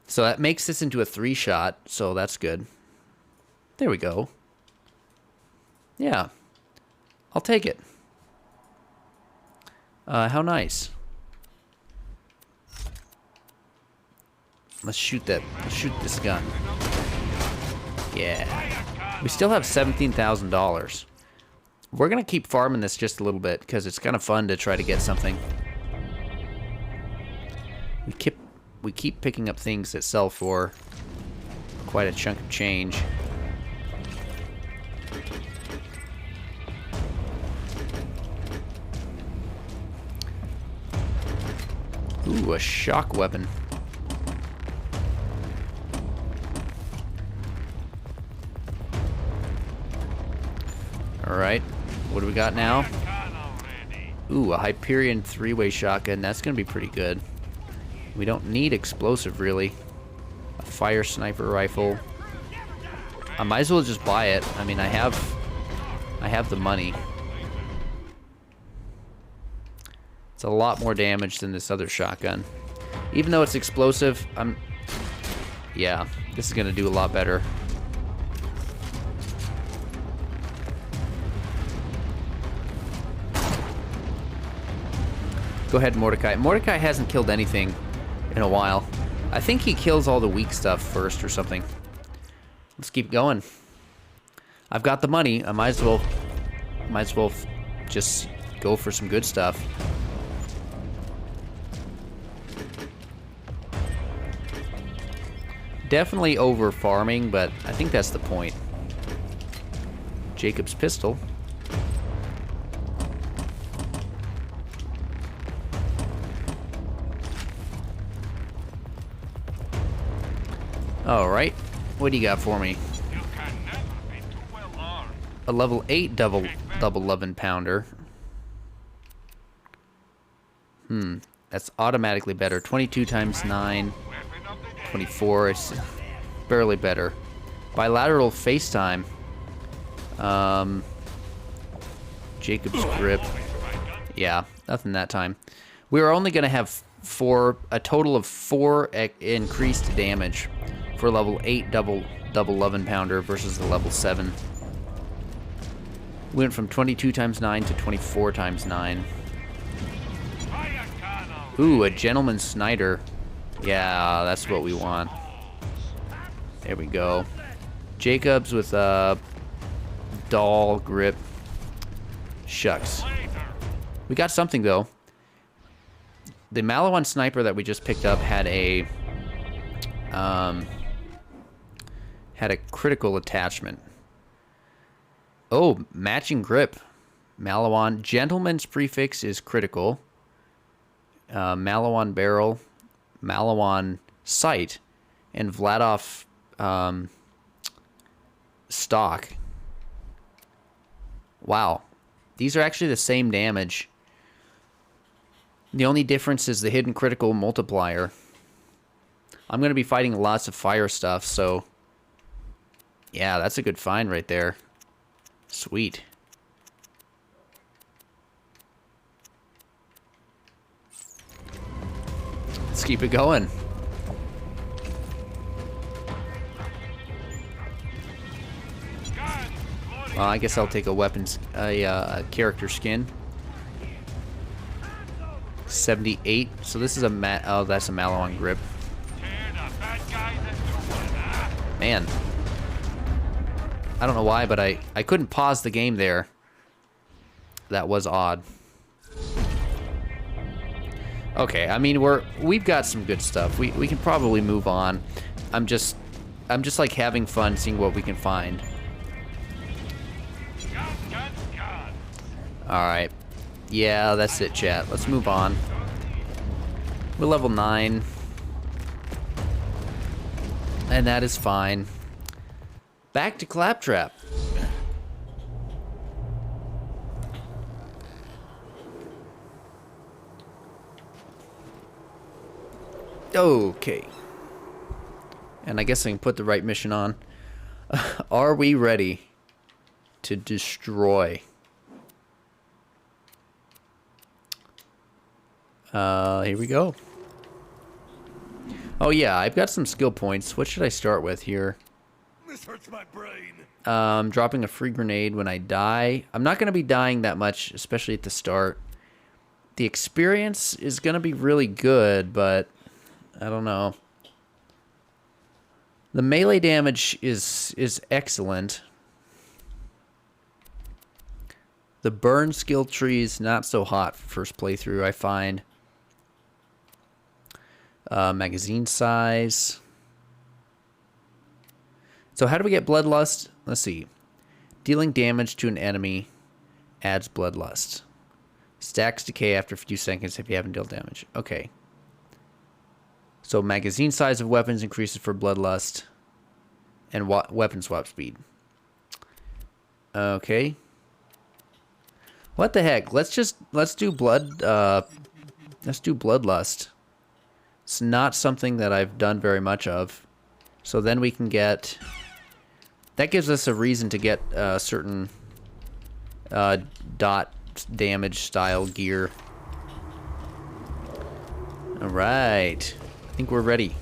so that makes this into a 3-shot. So that's good. There we go. Yeah, I'll take it. How nice. Let's shoot that. Let's shoot this gun. Yeah. We still have $17,000. We're gonna keep farming this just a little bit because it's kind of fun to try to get something. We keep picking up things that sell for quite a chunk of change. Ooh, a shock weapon. Alright, what do we got now? Ooh, a Hyperion 3-way shotgun. That's gonna be pretty good. We don't need explosive, really. A fire sniper rifle. I might as well just buy it. I mean, I have the money. It's a lot more damage than this other shotgun. Even though it's explosive, yeah, this is gonna do a lot better. Go ahead, Mordecai. Mordecai hasn't killed anything in a while. I think he kills all the weak stuff first or something. Let's keep going. I've got the money. I might as well just go for some good stuff. Definitely over farming, but I think that's the point. Jacob's pistol. Alright, what do you got for me? A level 8 double 11 pounder. That's automatically better. 22 times 9. 24, it's barely better. Bilateral FaceTime. Jacob's grip. Yeah, nothing that time. We were only going to have a total of 4 increased damage for level 8 double 11 pounder versus the level 7. We went from 22 times 9 to 24 times 9. Ooh, a gentleman Snyder. Yeah, that's what we want. There we go. Jacobs with a doll grip. Shucks. We got something though. The Malawan sniper that we just picked up had a critical attachment. Oh, matching grip. Malawan. Gentleman's prefix is critical. Malawan barrel. Malawan sight. And Vladov stock. Wow. These are actually the same damage. The only difference is the hidden critical multiplier. I'm going to be fighting lots of fire stuff, so Yeah, that's a good find right there. Sweet. Let's keep it going. Well, I guess I'll take a weapons, a character skin. 78. So this is a oh, that's a Malon grip. Man, I don't know why, but I couldn't pause the game there. That was odd. Okay, I mean we've got some good stuff. We can probably move on. I'm just like having fun seeing what we can find. Alright. Yeah, that's it, chat. Let's move on. We're level 9. And that is fine. Back to Claptrap. Okay. And I guess I can put the right mission on. Are we ready to destroy? Here we go. Oh yeah, I've got some skill points. What should I start with here? This hurts my brain. Dropping a free grenade when I die. I'm not going to be dying that much, especially at the start. The experience is going to be really good, but I don't know. The melee damage is excellent. The burn skill tree is not so hot for first playthrough, I find. Magazine size. So how do we get Bloodlust? Let's see. Dealing damage to an enemy adds Bloodlust. Stacks decay after a few seconds if you haven't dealt damage. Okay. So magazine size of weapons increases for Bloodlust. And weapon swap speed. Okay. What the heck? Let's do Bloodlust. It's not something that I've done very much of. So then we can get... That gives us a reason to get certain dot damage style gear. Alright. I think we're ready.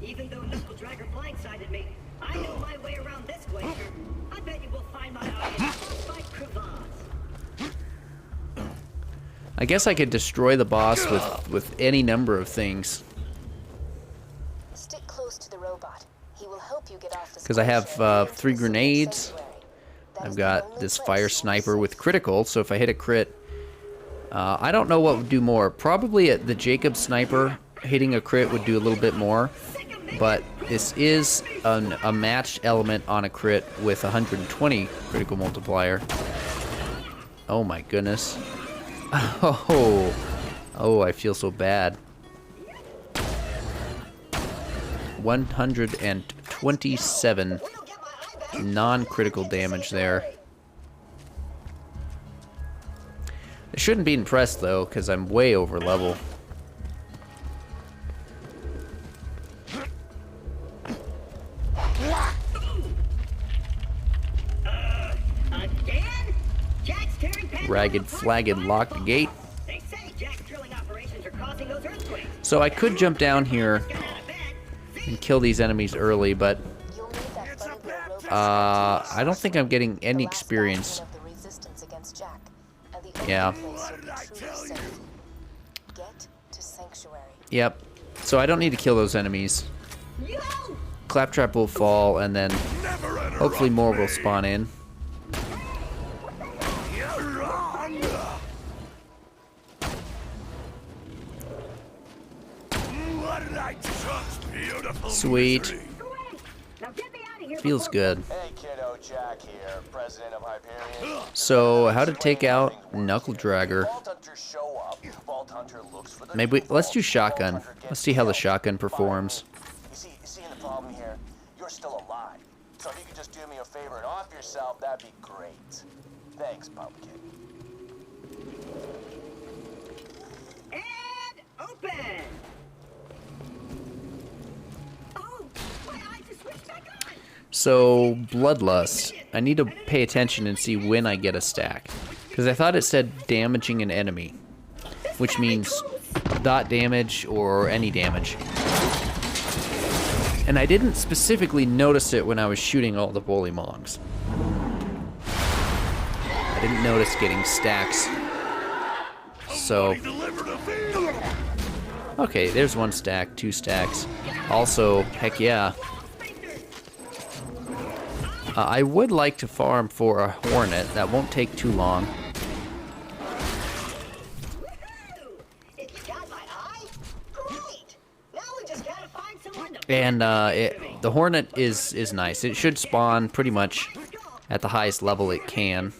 Even though Knuckle Dragger blindsided me, I know my way around this glacier. I bet you will find my eye in fight crevasse. I guess I could destroy the boss with any number of things. Stick close to the robot. He will help you get off the Because I have 3 grenades. I've got this fire sniper with critical, so if I hit a crit... I don't know what would do more. Probably the Jacob sniper hitting a crit would do a little bit more. But this is a matched element on a crit with 120 critical multiplier. Oh my goodness. Oh, I feel so bad. 127 non-critical damage there. I shouldn't be impressed though, because I'm way over level. Ragged flagged locked gate. So I could jump down here and kill these enemies early, but I don't think I'm getting any experience. Yeah. Yep. So I don't need to kill those enemies. Claptrap will fall, and then hopefully more will spawn in. Sweet. Feels good. Hey kiddo, Jack here, president of Hyperion. So, how to take out Knuckle Dragger? Maybe let's do shotgun. Let's see how the shotgun performs. You see the problem here? You're still alive. So if you could just do me a favor and off yourself, that'd be great. Thanks, Pumpkin. And open! Oh, my So, Bloodlust. I need to pay attention and see when I get a stack. Because I thought it said damaging an enemy. Which means dot damage or any damage. And I didn't specifically notice it when I was shooting all the Bullymong's. I didn't notice getting stacks. So... Okay, there's one stack, 2 stacks. Also, heck yeah. I would like to farm for a Hornet. That won't take too long. And the Hornet is nice. It should spawn pretty much at the highest level it can.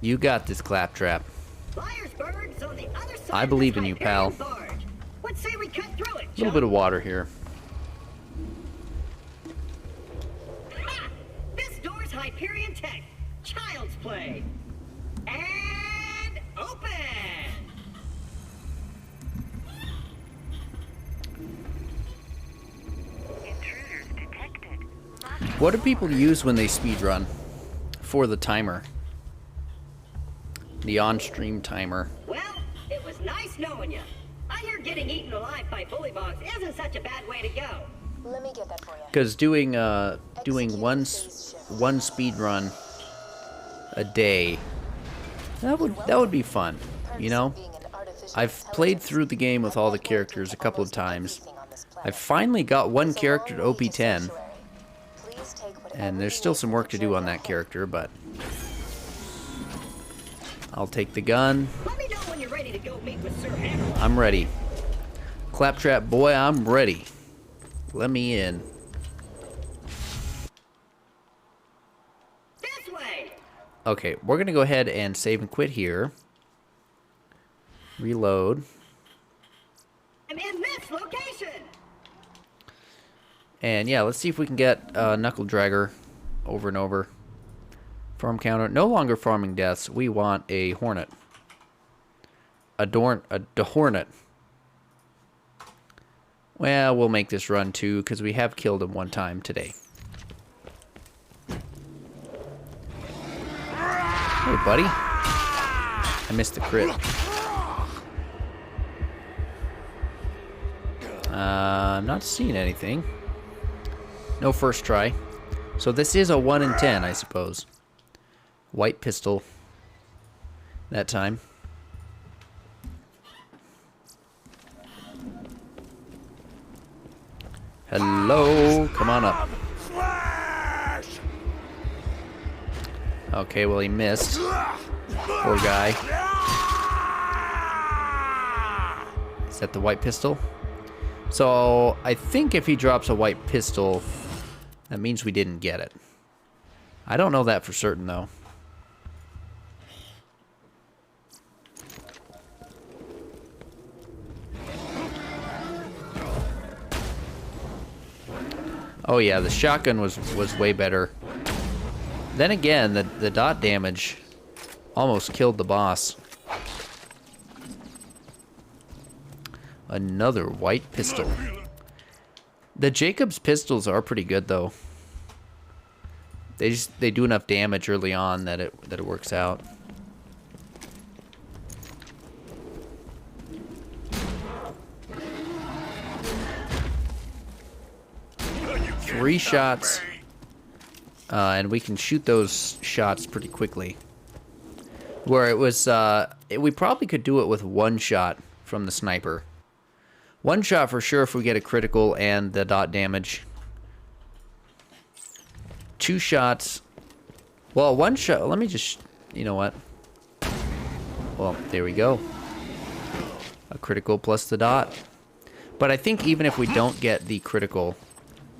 You got this, Claptrap. I believe in you, pal. A little bit of water here. This door's Hyperion Tech. Child's play. And open. Intruders detected. What do people use when they speedrun? For the timer. The on-stream timer. Well, it was nice knowing you. I hear getting eaten alive by bullymongs isn't such a bad way to go. Let me get that for you. Because doing one speed run a day, that would be fun, you know. I've played through the game with all the characters a couple of times. I finally got one character to OP10, and there's still some work to do on that character, but I'll take the gun. Let me know when you're ready to go meet with Sir Hammerlock. I'm ready. Claptrap boy, I'm ready. Let me in. This way. Okay, we're gonna go ahead and save and quit here. Reload. I'm in this location. And yeah, let's see if we can get Knuckle Dragger over and over. Farm counter. No longer farming deaths. We want a Hornet. A Hornet. Well, we'll make this run too, because we have killed him one time today. Hey, buddy. I missed the crit. I'm not seeing anything. No first try. So this is a 1 in 10, I suppose. White pistol. That time. Hello, come on up. Okay, well he missed. Poor guy. Is that the white pistol? So, I think if he drops a white pistol, that means we didn't get it. I don't know that for certain, though. Oh yeah, the shotgun was way better. Then again, the dot damage almost killed the boss. Another white pistol. The Jacobs pistols are pretty good though. They do enough damage early on that it works out. Three shots, and we can shoot those shots pretty quickly. Where it was, we probably could do it with one shot from the sniper. One shot for sure if we get a critical and the dot damage. Two shots. Well, one shot. Let me just, you know what? Well, there we go. A critical plus the dot. But I think even if we don't get the critical,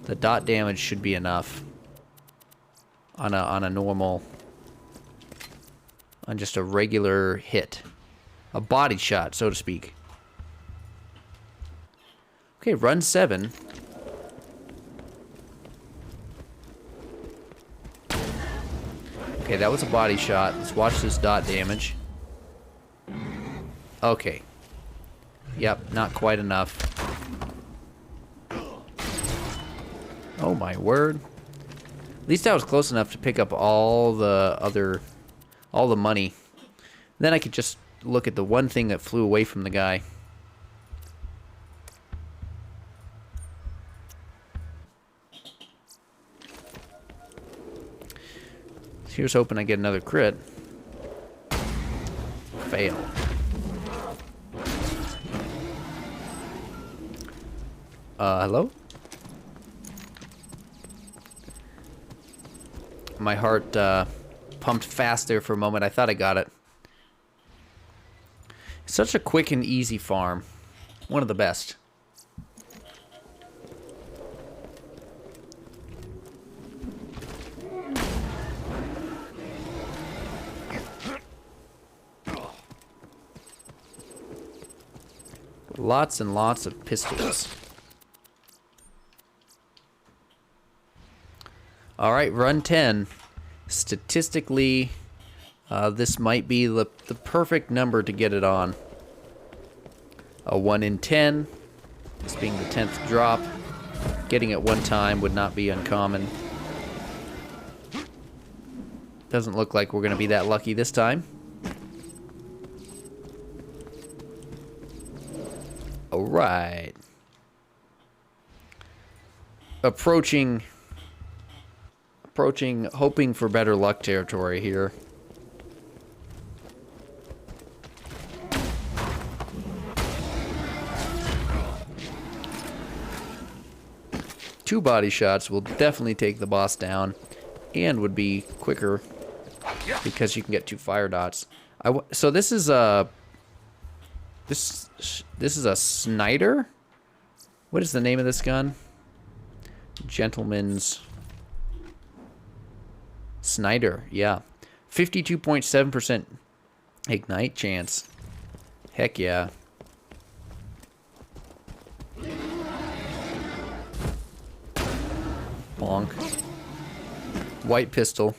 the dot damage should be enough on a normal, on just a regular hit, a body shot, so to speak. Okay, run 7. Okay, that was a body shot. Let's watch this dot damage. Okay. Yep, not quite enough. Oh my word. At least I was close enough to pick up all the money. Then I could just look at the one thing that flew away from the guy. Here's hoping I get another crit. Fail. Hello? My heart pumped fast there for a moment. I thought I got it. Such a quick and easy farm. One of the best. Lots and lots of pistols. Alright, run 10. Statistically, this might be the perfect number to get it on. A 1 in 10, this being the 10th drop. Getting it one time would not be uncommon. Doesn't look like we're going to be that lucky this time. Alright. Approaching, hoping for better luck territory here. Two body shots will definitely take the boss down, and would be quicker because you can get 2 fire dots. So this is a this is a Snyder. What is the name of this gun? Gentleman's Snyder. Yeah, 52.7% ignite chance. Heck yeah. Bonk. White pistol.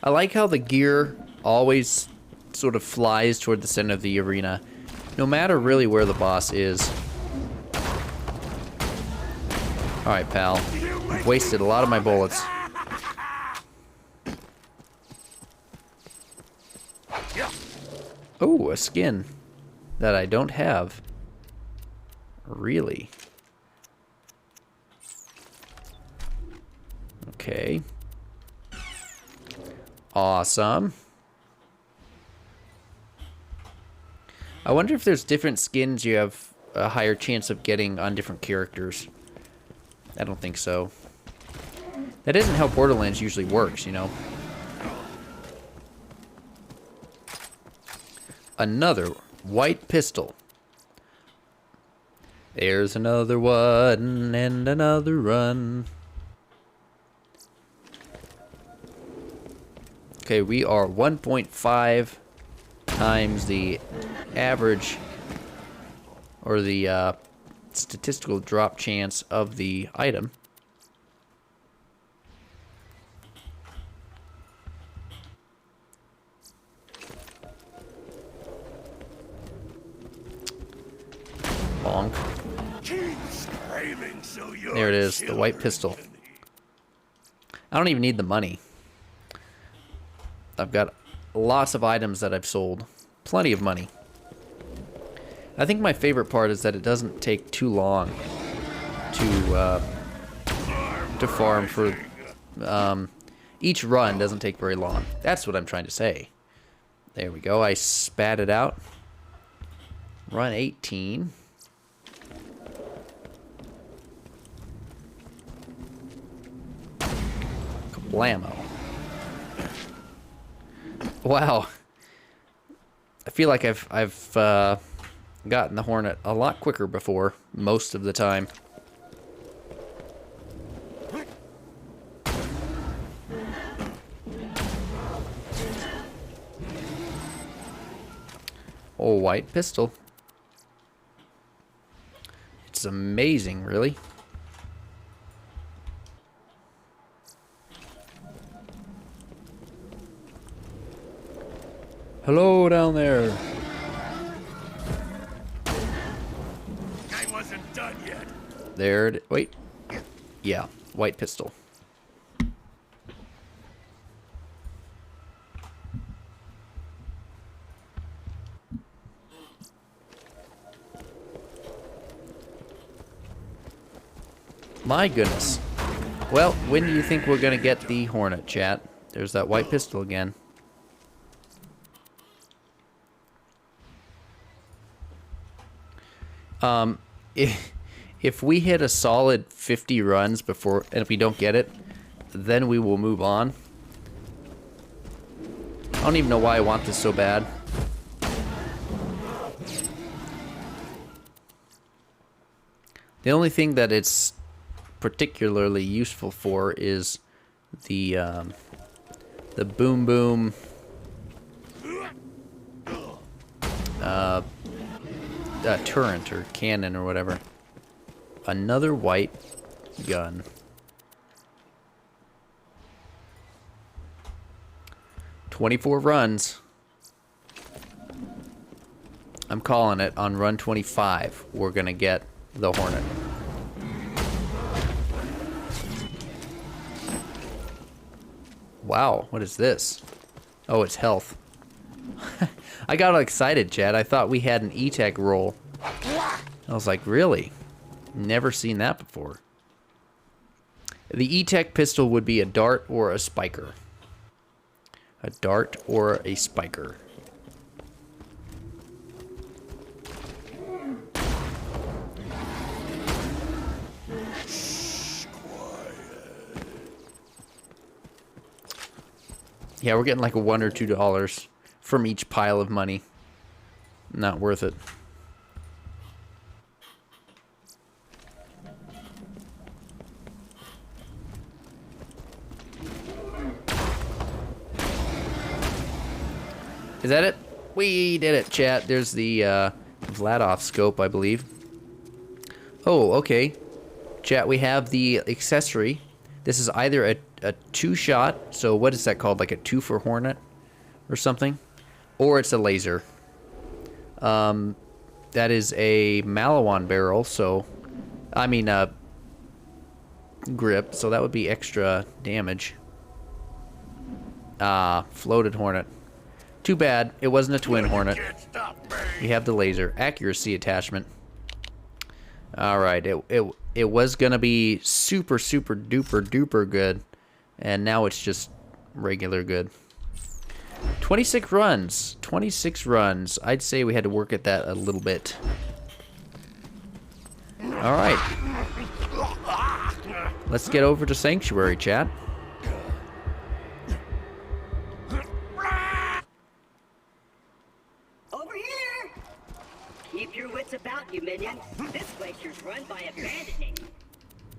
I like how the gear always sort of flies toward the center of the arena, no matter really where the boss is. Alright, pal. I've wasted a lot of my bullets. Oh, a skin that I don't have. Really? Okay. Awesome. I wonder if there's different skins you have a higher chance of getting on different characters. I don't think so. That isn't how Borderlands usually works, you know. Another white pistol. There's another one and another run. Okay, we are 1.5 times the average, or the statistical drop chance of the item. Bonk. There it is, the white pistol. I don't even need the money. I've got lots of items that I've sold. Plenty of money. I think my favorite part is that it doesn't take too long to farm for... each run doesn't take very long. That's what I'm trying to say. There we go. I spat it out. Run 18. Blammo. Wow. I feel like I've gotten the Hornet a lot quicker before, most of the time. Oh, white pistol. It's amazing, really. Hello down there. I wasn't done yet. There it. Wait. Yeah, white pistol. My goodness. Well, when do you think we're gonna get the Hornet, chat? There's that white pistol again. If we hit a solid 50 runs before, and if we don't get it, then we will move on. I don't even know why I want this so bad. The only thing that it's particularly useful for is the boom boom turret or cannon or whatever. Another white gun. "24 runs. I'm calling it. On run 25, we're gonna get the Hornet. Wow, what is this? Oh, it's health. I got all excited, Chad. I thought we had an E-Tech roll. I was like, really? Never seen that before. The E-Tech pistol would be a dart or a spiker. A dart or a spiker. Yeah, we're getting like a $1 or $2 from each pile of money. Not worth it. Is that it? We did it, chat. There's the Vladov scope, I believe. Oh, okay. Chat, we have the accessory. This is either a two-shot, so what is that called? Like a 2 for Hornet or something? Or it's a laser. That is a Malawan barrel, so... I mean, grip, so that would be extra damage. Floated Hornet. Too bad, it wasn't a twin Hornet. We have the laser. Accuracy attachment. Alright, it was gonna be super, super duper duper good. And now it's just regular good. 26 runs. 26 runs. I'd say we had to work at that a little bit. Alright. Let's get over to Sanctuary, chat. Over here! Keep your wits about you, minions. This glacier's run by a bandit named...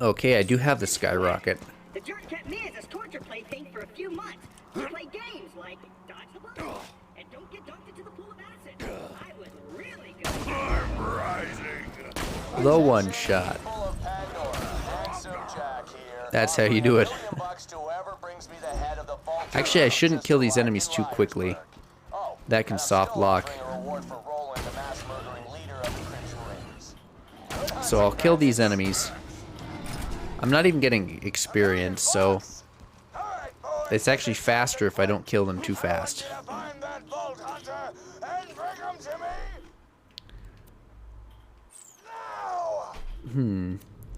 Okay, I do have the skyrocket. The jerk kept me as his torture plaything for a few months. We played games like dodge the bullet and don't get dunked into the pool of acid. I was really good. I'm rising. The one shot. That's how you do it. Actually, I shouldn't kill these enemies too quickly. That can soft lock. So I'll kill these enemies. I'm not even getting experience, so it's actually faster if I don't kill them too fast.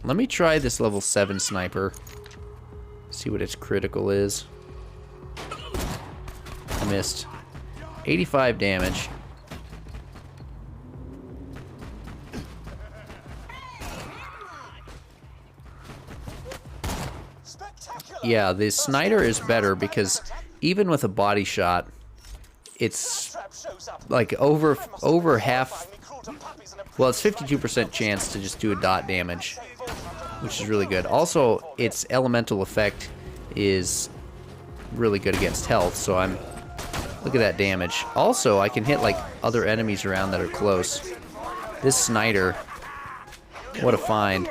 Let me try this level 7 sniper. See what its critical is. I missed. 85 damage. Yeah, the Snyder is better because even with a body shot, it's like over half. Well, it's 52% chance to just do a dot damage, which is really good. Also, its elemental effect is really good against health, so I'm... Look at that damage. Also, I can hit like other enemies around that are close. This Snyder, what a find.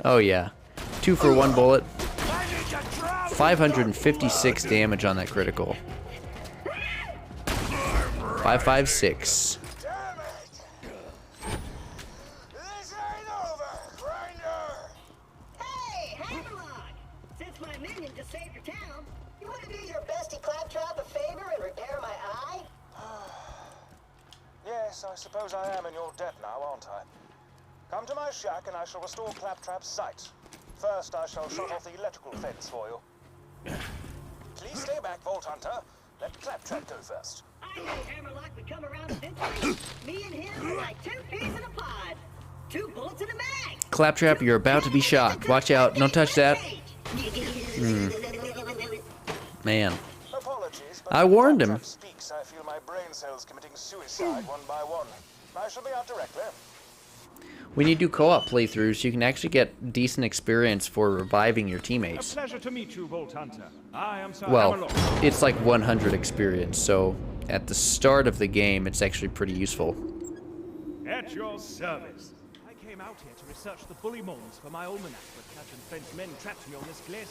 Oh yeah. 2 for 1 bullet. 556 damage on that critical. 556. Hey, Hammerlock! Since my minion just saved your town, you want to do your bestie Claptrap a favor and repair my eye? Yes, I suppose I am in your debt now, aren't I? Come to my shack and I shall restore Claptrap's sight. First, I shall shut off the electrical fence for you. Please stay back, Vault Hunter. Let Claptrap go first. I knew Hammerlock would come around eventually. Me and him are like 2 peas in a pod. 2 bullets in a mag. Claptrap, you're about to be shocked. Watch out. Don't touch that. Man. Apologies, but I warned him. Claptrap speaks, I feel my brain cells committing suicide one by one. I shall be out directly. When you do co-op playthroughs, you can actually get decent experience for reviving your teammates. A pleasure to meet you, Vault Hunter. I am Sir Well, Hammerlock. it's like 100 experience, so at the start of the game, it's actually pretty useful. At your service. I came out here to research the bully moles for my almanac, but Captain Flint's men trapped me on this glacier.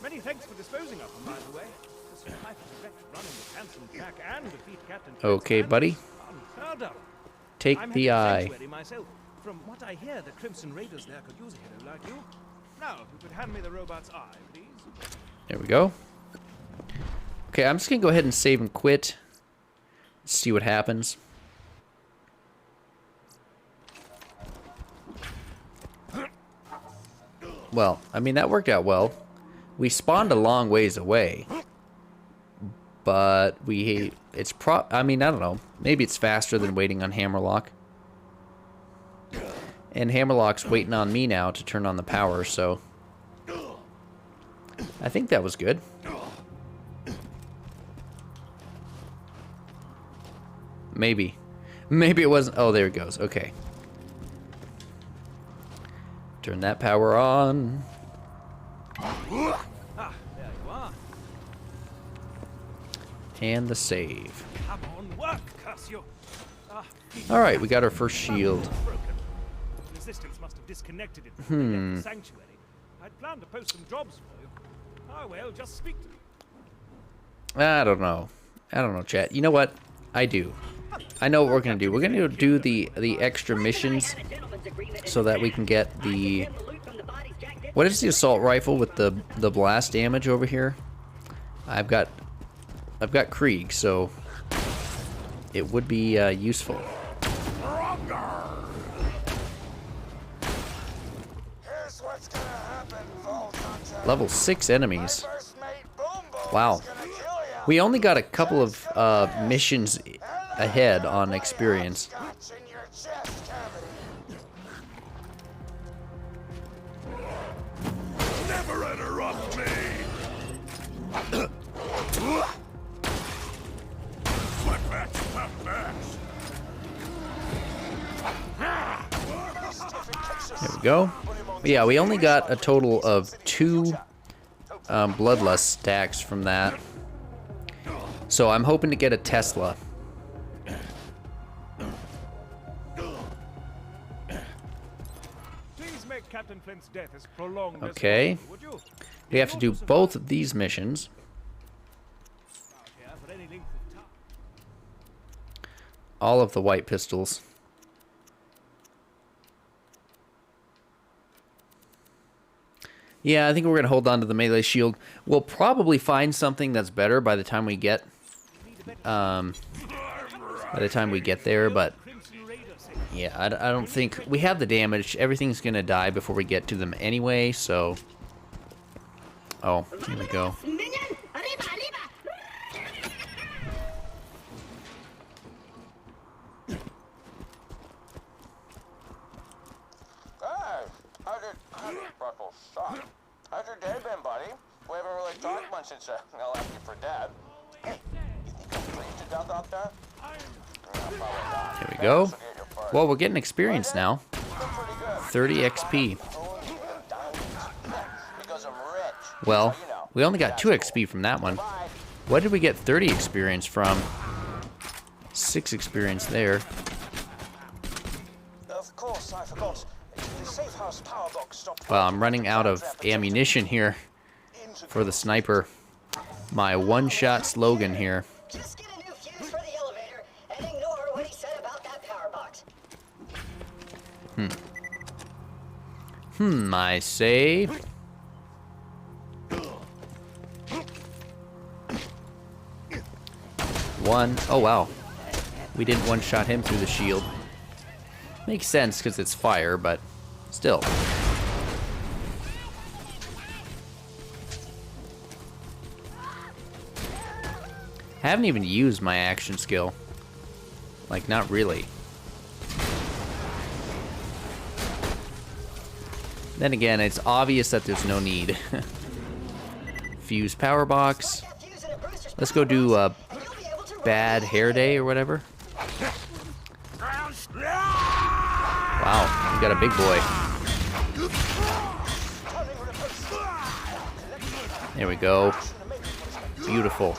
Many thanks for disposing of them, by the way. To survive the wrecked run in the handsome track and defeat Captain Flint's Okay, men, buddy. unheard of. Take I'm the heading to eye. Sanctuary myself. From what I hear, the Crimson Raiders there could use a hero like you. Now, if you could hand me the robot's eye, please. There we go. Okay, I'm just gonna go ahead and save and quit. See what happens. Well, I mean, that worked out well. We spawned a long ways away. But I mean, I don't know. Maybe it's faster than waiting on Hammerlock. And Hammerlock's waiting on me now to turn on the power, so I think that was good. Maybe. Maybe it wasn't. Oh, there it goes. Okay. Turn that power on. Ah, there you are. And the save. Come on, work, curse you. Alright, we got our first shield. Resistance must have disconnected it before they left the sanctuary. I'd planned to post some jobs for you. Oh well, just speak to me. I don't know. I don't know, chat. You know what? I do. I know what we're gonna do. We're gonna do the extra missions so that we can get the... What is the assault rifle with the blast damage over here? I've got Krieg, so it would be useful. Level 6 enemies. Wow. We only got a couple of missions ahead on experience. Never interrupt me! There we go. But yeah, we only got a total of 2 bloodlust stacks from that. So I'm hoping to get a Tesla. Please make Captain Flint's death as prolonged Okay. as possible, would you? We have to do both of these missions. Yeah, for any length of time. All of the white pistols. Yeah, I think we're going to hold on to the melee shield. We'll probably find something that's better by the time we get there, but yeah, I don't think we have the damage. Everything's going to die before we get to them anyway, so oh, here we go. How's your day been, buddy? We haven't really talked much since I'll ask you for Dad. Hey, you think I'm freezed to death out there? Probably not. Here we go. Well, we're getting experience now. 30 XP. Because I'm rich. Well, we only got 2 XP from that one. What did we get 30 experience from? 6 experience there. Of course, I forgot. The safe house power box stopped Well, I'm running out of ammunition here for the sniper. My one-shot slogan here. Just get a new fuse for the elevator and ignore what he said about that power box. I say. One. Oh, wow. We didn't one-shot him through the shield. Makes sense because it's fire, but still. I haven't even used my action skill. Like, not really. Then again, it's obvious that there's no need. Fuse power box. Let's go do a bad hair day or whatever. Wow, we got a big boy. There we go. Beautiful.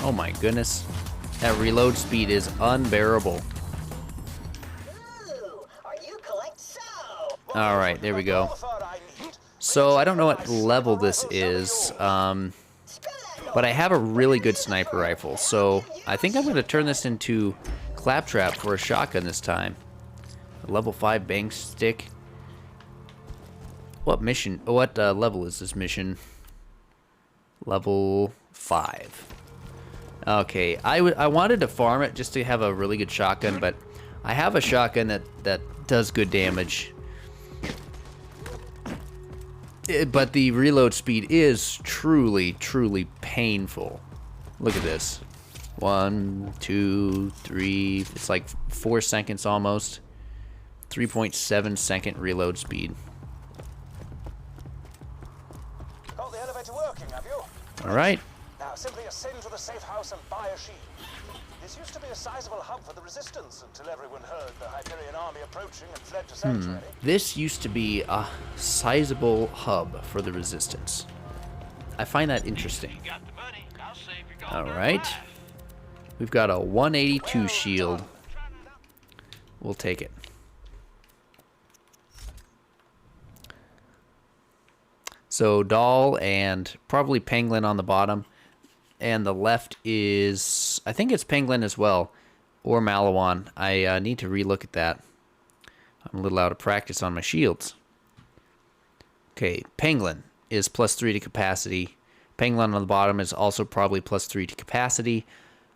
Oh my goodness. That reload speed is unbearable. Alright, there we go. So, I don't know what level this is, but I have a really good sniper rifle, so I think I'm going to turn this into Claptrap for a shotgun this time. A level 5 bang stick. What mission? What level is this mission? Level 5. Okay, I wanted to farm it just to have a really good shotgun, but I have a shotgun that does good damage. But the reload speed is truly, truly painful. Look at this. 1, 2, 3. It's like 4 seconds almost. 3.7 second reload speed. Got the elevator working, have you? All right. Now simply ascend to the safe house and buy a shield. This used to be a sizable hub for the resistance until everyone heard the Hyperion army approaching and fled to Sanctuary. This used to be a sizable hub for the resistance. I find that interesting. All right. We've got a 182 shield. We'll take it. So Doll and probably Penguin on the bottom. And the left is, I think it's Penguin as well, or Malawan. I need to relook at that. I'm a little out of practice on my shields. Okay, Penguin is +3 to capacity. Penguin on the bottom is also probably +3 to capacity.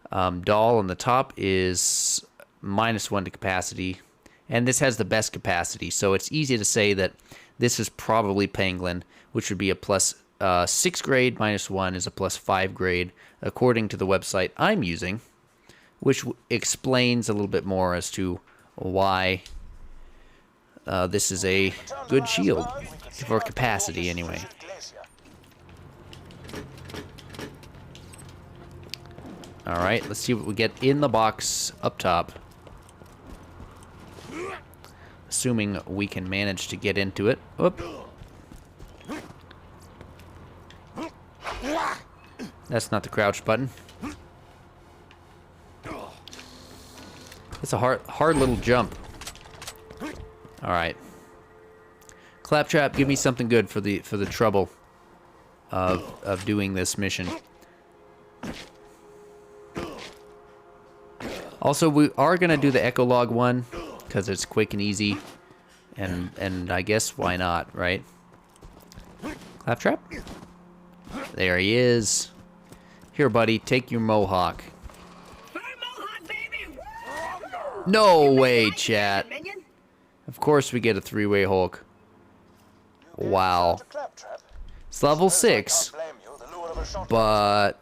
Doll on the top is -1 to capacity. And this has the best capacity, so it's easy to say that this is probably Penguin, which would be a +6 grade, -1 is a +5 grade, according to the website I'm using, which explains a little bit more as to why this is a good shield, for capacity anyway. Alright, let's see what we get in the box up top. Assuming we can manage to get into it. Whoop. That's not the crouch button. It's a hard little jump. All right. Claptrap, give me something good for the trouble of doing this mission. Also, we are gonna do the Echolog one because it's quick and easy, and I guess why not, right? Claptrap. There he is. Here, buddy, take your Mohawk. No way, chat. Of course we get a 3-way Hulk. Wow. It's level 6. But...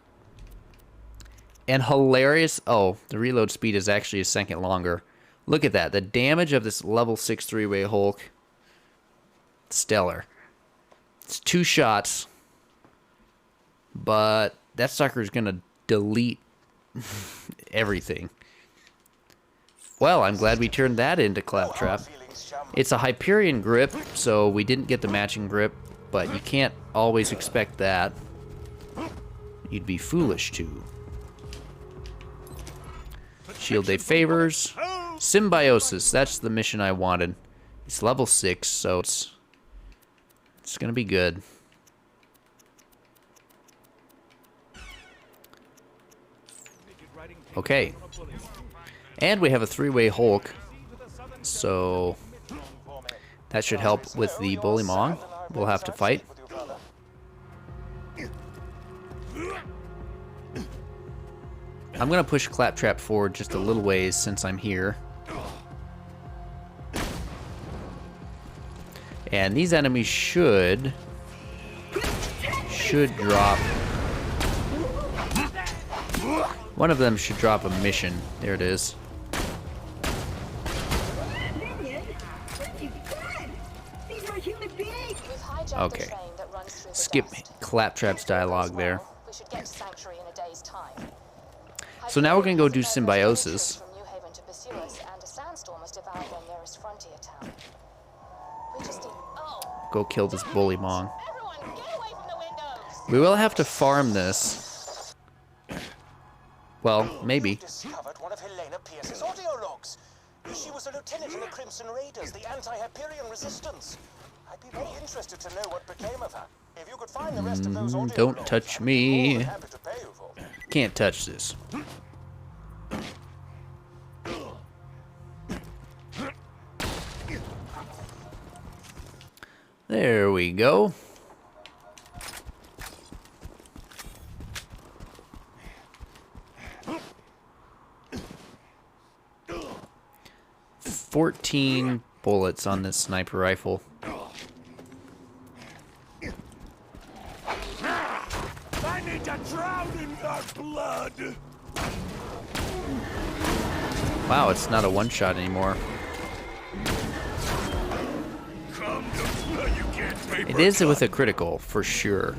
And hilarious... Oh, the reload speed is actually a second longer. Look at that. The damage of this level 6 3-way Hulk. Stellar. It's 2 shots. But that sucker's gonna delete everything. Well, I'm glad we turned that into Claptrap. It's a Hyperion grip, so we didn't get the matching grip, but you can't always expect that. You'd be foolish to. Shield Day favors. Symbiosis. That's the mission I wanted. It's level 6, so it's gonna be good. Okay. And we have a 3-way Hulk. So that should help with the Bullymong. We'll have to fight. I'm gonna push Claptrap forward just a little ways since I'm here. And these enemies should drop. One of them should drop a mission. There it is. Okay. Skip Claptrap's dialogue there. So now we're gonna go do Symbiosis. Go kill this Bullymong. We will have to farm this. Well, maybe. Discovered one of Helena Pierce's audio logs. She was a lieutenant in the Crimson Raiders, the anti-Hyperion resistance. I'd be very interested to know what became of her. If you could find the rest of those audio Don't logs, touch I'd be more me. than happy to pay you for them. Can't touch this. There we go. $14 bullets on this sniper rifle. I need to drown in the blood. Wow, it's not a one-shot anymore. It is with a critical, for sure.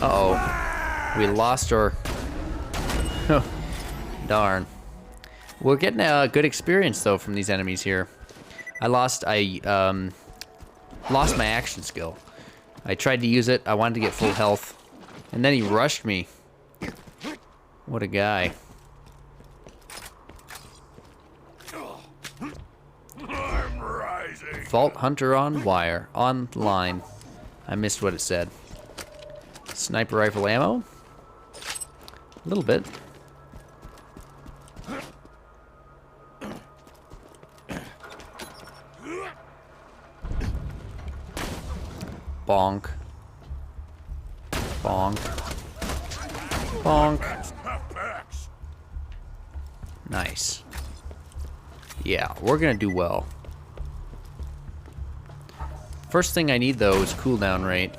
Uh-oh. We lost our... Darn. We're getting a good experience, though, from these enemies here. I lost my action skill. I tried to use it. I wanted to get full health. And then he rushed me. What a guy. I'm rising. Vault Hunter on wire. Online. I missed what it said. Sniper rifle ammo? A little bit. Bonk. Bonk. Bonk. Nice. Yeah, we're gonna do well. First thing I need, though, is cooldown rate.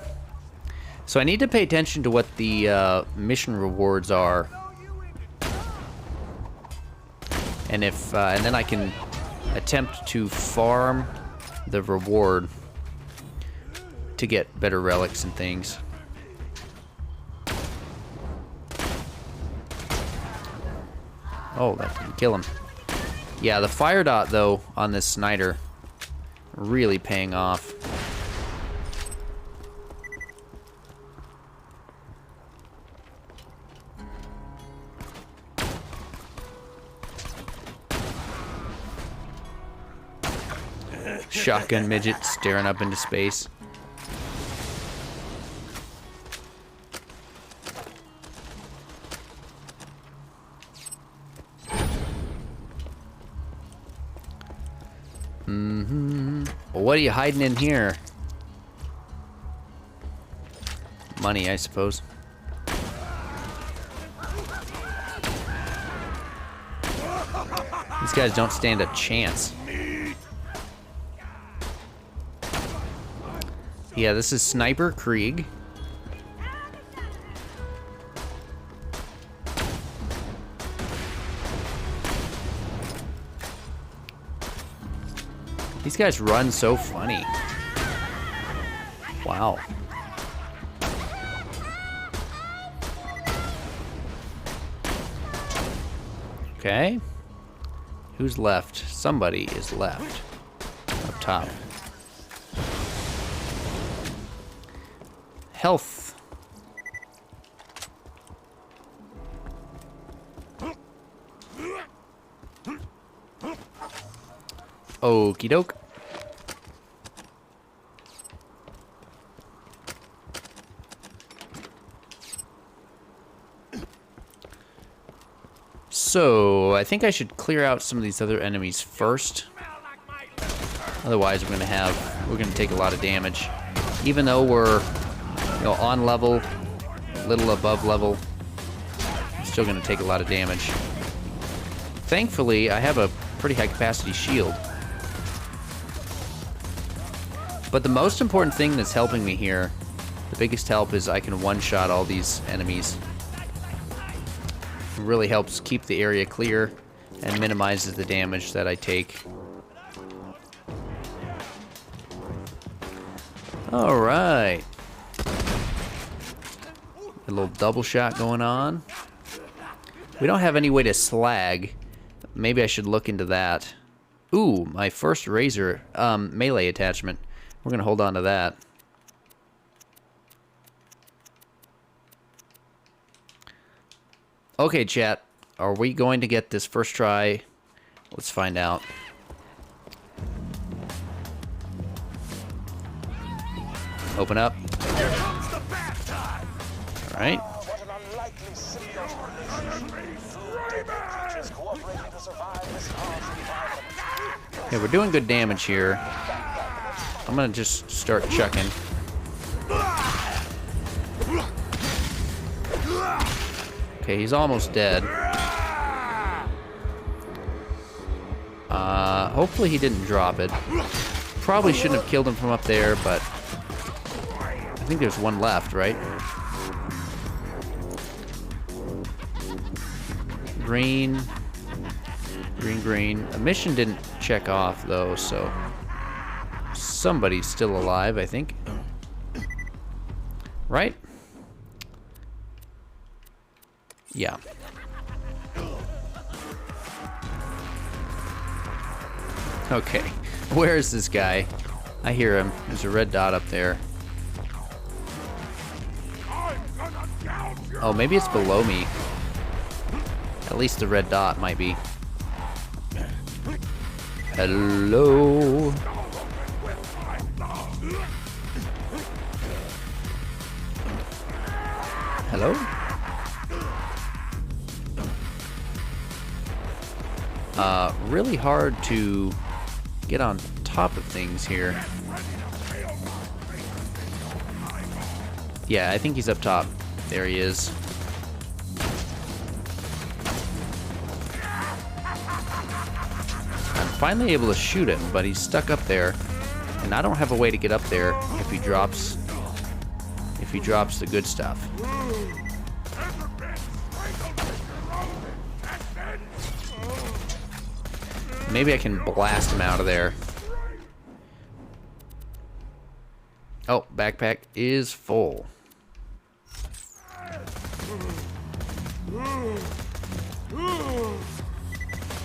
So I need to pay attention to what the mission rewards are. And if and then I can attempt to farm the reward to get better relics and things. Oh, that didn't kill him. Yeah, the fire dot, though, on this Snyder, really paying off. Shotgun midget staring up into space. Well, what are you hiding in here? Money, I suppose. These guys don't stand a chance. Yeah, this is Sniper+Krieg. These guys run so funny. Wow. Okay. Who's left? Somebody is left. Up top. health. Okie doke. So, I think I should clear out some of these other enemies first. Otherwise, we're gonna take a lot of damage. Even though we're, on level, a little above level, I'm still gonna take a lot of damage. Thankfully, I have a pretty high capacity shield. But the most important thing that's helping me here, the biggest help, is I can one-shot all these enemies. It really helps keep the area clear and minimizes the damage that I take. Alright. A little double shot going on. We don't have any way to slag. Maybe I should look into that. Ooh, my first razor melee attachment. We're gonna hold on to that. Okay, chat. Are we going to get this first try? Let's find out. Open up. Alright. Okay, we're doing good damage here. I'm gonna just start chucking. Okay, he's almost dead. Hopefully he didn't drop it. Probably shouldn't have killed him from up there, but I think there's one left, right? Green. Green, green. A mission didn't check off, though, so somebody's still alive, I think. Right? Yeah. Okay. Where is this guy? I hear him. There's a red dot up there. Oh, maybe it's below me. At least the red dot might be. Hello? Hello? Really hard to get on top of things here. Yeah, I think he's up top. There he is. I'm finally able to shoot him, but he's stuck up there, and I don't have a way to get up there if he drops the good stuff. Maybe I can blast him out of there. Oh, backpack is full.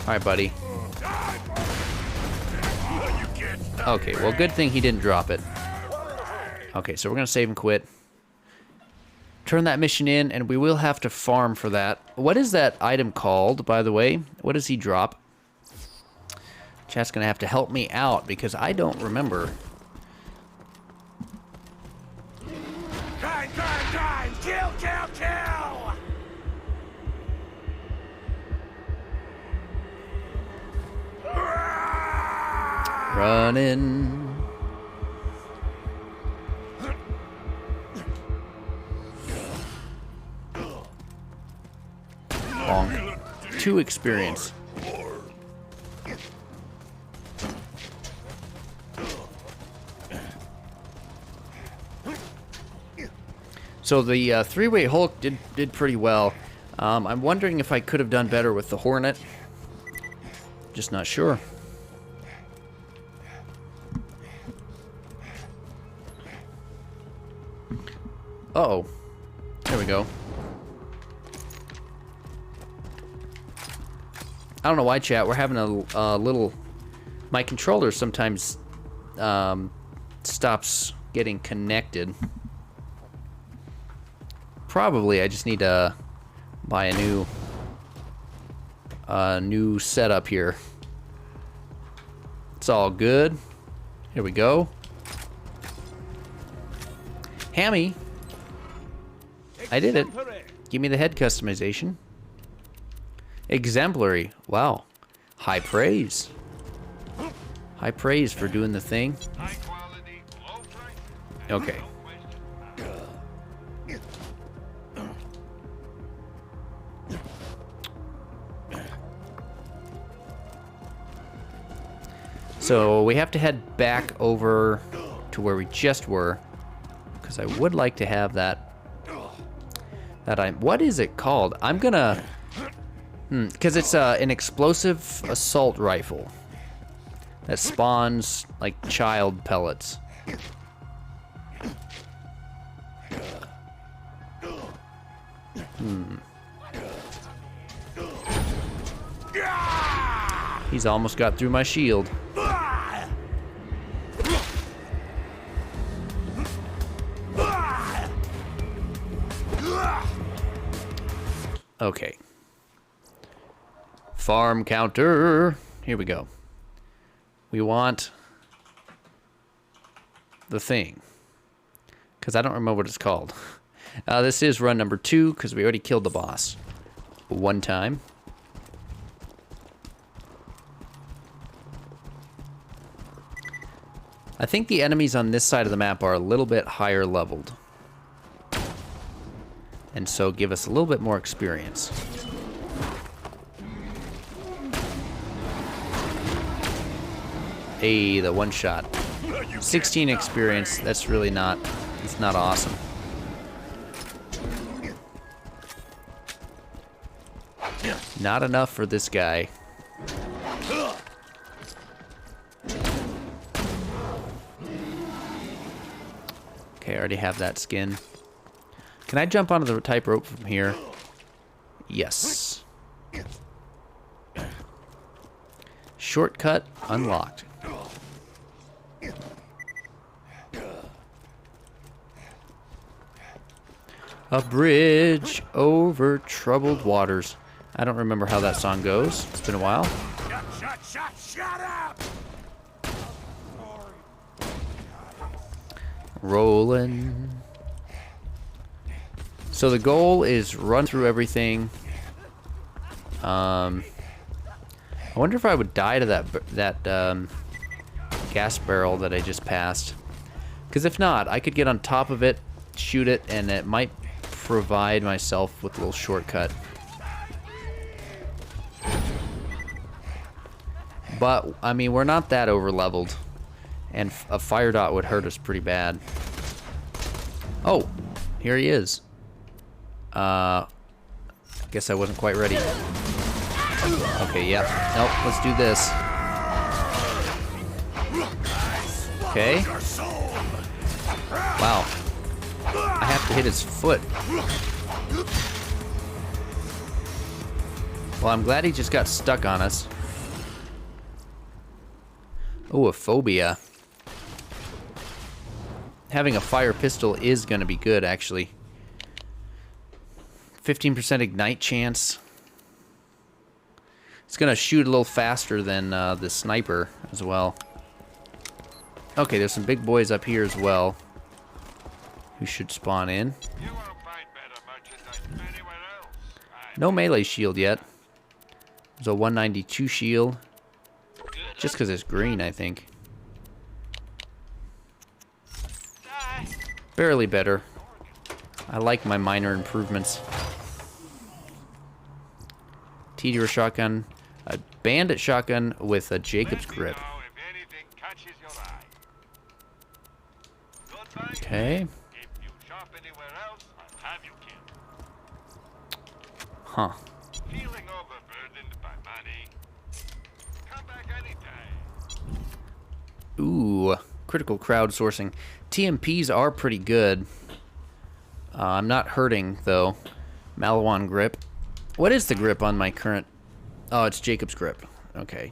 Alright, buddy. Okay, well, good thing he didn't drop it. Okay, so we're gonna save and quit. Turn that mission in, and we will have to farm for that. What is that item called, by the way? What does he drop? Chat's gonna have to help me out because I don't remember. Time! Kill! Running. Long. 2 experience. So the 3-way Hulk did pretty well. I'm wondering if I could have done better with the Hornet. Just not sure. Uh-oh. There we go. I don't know why, chat. We're having a little... My controller sometimes stops getting connected. probably I just need to buy a new setup here. It's all good. Here we go. Hammy, I did it. Give me the head customization. Exemplary. Wow. High praise. High praise for doing the thing. Okay. So we have to head back over to where we just were, because I would like to have that. What is it called? I'm gonna, because it's an explosive assault rifle that spawns like child pellets. He's almost got through my shield. Okay. Farm counter. Here we go. We want the thing, because I don't remember what it's called. This is run number 2, because we already killed the boss one time. I think the enemies on this side of the map are a little bit higher leveled, and so give us a little bit more experience. Hey, the one shot. 16 experience, that's really not, it's not awesome. Not enough for this guy. Okay, I already have that skin. Can I jump onto the type rope from here? Yes. Shortcut unlocked. A bridge over troubled waters. I don't remember how that song goes. It's been a while. Shut up! Rolling. So the goal is run through everything. I wonder if I would die to that gas barrel that I just passed. Because if not, I could get on top of it, shoot it, and it might provide myself with a little shortcut. But, I mean, we're not that over-leveled. And a fire dot would hurt us pretty bad. Oh, here he is. Guess I wasn't quite ready. Okay, yeah. Nope, let's do this. Okay. Wow. I have to hit his foot. Well, I'm glad he just got stuck on us. Oh, a phobia. Having a fire pistol is going to be good, actually. 15% ignite chance. It's going to shoot a little faster than the sniper as well. Okay, there's some big boys up here as well who should spawn in. No melee shield yet. There's a 192 shield. Just because it's green, I think. Barely better. I like my minor improvements. T-Deer shotgun. A bandit shotgun with a Jacob's grip. Okay. Huh. Ooh, critical crowdsourcing. TMPs are pretty good. I'm not hurting, though. Malawan grip. What is the grip on my current... Oh, it's Jacob's grip. Okay.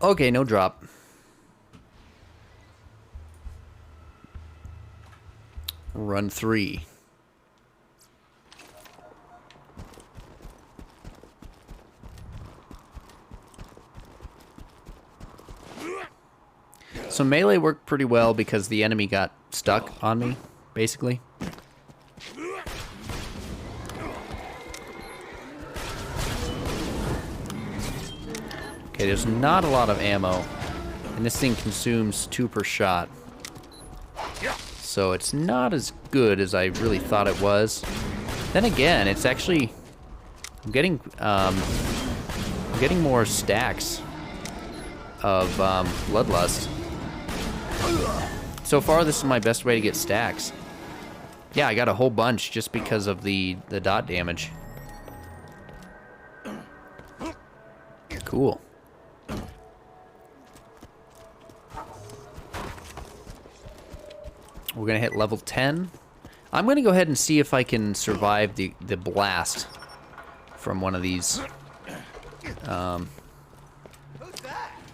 Okay, no drop. Run 3. So melee worked pretty well because the enemy got stuck on me, basically. Okay, there's not a lot of ammo, and this thing consumes 2 per shot. So it's not as good as I really thought it was. Then again, it's actually... I'm getting more stacks of Bloodlust. So far, this is my best way to get stacks. Yeah, I got a whole bunch just because of the dot damage. Cool. We're gonna hit level 10. I'm gonna go ahead and see if I can survive the blast from one of these.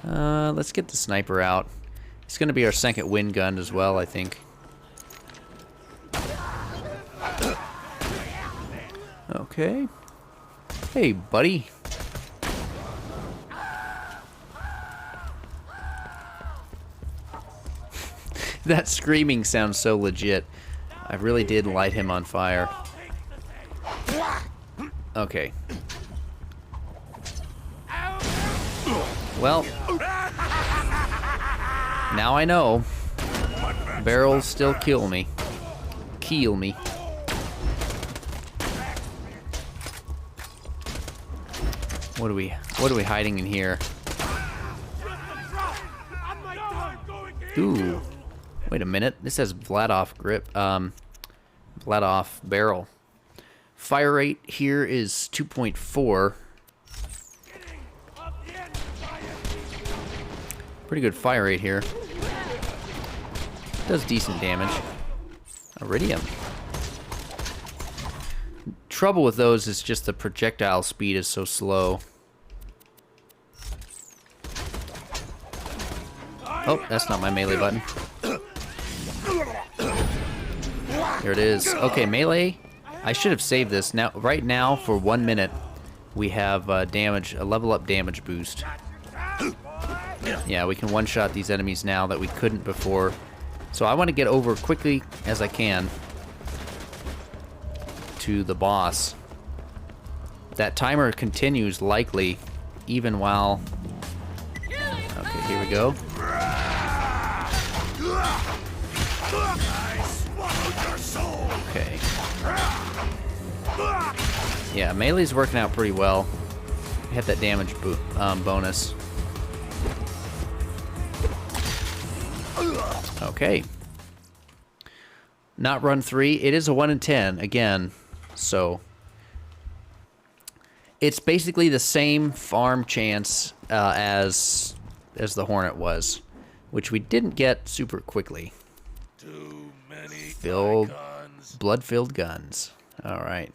Let's get the sniper out. It's gonna be our second wind gun as well, I think. Okay. Hey, buddy. That screaming sounds so legit. I really did light him on fire. Okay. Well, now I know. Barrels still kill me. Keel me. What are we hiding in here? Ooh. Wait a minute. This has Vladoff grip. Vladoff barrel. Fire rate here is 2.4. Pretty good fire rate here. Does decent damage. Iridium. Trouble with those is just the projectile speed is so slow. Oh, that's not my melee button. There it is. Okay, melee. I should have saved this. Now, right now, for 1 minute, we have damage, a level up damage boost. Yeah, we can one-shot these enemies now that we couldn't before. So I want to get over quickly as I can to the boss. That timer continues likely even while... Okay, here we go. Okay. Yeah, melee's working out pretty well. Hit that damage bonus. Okay. Not run 3. It is a 1 in 10 again. So it's basically the same farm chance as the Hornet was, which we didn't get super quickly. Too many blood-filled guns. All right.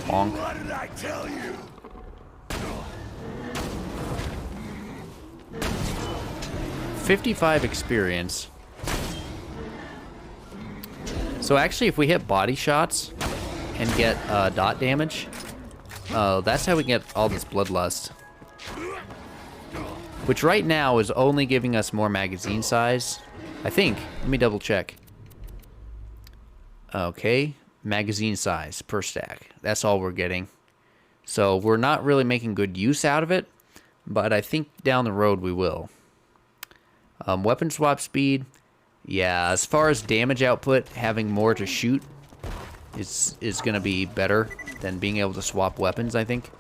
Bonk. What did I tell you? 55 experience. So actually, if we hit body shots and get dot damage, that's how we get all this bloodlust. Which right now is only giving us more magazine size. I think. Let me double check. Okay. Magazine size per stack. That's all we're getting. So we're not really making good use out of it, but I think down the road we will. Weapon swap speed. Yeah, as far as damage output, having more to shoot is going to be better than being able to swap weapons, I think.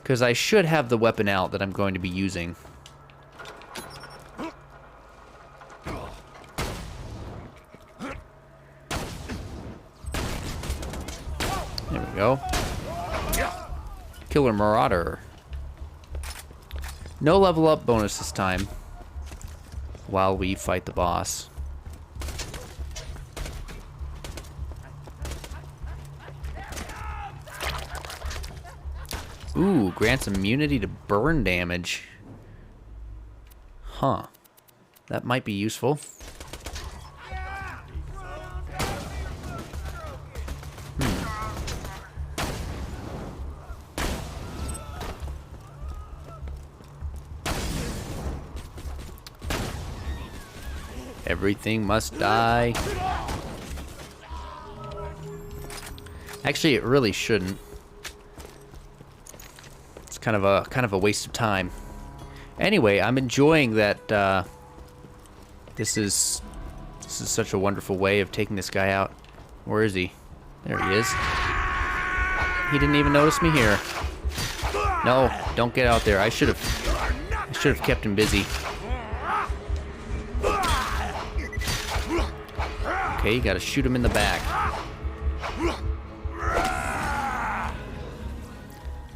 Because I should have the weapon out that I'm going to be using. There we go. Killer Marauder. No level up bonus this time while we fight the boss. Ooh, grants immunity to burn damage. Huh. That might be useful. Everything must die. Actually, it really shouldn't. It's kind of a waste of time. Anyway, I'm enjoying that. This is such a wonderful way of taking this guy out. Where is he? There he is. He didn't even notice me here. No, don't get out there. I should have kept him busy. Okay, you gotta shoot him in the back.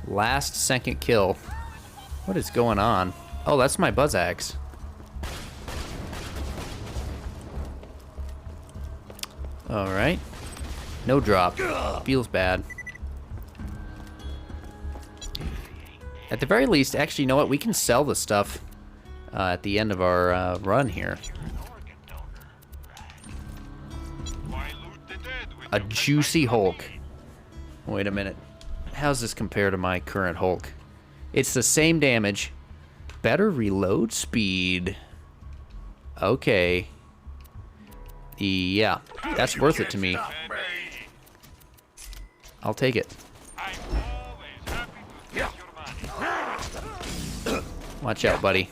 Last second kill. What is going on? Oh, that's my buzz axe. Alright. No drop. Feels bad. At the very least, actually, you know what? We can sell the stuff at the end of our run here. A juicy Hulk. Wait a minute. How's this compare to my current Hulk? It's the same damage. Better reload speed. Okay. Yeah, that's worth it to me. I'll take it. Watch out, buddy.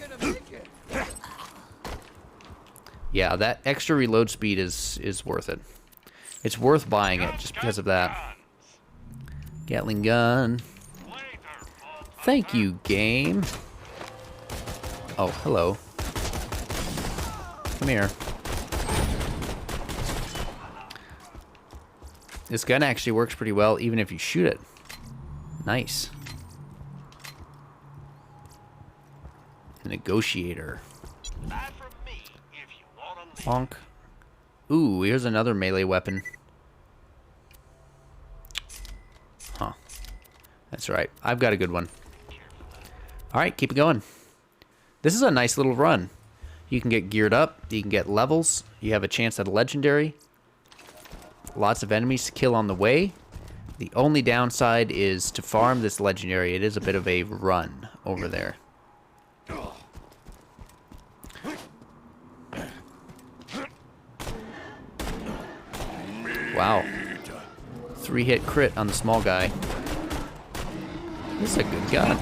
Yeah, that extra reload speed is worth it. It's worth buying it just because of that. Gatling gun. Thank you, game. Oh, hello. Come here. This gun actually works pretty well even if you shoot it. Nice. The negotiator. Bonk. Ooh, here's another melee weapon. Huh. That's right. I've got a good one. Alright, keep it going. This is a nice little run. You can get geared up. You can get levels. You have a chance at a legendary. Lots of enemies to kill on the way. The only downside is to farm this legendary. It is a bit of a run over there. Wow. 3-hit crit on the small guy. This is a good gun.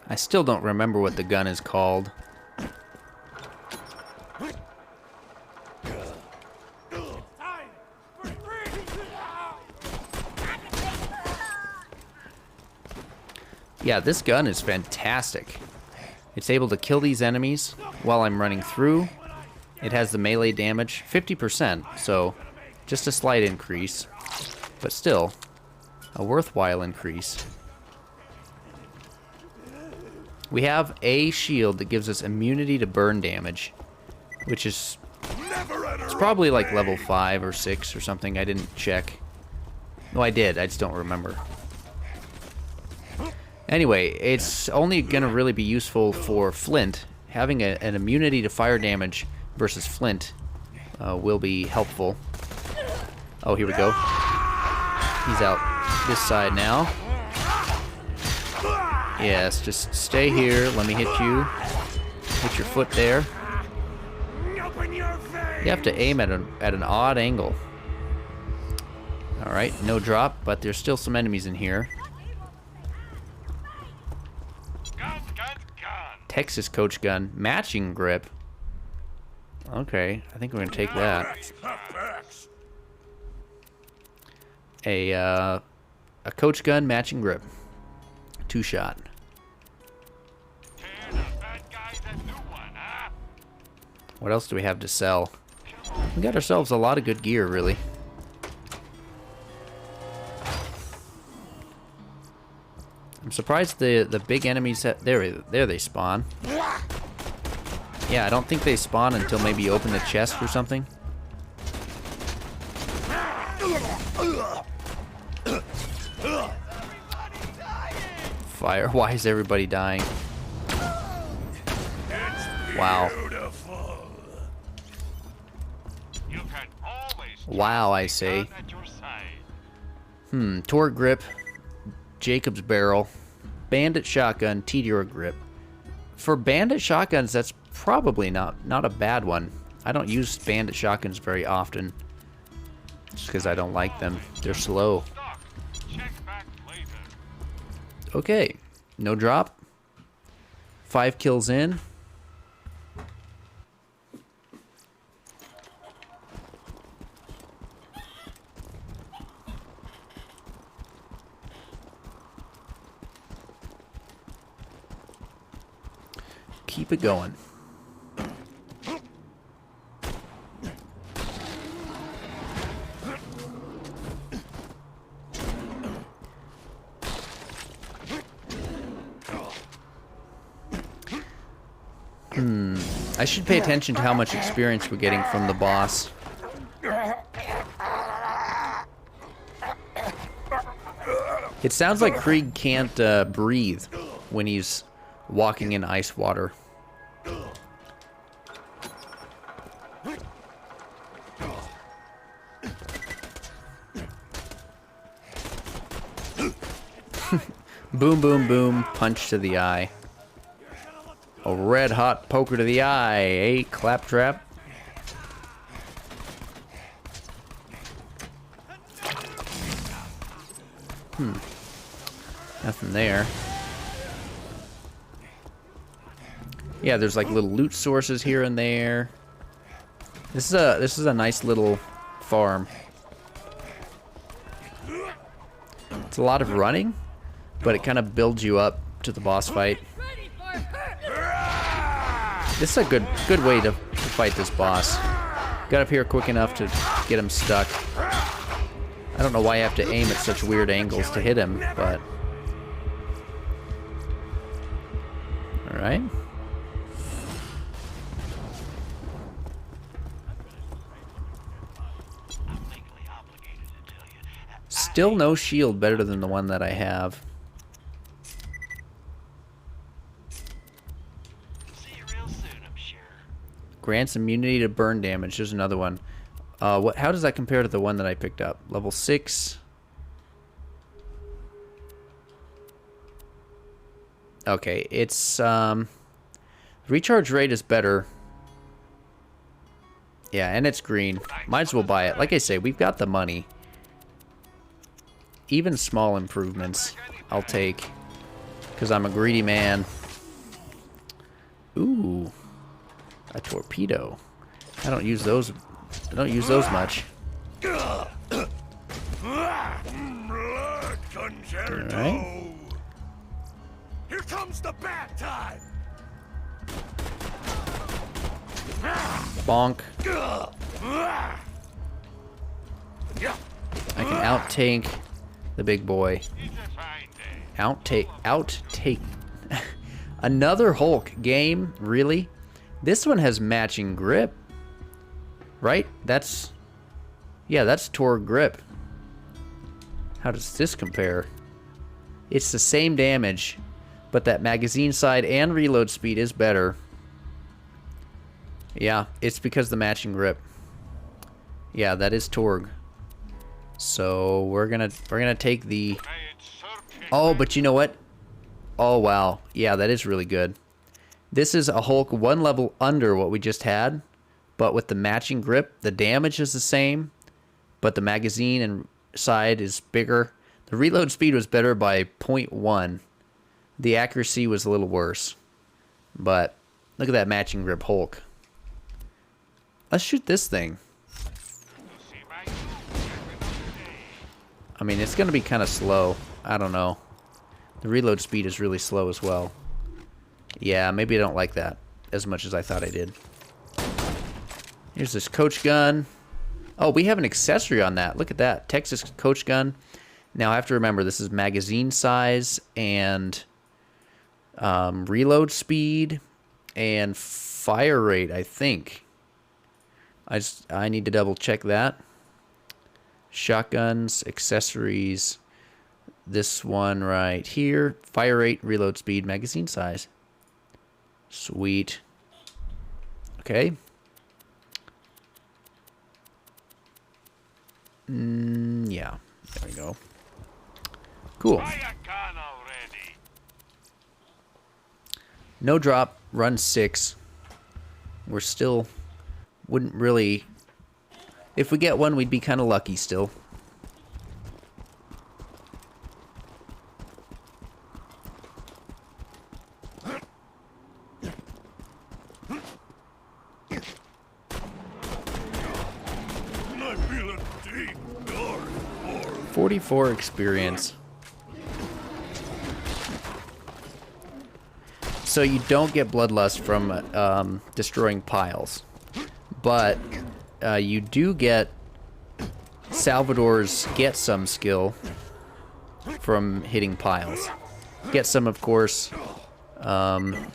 I still don't remember what the gun is called. Yeah, this gun is fantastic. It's able to kill these enemies while I'm running through. It has the melee damage, 50%, so just a slight increase, but still a worthwhile increase. We have a shield that gives us immunity to burn damage, which is it's probably like level 5 or 6 or something. I didn't check. No, I did. I just don't remember. Anyway, it's only going to really be useful for Flint. Having an immunity to fire damage versus Flint will be helpful. Oh, here we go. He's out this side now. Yes, just stay here. Let me hit you. Hit your foot there. You have to aim at an odd angle. Alright, no drop, but there's still some enemies in here. Texas coach gun. Matching grip. Okay, I think we're going to take that. A coach gun, matching grip. 2-shot. What else do we have to sell? We got ourselves a lot of good gear, really. I'm surprised the big enemies there they spawn. Yeah, I don't think they spawn until maybe you open the chest or something. Fire. Why is everybody dying? Wow. Wow, I say. Torque grip, Jacob's barrel, bandit shotgun, Tediore grip. For bandit shotguns, that's probably not a bad one. I don't use bandit shotguns very often, just because I don't like them. They're slow. Okay, no drop. 5 kills in. Keep it going. I should pay attention to how much experience we're getting from the boss. It sounds like Krieg can't breathe when he's walking in ice water. Boom, boom, boom, punch to the eye. A red hot poker to the eye, eh, Claptrap? Nothing there. Yeah, there's like little loot sources here and there. This is a nice little farm. It's a lot of running, but it kind of builds you up to the boss fight. This is a good way to fight this boss. Got up here quick enough to get him stuck. I don't know why I have to aim at such weird angles to hit him, but... Alright. Still no shield better than the one that I have. Grants immunity to burn damage. There's another one. How does that compare to the one that I picked up? Level 6. Okay, it's recharge rate is better. Yeah, and it's green. Might as well buy it. Like I say, we've got the money. Even small improvements, I'll take, because I'm a greedy man. Ooh. A torpedo. I don't use those. I don't use those much. All right. Here comes the bad time. Bonk. I can out-tank the big boy. Out-take. Another Hulk game? Really? This one has matching grip, right? That's Torque grip. How does this compare? It's the same damage, but that magazine side and reload speed is better. Yeah, it's because the matching grip. Yeah, that is Torgue. So we're gonna take the... Oh, but you know what? Oh wow, yeah, that is really good. This is a Hulk one level under what we just had, but with the matching grip, the damage is the same, but the magazine and side is bigger. The reload speed was better by 0.1. The accuracy was a little worse. But look at that matching grip Hulk. Let's shoot this thing. I mean, it's going to be kind of slow. I don't know. The reload speed is really slow as well. Yeah, maybe I don't like that as much as I thought I did. Here's this coach gun. Oh, we have an accessory on that. Look at that. Texas coach gun. Now, I have to remember, this is magazine size and reload speed and fire rate, I think. I need to double check that. Shotguns, accessories. This one right here. Fire rate, reload speed, magazine size. Sweet. Okay. Yeah. There we go. Cool. No drop. Run 6. We're still... Wouldn't really... If we get one, we'd be kind of lucky still. I feel a deep, dark horror. 44 experience. So you don't get bloodlust from destroying piles. But you do get Salvador's get some skill from hitting piles. Get some, of course. I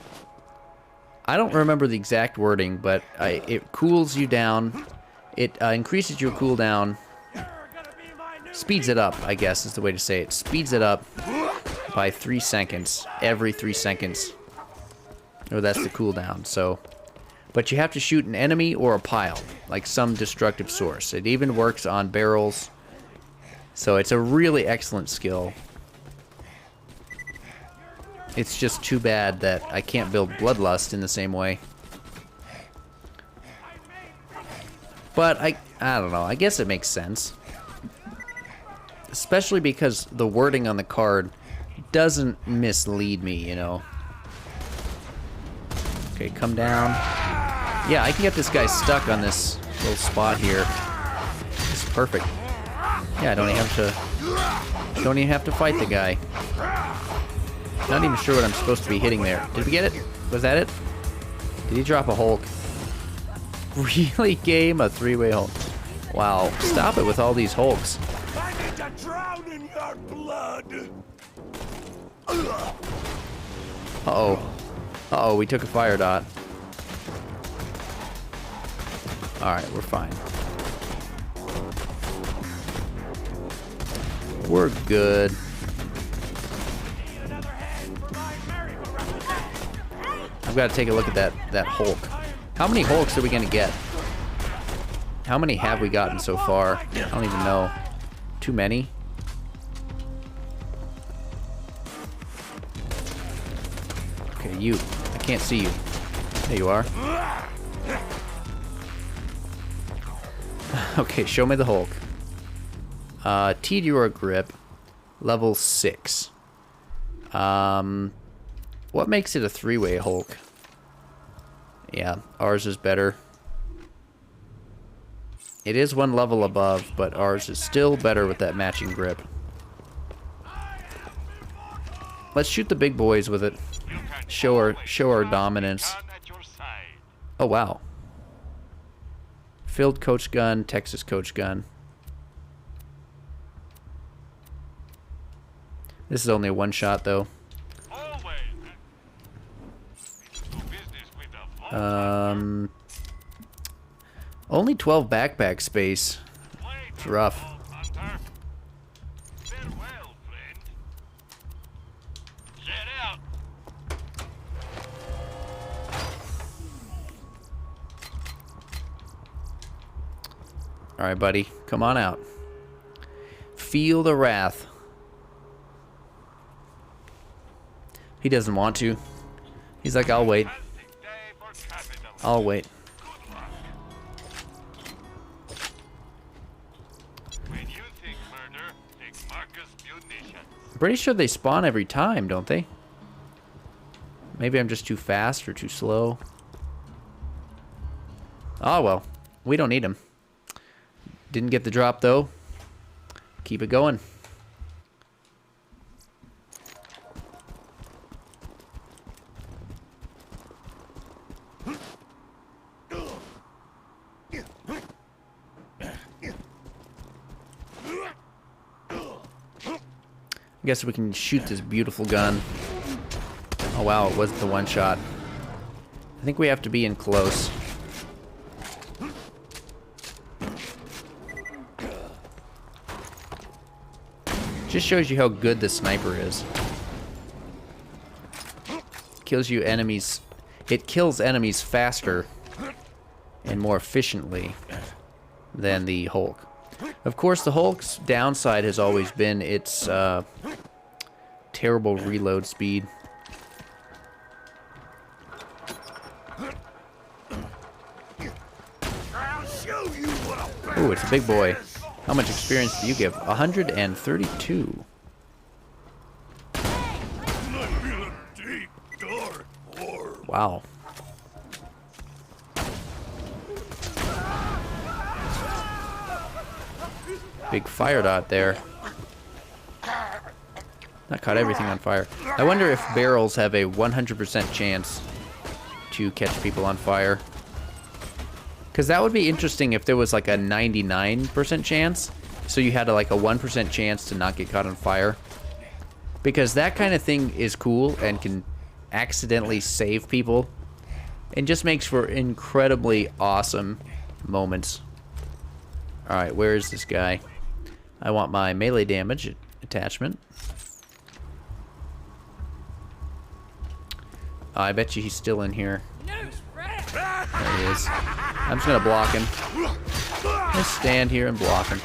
don't remember the exact wording, but it cools you down. It increases your cooldown. Speeds it up, I guess is the way to say it. Speeds it up by 3 seconds. Every 3 seconds. Oh, that's the cooldown, so... But you have to shoot an enemy or a pile, like some destructive source. It even works on barrels. So it's a really excellent skill. It's just too bad that I can't build Bloodlust in the same way. But I don't know, I guess it makes sense. Especially because the wording on the card doesn't mislead me, you know. Okay, come down. Yeah, I can get this guy stuck on this little spot here. This is perfect. Yeah, I don't even have to fight the guy. Not even sure what I'm supposed to be hitting there. Did we get it? Was that it? Did he drop a Hulk? Really, game? A 3-way Hulk? Wow, stop it with all these Hulks. I need to drown in your blood. Uh-oh. Uh-oh, we took a fire dot. Alright, we're fine. We're good. I've got to take a look at that Hulk. How many Hulks are we going to get? How many have we gotten so far? I don't even know. Too many? Okay, you. I can't see you. There you are. Okay, show me the Hulk. T-Dura grip. Level 6. What makes it a 3-way Hulk? Yeah, ours is better. It is one level above, but ours is still better with that matching grip. Let's shoot the big boys with it. Show our dominance. Oh wow. Field coach gun, Texas coach gun. This is only a one shot though. Only 12 backpack space. It's rough. Alright, buddy. Come on out. Feel the wrath. He doesn't want to. He's like, I'll wait. I'll wait. I'm pretty sure they spawn every time, don't they? Maybe I'm just too fast or too slow. Oh well. We don't need them. Didn't get the drop though. Keep it going. I guess we can shoot this beautiful gun. Oh wow, it wasn't the one shot. I think we have to be in close. Just shows you how good the sniper is. Kills you enemies. It kills enemies faster and more efficiently than the Hulk. Of course, the Hulk's downside has always been its terrible reload speed. Ooh, it's a big boy. How much experience do you give? 132. Wow. Big fire dot there. That caught everything on fire. I wonder if barrels have a 100% chance to catch people on fire. Because that would be interesting if there was like a 99% chance. So you had like a 1% chance to not get caught on fire. Because that kind of thing is cool and can accidentally save people. And just makes for incredibly awesome moments. Alright, where is this guy? I want my melee damage attachment. Oh, I bet you he's still in here. There he is. I'm just gonna block him. Just stand here and block him.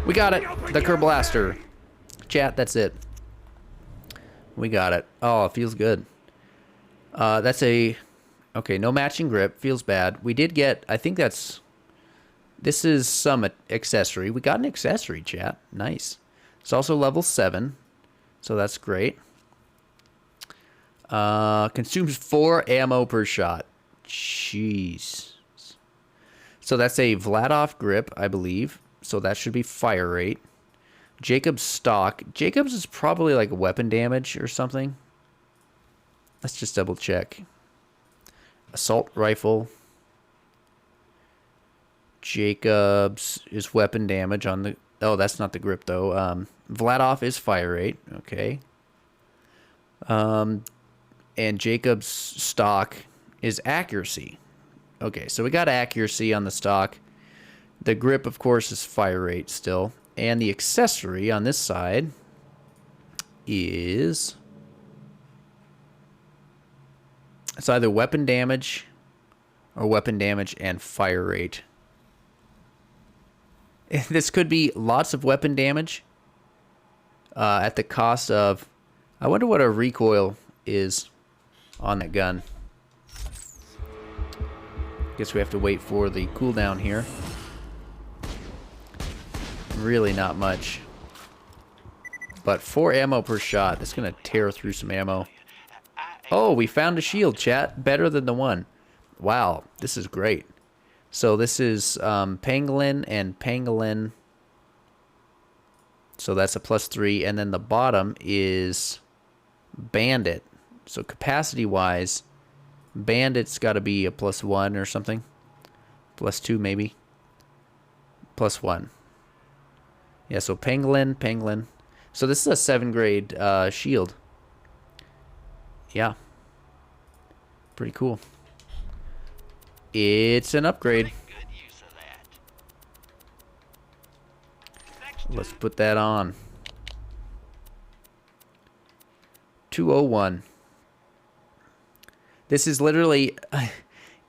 We got it! The Kerr Blaster. Chat, that's it. We got it. Oh, it feels good. That's a... Okay, no matching grip. Feels bad. We did get... I think that's... This is some accessory. We got an accessory, chat. Nice. It's also level 7. So that's great. Consumes 4 ammo per shot. Jeez. So that's a Vladov grip, I believe. So that should be fire rate. Jacob's stock. Jacob's is probably like weapon damage or something. Let's just double check. Assault rifle. Jacob's is weapon damage on the... Oh, that's not the grip, though. Vladov is fire rate. Okay. And Jacob's stock is accuracy. Okay, so we got accuracy on the stock. The grip, of course, is fire rate still. And the accessory on this side is... It's either weapon damage or weapon damage and fire rate. This could be lots of weapon damage at the cost of... I wonder what a recoil is on that gun. Guess we have to wait for the cooldown here. Really not much. But 4 ammo per shot. That's going to tear through some ammo. Oh, we found a shield, chat. Better than the one. Wow, this is great. So this is Pangolin and Pangolin. So that's a +3. And then the bottom is Bandit. So capacity-wise, Bandit's got to be a +1 or something. +2 maybe. +1. Yeah, so Pangolin, Pangolin. So this is a 7 grade shield. Yeah. Pretty cool. It's an upgrade. Let's put that on. 201. This is literally...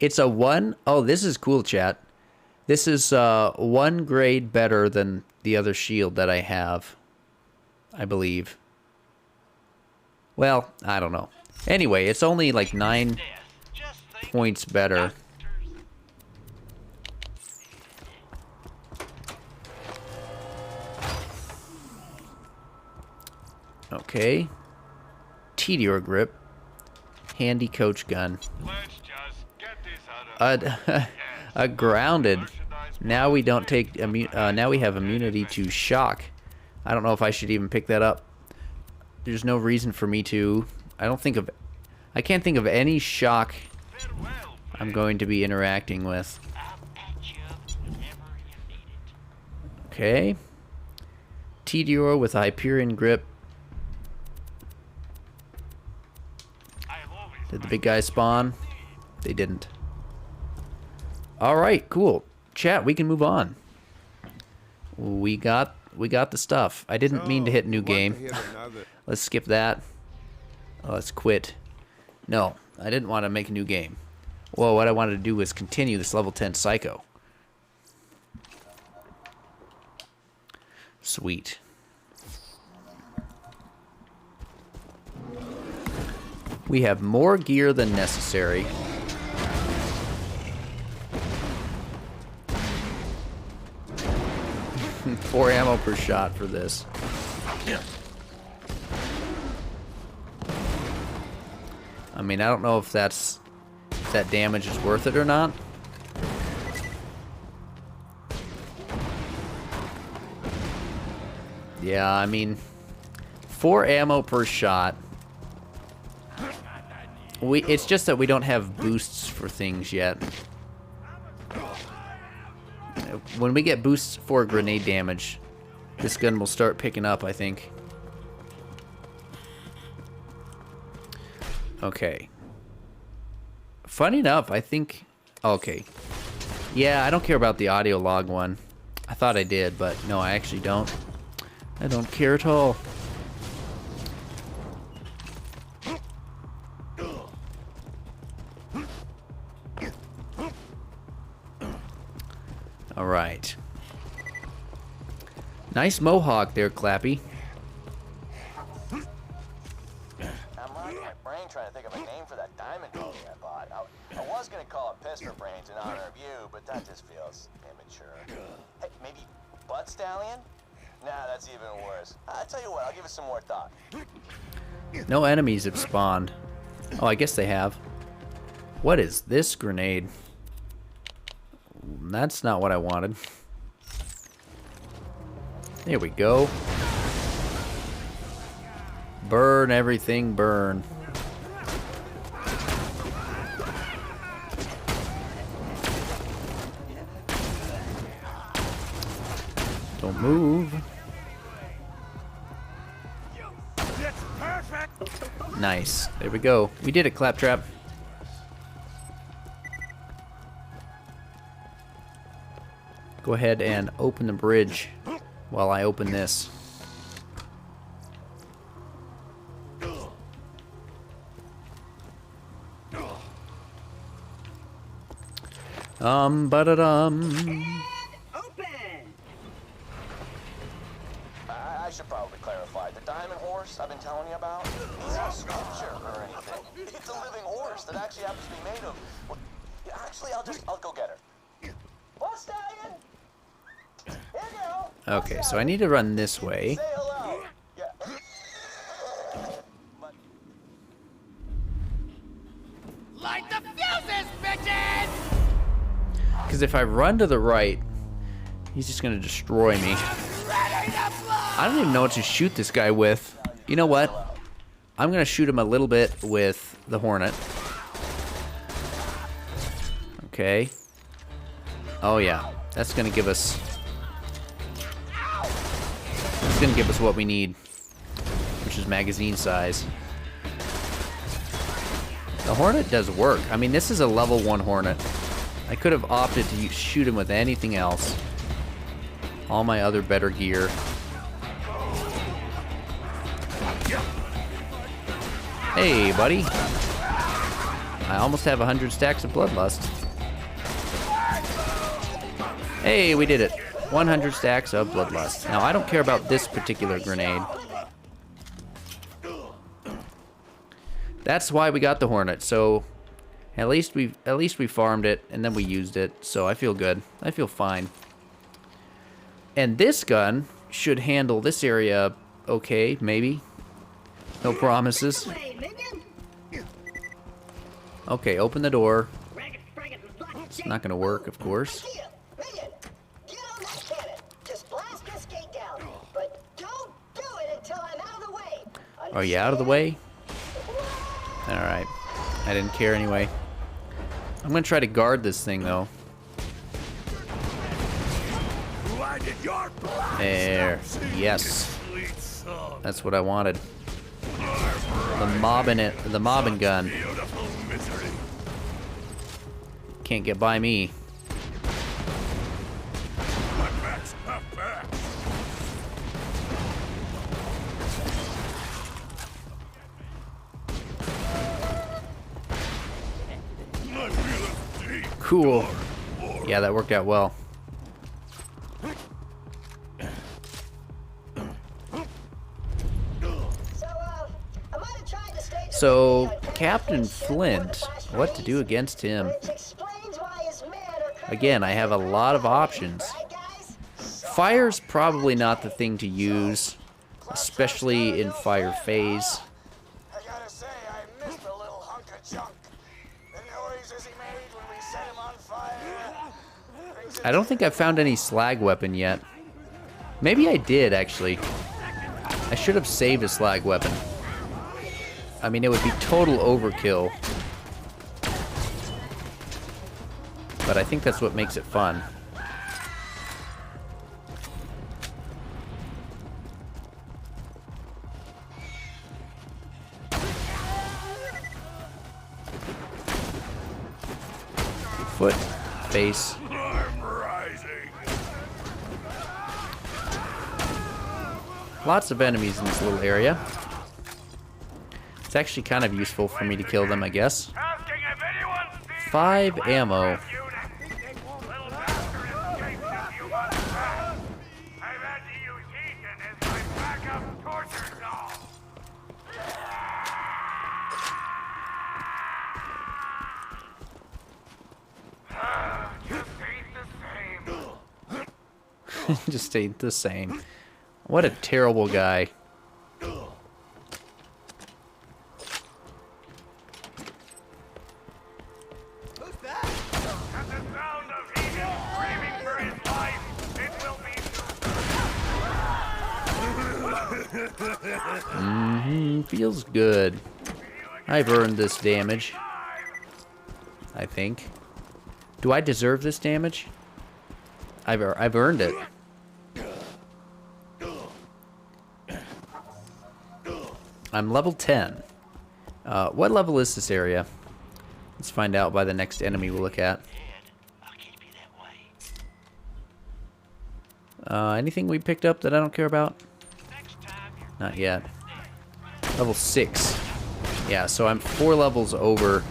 It's a 1... Oh, this is cool, chat. This is 1 grade better than the other shield that I have. I believe. Well, I don't know. Anyway, it's only like 9 points better. Okay. Meteor grip. Handy coach gun. A grounded. Now we don't take now we have immunity to shock. I don't know if I should even pick that up. There's no reason for me to. I can't think of any shock I'm going to be interacting with. Okay. TDR with Hyperion grip. Did the big guys spawn? They didn't. Alright, cool. Chat, we can move on. We got the stuff. I didn't mean to hit new game. Let's skip that. Let's quit. No, I didn't want to make a new game. Well, what I wanted to do was continue this level 10 Psycho. Sweet. We have more gear than necessary. Four ammo per shot for this. I mean, I don't know if that damage is worth it or not. Yeah, I mean, 4 ammo per shot. It's just that we don't have boosts for things yet. When we get boosts for grenade damage, this gun will start picking up, I think. Okay. Funny enough, I think... Okay. Yeah, I don't care about the audio log one. I thought I did, but no, I actually don't. I don't care at all. All right. Nice mohawk there, Clappy. I'm racking my brain trying to think of a name for that diamond trophy I bought. I was gonna call it Pistor Brains in honor of you, but that just feels immature. Hey, maybe Butt Stallion? Nah, that's even worse. I tell you what, I'll give it some more thought. No enemies have spawned. Oh, I guess they have. What is this grenade? That's not what I wanted. There we go. Burn everything, burn. Don't move. Nice. There we go. We did it, Claptrap. Go ahead and open the bridge while I open this. Ba-da-dum. I should probably clarify. The diamond horse I've been telling you about, it's not sculpture or anything. It's a living horse that actually happens to be made of... Well, actually, I'll go get her. What, Stallion? Here you go. Okay, so I need to run this way. Say hello. Yeah. Light the fuses, bitches! Because if I run to the right, he's just going to destroy me. I don't even know what to shoot this guy with. You know what? I'm going to shoot him a little bit with the Hornet. Okay. Oh yeah, that's going to give us... It's going to give us what we need, which is magazine size. The Hornet does work. I mean, this is a level 1 Hornet. I could have opted to shoot him with anything else. All my other better gear. Hey, buddy. I almost have 100 stacks of Bloodlust. Hey, we did it. 100 stacks of Bloodlust. Now, I don't care about this particular grenade. That's why we got the Hornet. So, at least we farmed it and then we used it. So I feel good. I feel fine. And this gun should handle this area okay, maybe. No promises. Okay, open the door. It's not gonna work, of course. Are you out of the way? Alright. I didn't care anyway. I'm gonna try to guard this thing, though. Light There. Yes. That's what I wanted. The mobbing gun. Can't get by me. Cool. Yeah, that worked out well. So, Captain Flint, what to do against him? Again, I have a lot of options. Fire's probably not the thing to use, especially in fire phase. I gotta say, I missed a little hunk of junk. The noises he made when we set him on fire. I don't think I've found any slag weapon yet. Maybe I did, actually. I should have saved a slag weapon. I mean, it would be total overkill. But I think that's what makes it fun. Foot, face. Lots of enemies in this little area. It's actually kind of useful for me to kill them, I guess. 5 ammo. Just ain't the same. What a terrible guy. Feels good. I've earned this damage. I think. Do I deserve this damage? I've earned it. I'm level 10. What level is this area? Let's find out by the next enemy we'll look at. Anything we picked up that I don't care about? Not yet. Level 6. Yeah, so I'm 4 levels over.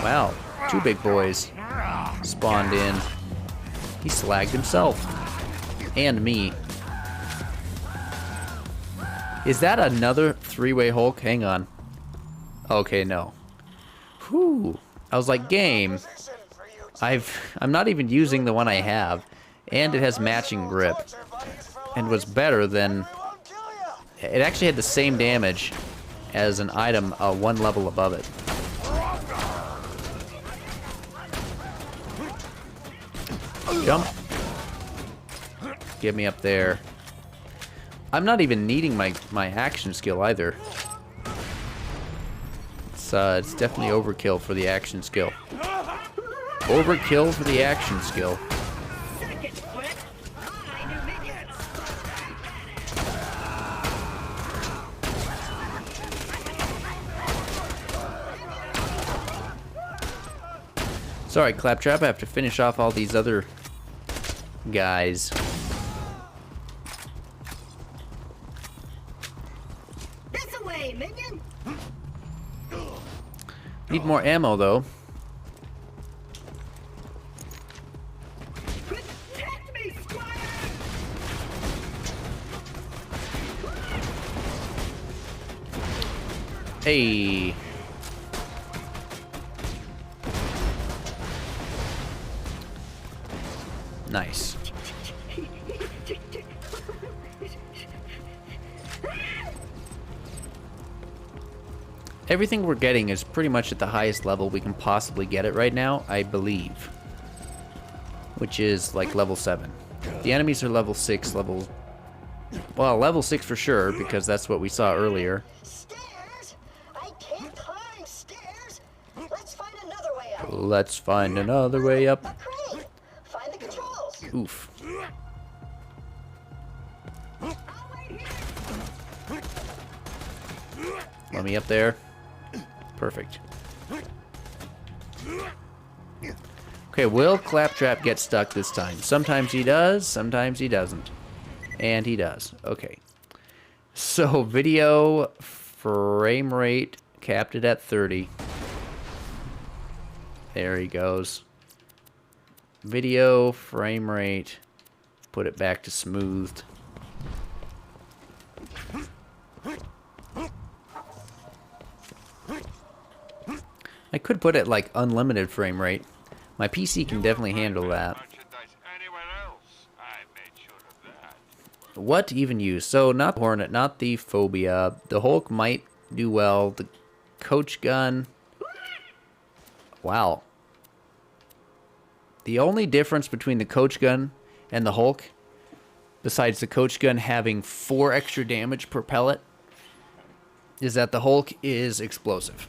Wow, 2 big boys spawned in. He slagged himself. And me. Is that another 3-way Hulk? Hang on. Okay, no. Whew. I was like, game. I'm not even using the one I have. And it has matching grip. And was better than... It actually had the same damage as an item 1 level above it. Jump. Get me up there. I'm not even needing my action skill either. It's definitely overkill for the action skill. Overkill for the action skill. Sorry, Claptrap, I have to finish off all these other guys. This away, minion. Need more ammo, though. Protect me, squire. Hey. Nice. Everything we're getting is pretty much at the highest level we can possibly get it right now, I believe. Which is like level 7. The enemies are level 6, well, level 6 for sure, because that's what we saw earlier. Stairs? I can't climb stairs. Let's find another way up. Find the controls. Oof. Let me up there. Perfect. Okay, will Claptrap get stuck this time? Sometimes he does, sometimes he doesn't. And he does. Okay. So, video frame rate capped it at 30. There he goes. Video frame rate. Put it back to smoothed. I could put it like unlimited frame rate. My PC can definitely handle that. What to even use? So, not the Hornet, not the Phobia. The Hulk might do well. The Coach Gun. Wow. The only difference between the Coach Gun and the Hulk, besides the Coach Gun having 4 extra damage per pellet, is that the Hulk is explosive.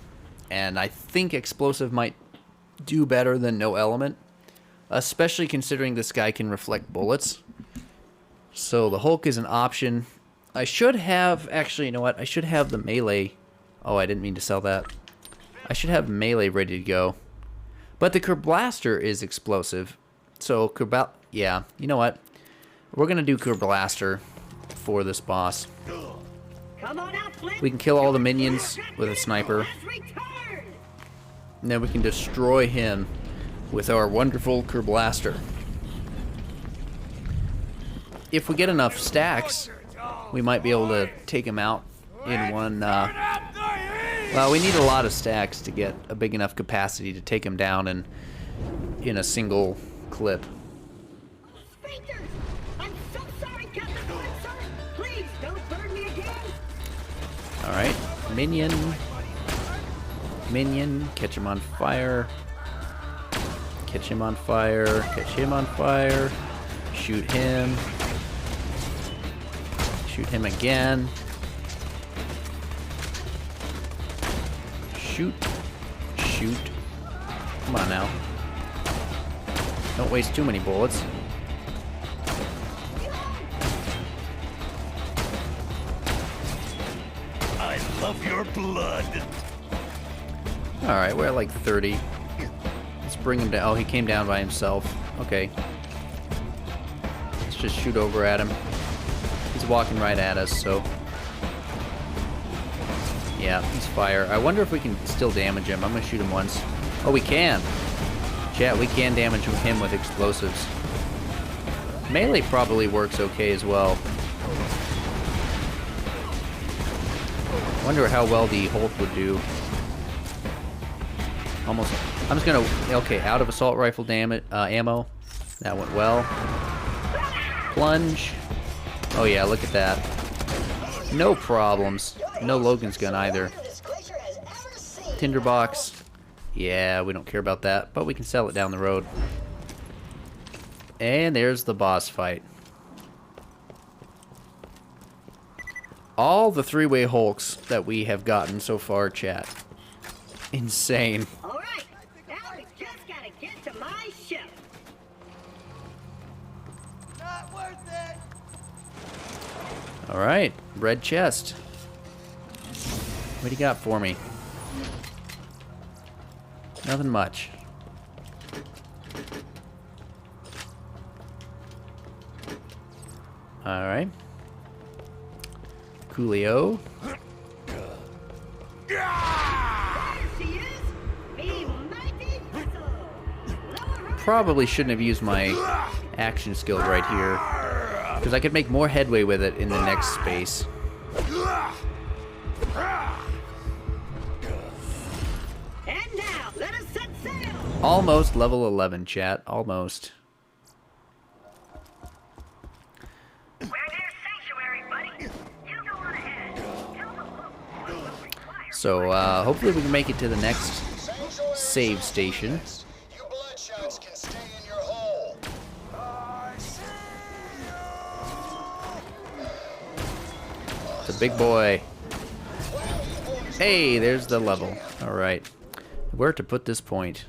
And I think explosive might do better than no element, especially considering this guy can reflect bullets. So the Hulk is an option. I should have, actually, you know what? I should have the melee. Oh, I didn't mean to sell that. I should have melee ready to go. But the Kerblaster is explosive. So, yeah, you know what? We're going to do Kerblaster for this boss. We can kill all the minions with a sniper. And then we can destroy him with our wonderful Kerblaster. If we get enough stacks, we might be able to take him out in one... well, we need a lot of stacks to get a big enough capacity to take him down in a single clip. Alright, minion, catch him on fire, catch him on fire, catch him on fire, shoot him again, shoot, come on now, don't waste too many bullets. I love your blood. Alright, we're at like 30. Let's bring him down. Oh, he came down by himself. Okay. Let's just shoot over at him. He's walking right at us, so... yeah, he's fire. I wonder if we can still damage him. I'm gonna shoot him once. Oh, we can! Chat, we can damage him with explosives. Melee probably works okay as well. Wonder how well the Hulk would do. Almost. I'm just gonna. Okay, out of assault rifle ammo. That went well. Plunge. Oh yeah, look at that. No problems. No Logan's gun either. Tinderbox. Yeah, we don't care about that, but we can sell it down the road. And there's the boss fight. All the 3-way Hulks that we have gotten so far, chat. Insane. Alright, now we just gotta get to my ship. Not worth it. Alright, red chest. What do you got for me? Nothing much. Alright. Coolio. Probably shouldn't have used my action skill right here, because I could make more headway with it in the next space. And now, let us set sail. Almost level 11, chat. Almost. So, hopefully we can make it to the next save station. You bloodshots can stay in your hole. It's a big boy. Hey, there's the level. Alright. Where to put this point?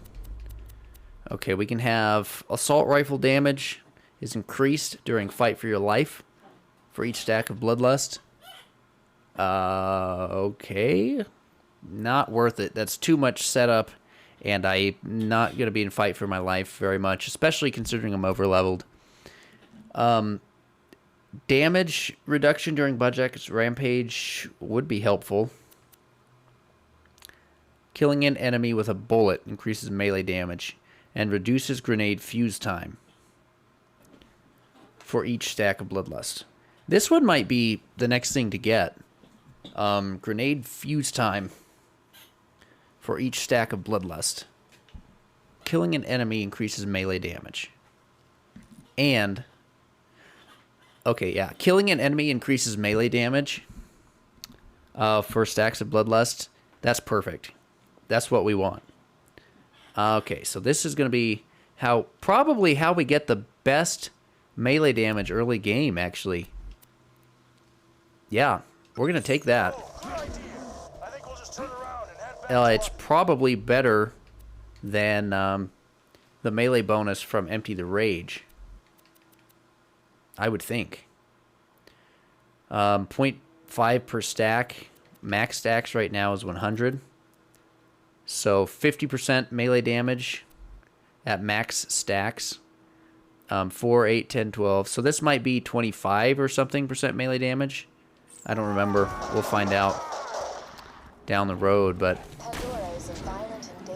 Okay, we can have assault rifle damage is increased during fight for your life for each stack of Bloodlust. Okay. Not worth it. That's too much setup, and I'm not going to be in fight for my life very much, especially considering I'm over-leveled. Damage reduction during Budget's Rampage would be helpful. Killing an enemy with a bullet increases melee damage and reduces grenade fuse time for each stack of Bloodlust. This one might be the next thing to get. Grenade fuse time for each stack of Bloodlust. Killing an enemy increases melee damage. And, okay, yeah, killing an enemy increases melee damage for stacks of Bloodlust. That's perfect. That's what we want. Okay, so this is going to be probably how we get the best melee damage early game, actually. Yeah, we're going to take that. It's probably better than the melee bonus from Empty the Rage, I would think. 0.5 per stack. Max stacks right now is 100. So 50% melee damage at max stacks. 4, 8, 10, 12. So this might be 25 or something percent melee damage. I don't remember. We'll find out down the road. But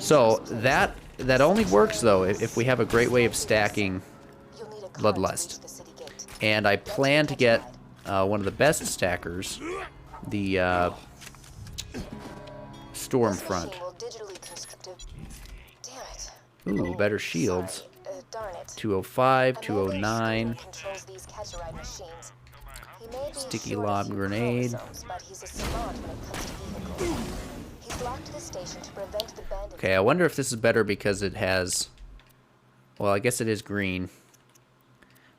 so that only works though if we have a great way of stacking Bloodlust. And I plan to get one of the best stackers, the Stormfront. Ooh, better shields. 205, 209. Sticky lob grenade. Okay, I wonder if this is better because it has... Well, I guess it is green.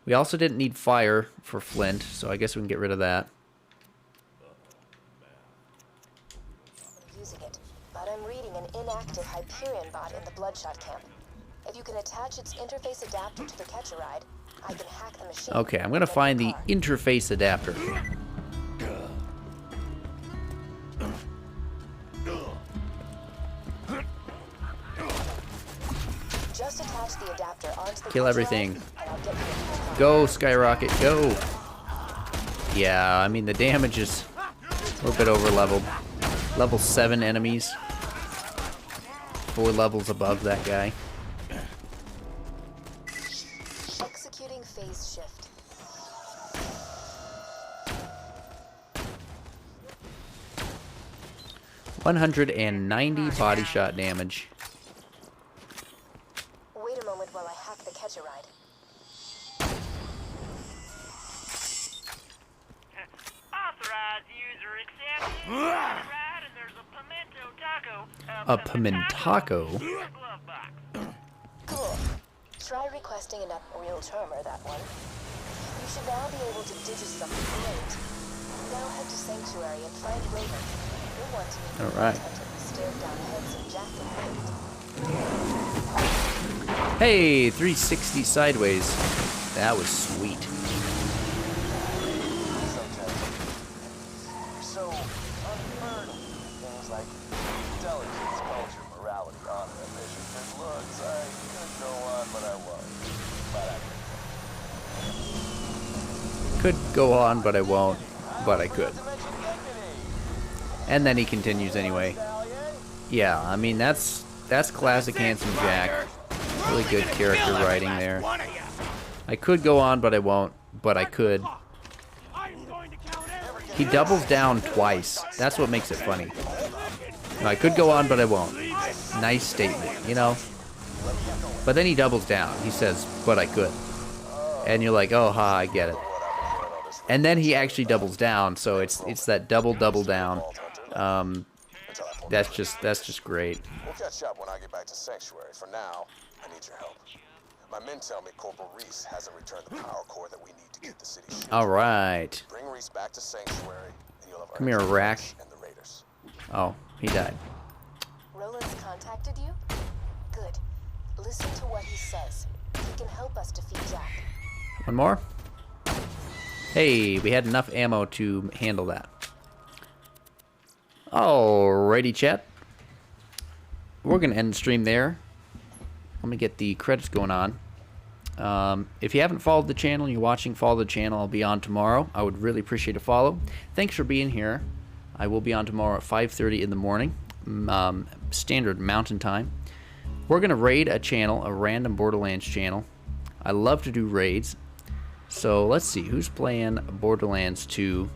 We also didn't need fire for flint, so I guess we can get rid of that. Using it, but I'm reading an inactive Hyperion bot in the Bloodshot camp. If you can attach its interface adapter to the catcher ride, I can hack the machine. Okay, I'm gonna find the interface adapter. Just attach the adapter onto the Kill everything. Go, Skyrocket, go! Yeah, I mean the damage is a little bit over leveled. Level 7 enemies. 4 levels above that guy. Executing phase shift. $190 body shot damage. Wait a moment while I hack the catcher ride. Authorized user accepted. Right, and there's a pimento taco. A pimentaco? Cool. Try requesting an real termer, that one. You should now be able to digisum great. Now head to Sanctuary and find Raven. You'll want to meet the Alright. stared down heads of Jack and Hey, 360 sideways. That was sweet. So, unheard of things like intelligence, culture, morality, honor, ambition, good looks. I could go on, but I won't. Could go on, but I won't. But I could. And then he continues anyway. Yeah, I mean that's classic Handsome Jack. Really good character writing there. I could go on, but I won't. But I could. He doubles down twice. That's what makes it funny. No, I could go on, but I won't. Nice statement, you know? But then he doubles down. He says, but I could. And you're like, oh, ha, I get it. And then he actually doubles down, so it's that double down. That's just great. We'll catch up when I get back to Sanctuary. For now, I need your help. My men tell me Corporal Reese hasn't returned the power core that we need to keep the city shooting. All right. Bring Reese back to Sanctuary, and you'll have Come here, Rack. and the Raiders. Oh, he died. Roland's contacted you? Good. Listen to what he says. He can help us defeat Jack. One more. Hey, we had enough ammo to handle that. Alrighty, chat. We're going to end the stream there. Let me get the credits going on. If you haven't followed the channel and you're watching, follow the channel. I'll be on tomorrow. I would really appreciate a follow. Thanks for being here. I will be on tomorrow at 5:30 in the morning, standard mountain time. We're going to raid a channel, a random Borderlands channel. I love to do raids. So let's see, who's playing Borderlands 2?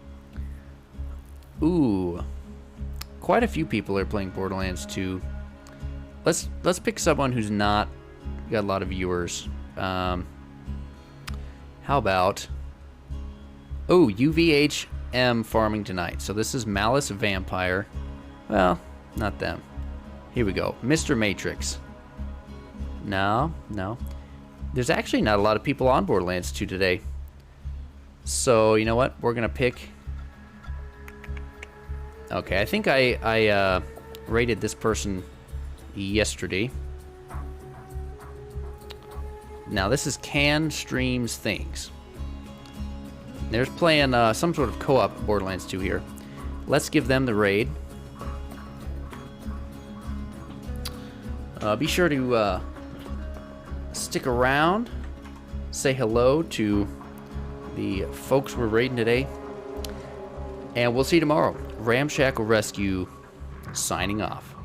Ooh, quite a few people are playing Borderlands 2. Let's pick someone who's not got a lot of viewers. How about, oh, UVHM farming tonight. So this is Malice Vampire. Well, not them. Here we go. Mr. Matrix. No. There's actually not a lot of people on Borderlands 2 today. So, you know what? We're going to pick... Okay, I think I rated this person yesterday. Now, this is Can Streams Things. They're playing some sort of co-op Borderlands 2 here. Let's give them the raid. Be sure to stick around. Say hello to the folks we're raiding today. And we'll see you tomorrow. Ramshackle Rescue signing off.